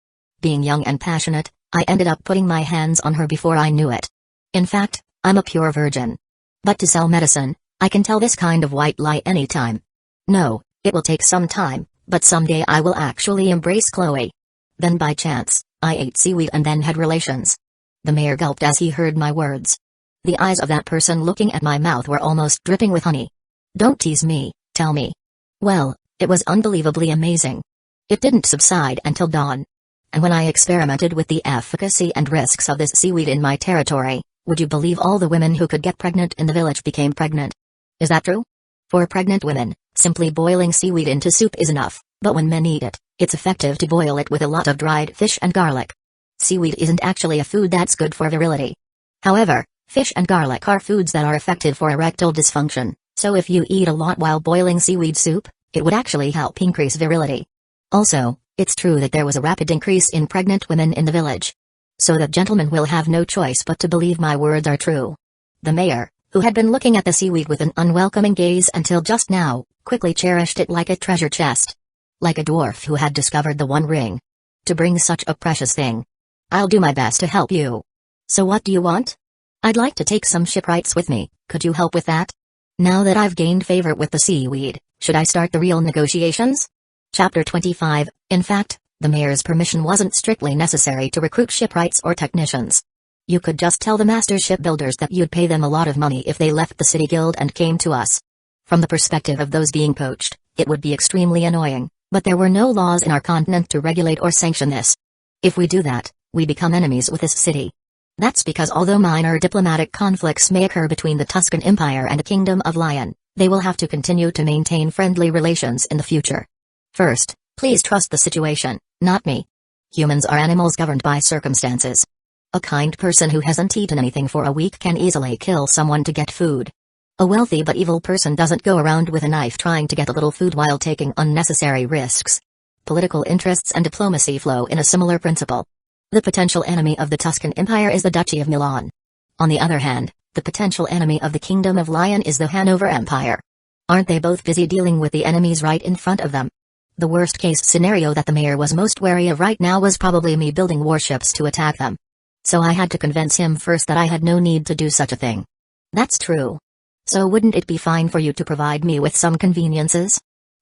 Speaker 1: Being young and passionate, I ended up putting my hands on her before I knew it. In fact, I'm a pure virgin. But to sell medicine, I can tell this kind of white lie anytime. No, it will take some time, but someday I will actually embrace Chloe. Then by chance, I ate seaweed and then had relations. The mayor gulped as he heard my words. The eyes of that person looking at my mouth were almost dripping with honey. Don't tease me, tell me. Well, it was unbelievably amazing. It didn't subside until dawn. And when I experimented with the efficacy and risks of this seaweed in my territory, would you believe all the women who could get pregnant in the village became pregnant? Is that true? For pregnant women, simply boiling seaweed into soup is enough, but when men eat it, it's effective to boil it with a lot of dried fish and garlic. Seaweed isn't actually a food that's good for virility. However, fish and garlic are foods that are effective for erectile dysfunction, so if you eat a lot while boiling seaweed soup, it would actually help increase virility. Also, it's true that there was a rapid increase in pregnant women in the village. So that gentleman will have no choice but to believe my words are true. The mayor, who had been looking at the seaweed with an unwelcoming gaze until just now, quickly cherished it like a treasure chest. Like a dwarf who had discovered the One Ring. To bring such a precious thing. I'll do my best to help you. So what do you want? I'd like to take some shipwrights with me, could you help with that? Now that I've gained favor with the seaweed, should I start the real negotiations? Chapter 25. In fact, the mayor's permission wasn't strictly necessary to recruit shipwrights or technicians. You could just tell the master shipbuilders that you'd pay them a lot of money if they left the city guild and came to us. From the perspective of those being poached, it would be extremely annoying, but there were no laws in our continent to regulate or sanction this. If we do that, we become enemies with this city. That's because although minor diplomatic conflicts may occur between the Tuscan Empire and the Kingdom of Lion, they will have to continue to maintain friendly relations in the future. First, please trust the situation, not me. Humans are animals governed by circumstances. A kind person who hasn't eaten anything for a week can easily kill someone to get food. A wealthy but evil person doesn't go around with a knife trying to get a little food while taking unnecessary risks. Political interests and diplomacy flow in a similar principle. The potential enemy of the Tuscan Empire is the Duchy of Milan. On the other hand, the potential enemy of the Kingdom of Lion is the Hanover Empire. Aren't they both busy dealing with the enemies right in front of them? The worst-case scenario that the mayor was most wary of right now was probably me building warships to attack them. So I had to convince him first that I had no need to do such a thing. That's true. So wouldn't it be fine for you to provide me with some conveniences?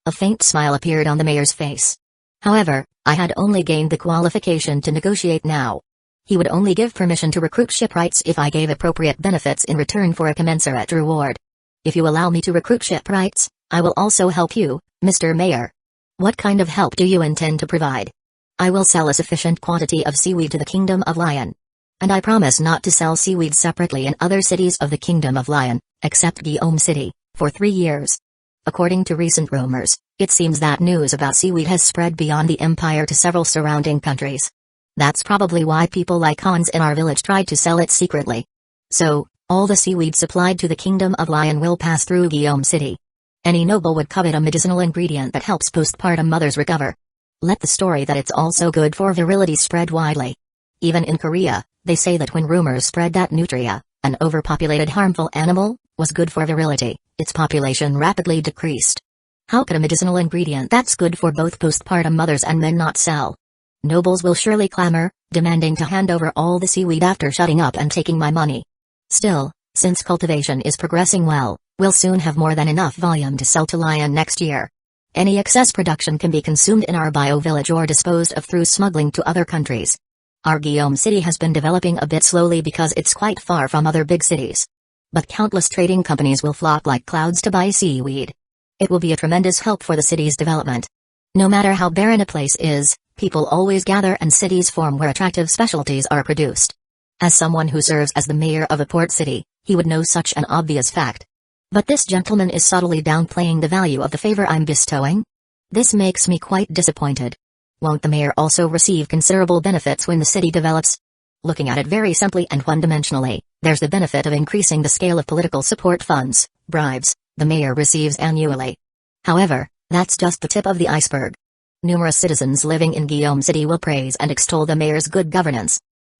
Speaker 1: A faint smile appeared on the mayor's face. However, I had only gained the qualification to negotiate now. He would only give permission to recruit shipwrights if I gave appropriate benefits in return for a commensurate reward. If you allow me to recruit shipwrights, I will also help you, Mr. Mayor. What kind of help do you intend to provide? I will sell a sufficient quantity of seaweed to the Kingdom of Lion. And I promise not to sell seaweed separately in other cities of the Kingdom of Lion, except Guillaume City, for 3 years. According to recent rumors, it seems that news about seaweed has spread beyond the empire to several surrounding countries. That's probably why people like Hans in our village tried to sell it secretly. So, all the seaweed supplied to the Kingdom of Lion will pass through Guillaume City. Any noble would covet a medicinal ingredient that helps postpartum mothers recover. Let the story that it's also good for virility spread widely. Even in Korea, they say that when rumors spread that nutria, an overpopulated harmful animal, was good for virility, its population rapidly decreased. How could a medicinal ingredient that's good for both postpartum mothers and men not sell? Nobles will surely clamor, demanding to hand over all the seaweed after shutting up and taking my money. Still, since cultivation is progressing well, we'll soon have more than enough volume to sell to Lion next year. Any excess production can be consumed in our bio-village or disposed of through smuggling to other countries. Our Guillaume City has been developing a bit slowly because it's quite far from other big cities. But countless trading companies will flock like clouds to buy seaweed. It will be a tremendous help for the city's development. No matter how barren a place is, people always gather and cities form where attractive specialties are produced. As someone who serves as the mayor of a port city, he would know such an obvious fact. But this gentleman is subtly downplaying the value of the favor I'm bestowing? This makes me quite disappointed. Won't the mayor also receive considerable benefits when the city develops? Looking at it very simply and one-dimensionally, there's the benefit of increasing the scale of political support funds, bribes, the mayor receives annually. However, that's just the tip of the iceberg. Numerous citizens living in Guillaume City will praise and extol the mayor's good governance.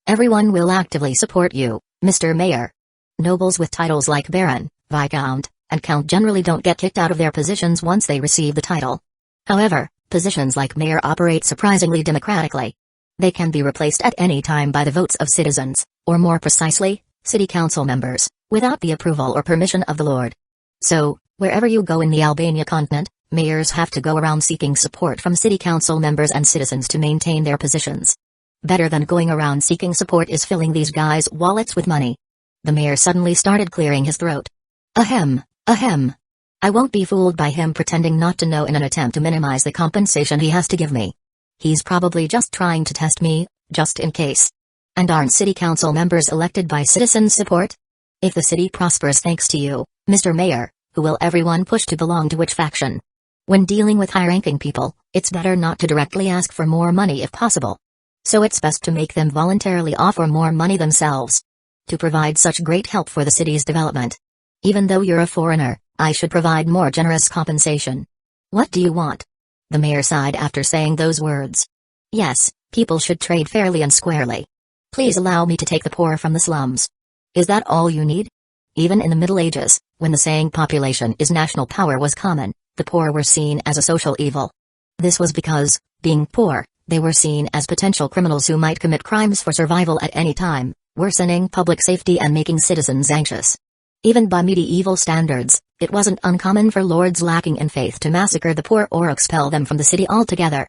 Speaker 1: Everyone will actively support you, Mr. Mayor. Nobles with titles like Baron, Viscount, and Count generally don't get kicked out of their positions once they receive the title. However, positions like Mayor operate surprisingly democratically. They can be replaced at any time by the votes of citizens, or more precisely, city council members, without the approval or permission of the Lord. So, wherever you go in the Albania continent, mayors have to go around seeking support from city council members and citizens to maintain their positions. Better than going around seeking support is filling these guys' wallets with money. The mayor suddenly started clearing his throat. Ahem, ahem. I won't be fooled by him pretending not to know in an attempt to minimize the compensation he has to give me. He's probably just trying to test me, just in case. And aren't city council members elected by citizens' support? If the city prospers thanks to you, Mr. Mayor, who will everyone push to belong to which faction? When dealing with high-ranking people, it's better not to directly ask for more money if possible. So it's best to make them voluntarily offer more money themselves. To provide such great help for the city's development. Even though you're a foreigner, I should provide more generous compensation. What do you want? The mayor sighed after saying those words. Yes, people should trade fairly and squarely. Please allow me to take the poor from the slums. Is that all you need? Even in the Middle Ages, when the saying population is national power was common, the poor were seen as a social evil. This was because, being poor, they were seen as potential criminals who might commit crimes for survival at any time, worsening public safety and making citizens anxious. Even by medieval standards, it wasn't uncommon for lords lacking in faith to massacre the poor or expel them from the city altogether.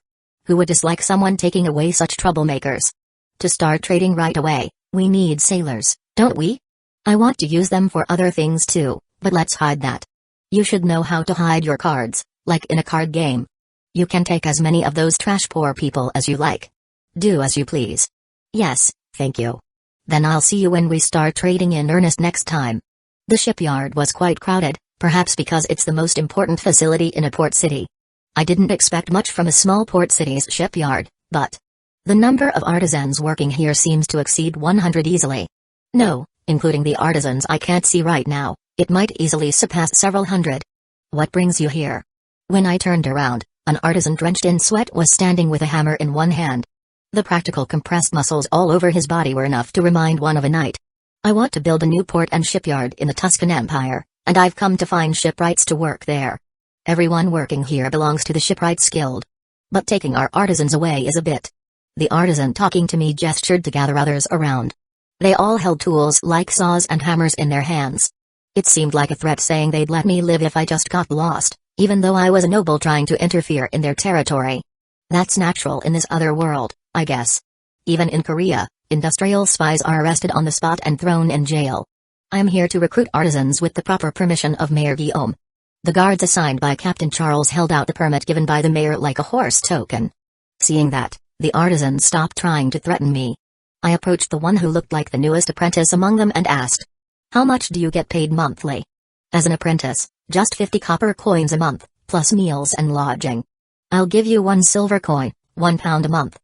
Speaker 1: Who would dislike someone taking away such troublemakers? To start trading right away, we need sailors, don't we? I want to use them for other things too, but let's hide that. You should know how to hide your cards, like in a card game. You can take as many of those trash poor people as you like. Do as you please. Yes, thank you. Then I'll see you when we start trading in earnest next time. The shipyard was quite crowded, perhaps because it's the most important facility in a port city. I didn't expect much from a small port city's shipyard, but the number of artisans working here seems to exceed 100 easily. No, including the artisans I can't see right now, it might easily surpass several hundred. What brings you here? When I turned around, an artisan drenched in sweat was standing with a hammer in one hand. The practical compressed muscles all over his body were enough to remind one of a knight. I want to build a new port and shipyard in the Tuscan Empire, and I've come to find shipwrights to work there. Everyone working here belongs to the Shipwrights Guild. But taking our artisans away is a bit. The artisan talking to me gestured to gather others around. They all held tools like saws and hammers in their hands. It seemed like a threat saying they'd let me live if I just got lost, even though I was a noble trying to interfere in their territory. That's natural in this other world, I guess. Even in Korea, industrial spies are arrested on the spot and thrown in jail. I am here to recruit artisans with the proper permission of Mayor Guillaume. The guards assigned by Captain Charles held out the permit given by the mayor like a horse token. Seeing that, the artisans stopped trying to threaten me. I approached the one who looked like the newest apprentice among them and asked, "How much do you get paid monthly?" "As an apprentice, just 50 copper coins a month, plus meals and lodging." "I'll give you 1 silver coin, £1 a month.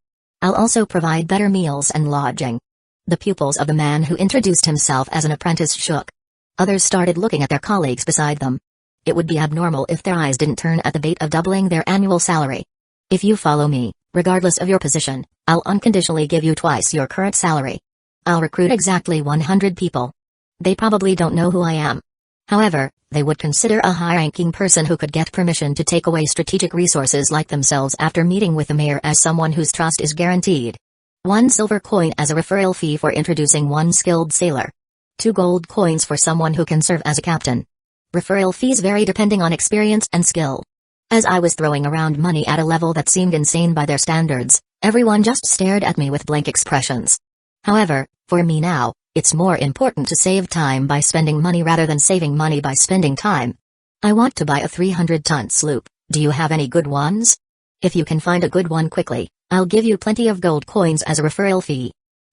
Speaker 1: I'll also provide better meals and lodging." The pupils of the man who introduced himself as an apprentice shook. Others started looking at their colleagues beside them. It would be abnormal if their eyes didn't turn at the bait of doubling their annual salary. "If you follow me, regardless of your position, I'll unconditionally give you twice your current salary. I'll recruit exactly 100 people. They probably don't know who I am. However, they would consider a high-ranking person who could get permission to take away strategic resources like themselves after meeting with the mayor as someone whose trust is guaranteed. 1 silver coin as a referral fee for introducing 1 skilled sailor. 2 gold coins for someone who can serve as a captain. Referral fees vary depending on experience and skill. As I was throwing around money at a level that seemed insane by their standards, everyone just stared at me with blank expressions. However, for me now, it's more important to save time by spending money rather than saving money by spending time. I want to buy a 300-ton sloop. Do you have any good ones? If you can find a good one quickly, I'll give you plenty of gold coins as a referral fee.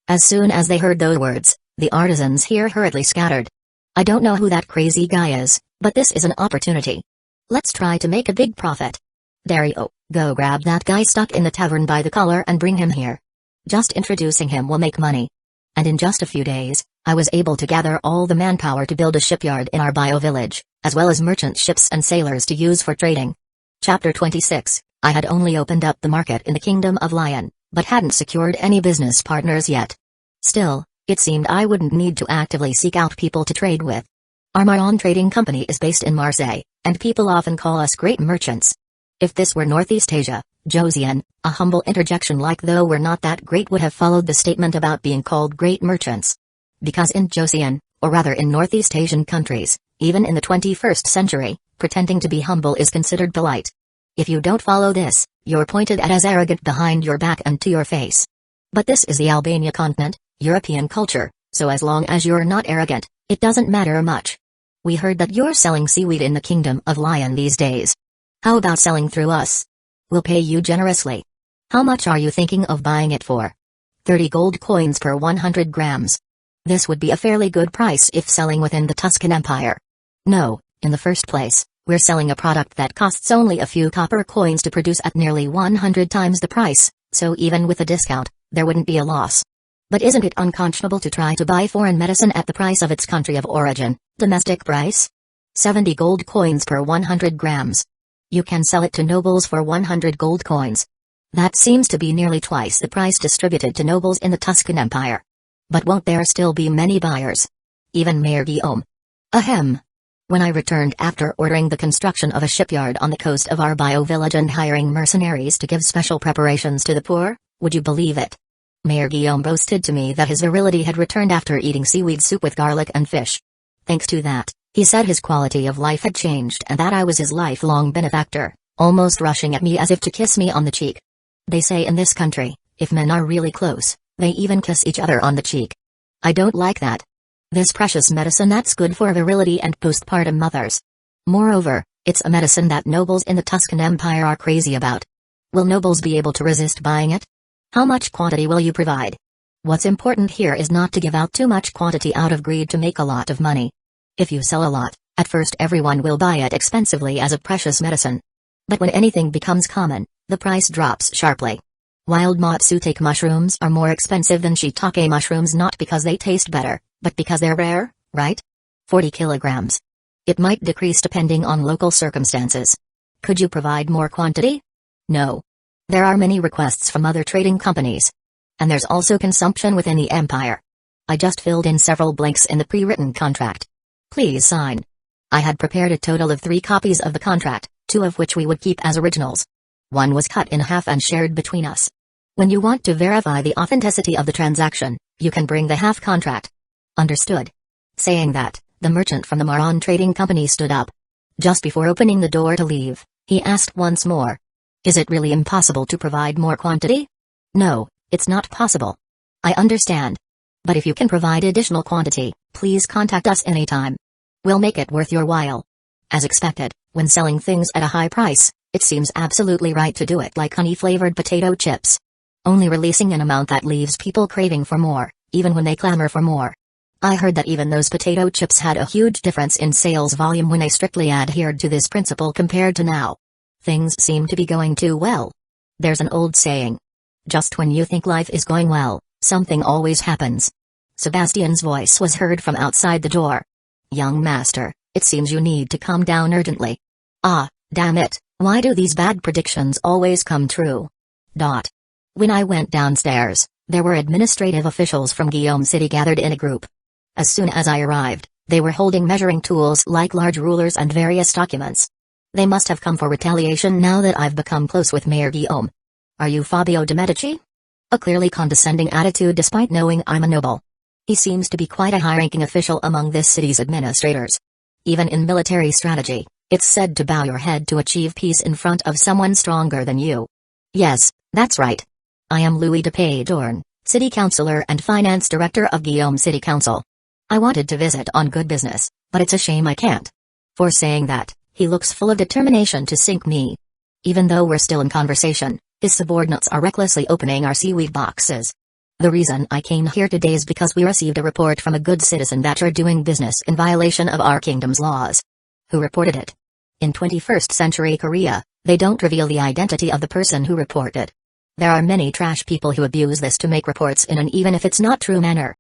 Speaker 1: As soon as they heard those words, the artisans here hurriedly scattered. I don't know who that crazy guy is, but this is an opportunity. Let's try to make a big profit. Dario, go grab that guy stuck in the tavern by the collar and bring him here. Just introducing him will make money. And in just a few days, I was able to gather all the manpower to build a shipyard in our bio village, as well as merchant ships and sailors to use for trading. Chapter 26. I had only opened up the market in the Kingdom of Lion, but hadn't secured any business partners yet. Still, it seemed I wouldn't need to actively seek out people to trade with. Our Maron trading company is based in Marseille, and people often call us great merchants. If this were Northeast Asia, Joseon, a humble interjection like though we're not that great would have followed the statement about being called great merchants. Because in Joseon, or rather in Northeast Asian countries, even in the 21st century, pretending to be humble is considered polite. If you don't follow this, you're pointed at as arrogant behind your back and to your face. But this is the Albania continent, European culture, so as long as you're not arrogant, it doesn't matter much. We heard that you're selling seaweed in the Kingdom of Lion these days. How about selling through us? We'll pay you generously. How much are you thinking of buying it for? 30 gold coins per 100 grams. This would be a fairly good price if selling within the Tuscan Empire. No, in the first place, we're selling a product that costs only a few copper coins to produce at nearly 100 times the price, so even with a discount, there wouldn't be a loss. But isn't it unconscionable to try to buy foreign medicine at the price of its country of origin, domestic price? 70 gold coins per 100 grams. You can sell it to nobles for 100 gold coins. That seems to be nearly twice the price distributed to nobles in the Tuscan Empire. But won't there still be many buyers? Even Mayor Guillaume. Ahem. When I returned after ordering the construction of a shipyard on the coast of our bio village and hiring mercenaries to give special preparations to the poor, would you believe it? Mayor Guillaume boasted to me that his virility had returned after eating seaweed soup with garlic and fish. Thanks to that, he said his quality of life had changed and that I was his lifelong benefactor, almost rushing at me as if to kiss me on the cheek. They say in this country, if men are really close, they even kiss each other on the cheek. I don't like that. This precious medicine that's good for virility and postpartum mothers. Moreover, it's a medicine that nobles in the Tuscan Empire are crazy about. Will nobles be able to resist buying it? How much quantity will you provide? What's important here is not to give out too much quantity out of greed to make a lot of money. If you sell a lot, at first everyone will buy it expensively as a precious medicine. But when anything becomes common, the price drops sharply. Wild matsutake mushrooms are more expensive than shiitake mushrooms not because they taste better, but because they're rare, right? 40 kilograms. It might decrease depending on local circumstances. Could you provide more quantity? No. There are many requests from other trading companies. And there's also consumption within the empire. I just filled in several blanks in the pre-written contract. Please sign. I had prepared a total of 3 copies of the contract, 2 of which we would keep as originals. One was cut in half and shared between us. When you want to verify the authenticity of the transaction, you can bring the half contract. Understood. Saying that, the merchant from the Maron Trading Company stood up. Just before opening the door to leave, he asked once more. Is it really impossible to provide more quantity? No, it's not possible. I understand. But if you can provide additional quantity, please contact us anytime. We'll make it worth your while. As expected, when selling things at a high price, it seems absolutely right to do it like honey-flavored potato chips. Only releasing an amount that leaves people craving for more, even when they clamor for more. I heard that even those potato chips had a huge difference in sales volume when they strictly adhered to this principle compared to now. Things seem to be going too well. There's an old saying. Just when you think life is going well, something always happens. Sebastian's voice was heard from outside the door. Young master, it seems you need to calm down urgently. Ah, damn it, why do these bad predictions always come true? When I went downstairs, there were administrative officials from Guillaume City gathered in a group. As soon as I arrived, they were holding measuring tools like large rulers and various documents. They must have come for retaliation now that I've become close with Mayor Guillaume. Are you Fabio de' Medici? A clearly condescending attitude despite knowing I'm a noble. He seems to be quite a high-ranking official among this city's administrators. Even in military strategy, it's said to bow your head to achieve peace in front of someone stronger than you. Yes, that's right. I am Louis de Paydorn, City Councilor and Finance Director of Guillaume City Council. I wanted to visit on good business, but it's a shame I can't. For saying that, he looks full of determination to sink me. Even though we're still in conversation, his subordinates are recklessly opening our seaweed boxes. The reason I came here today is because we received a report from a good citizen that you're doing business in violation of our kingdom's laws. Who reported it? In 21st century Korea, they don't reveal the identity of the person who reported. There are many trash people who abuse this to make reports in an even if it's not true manner.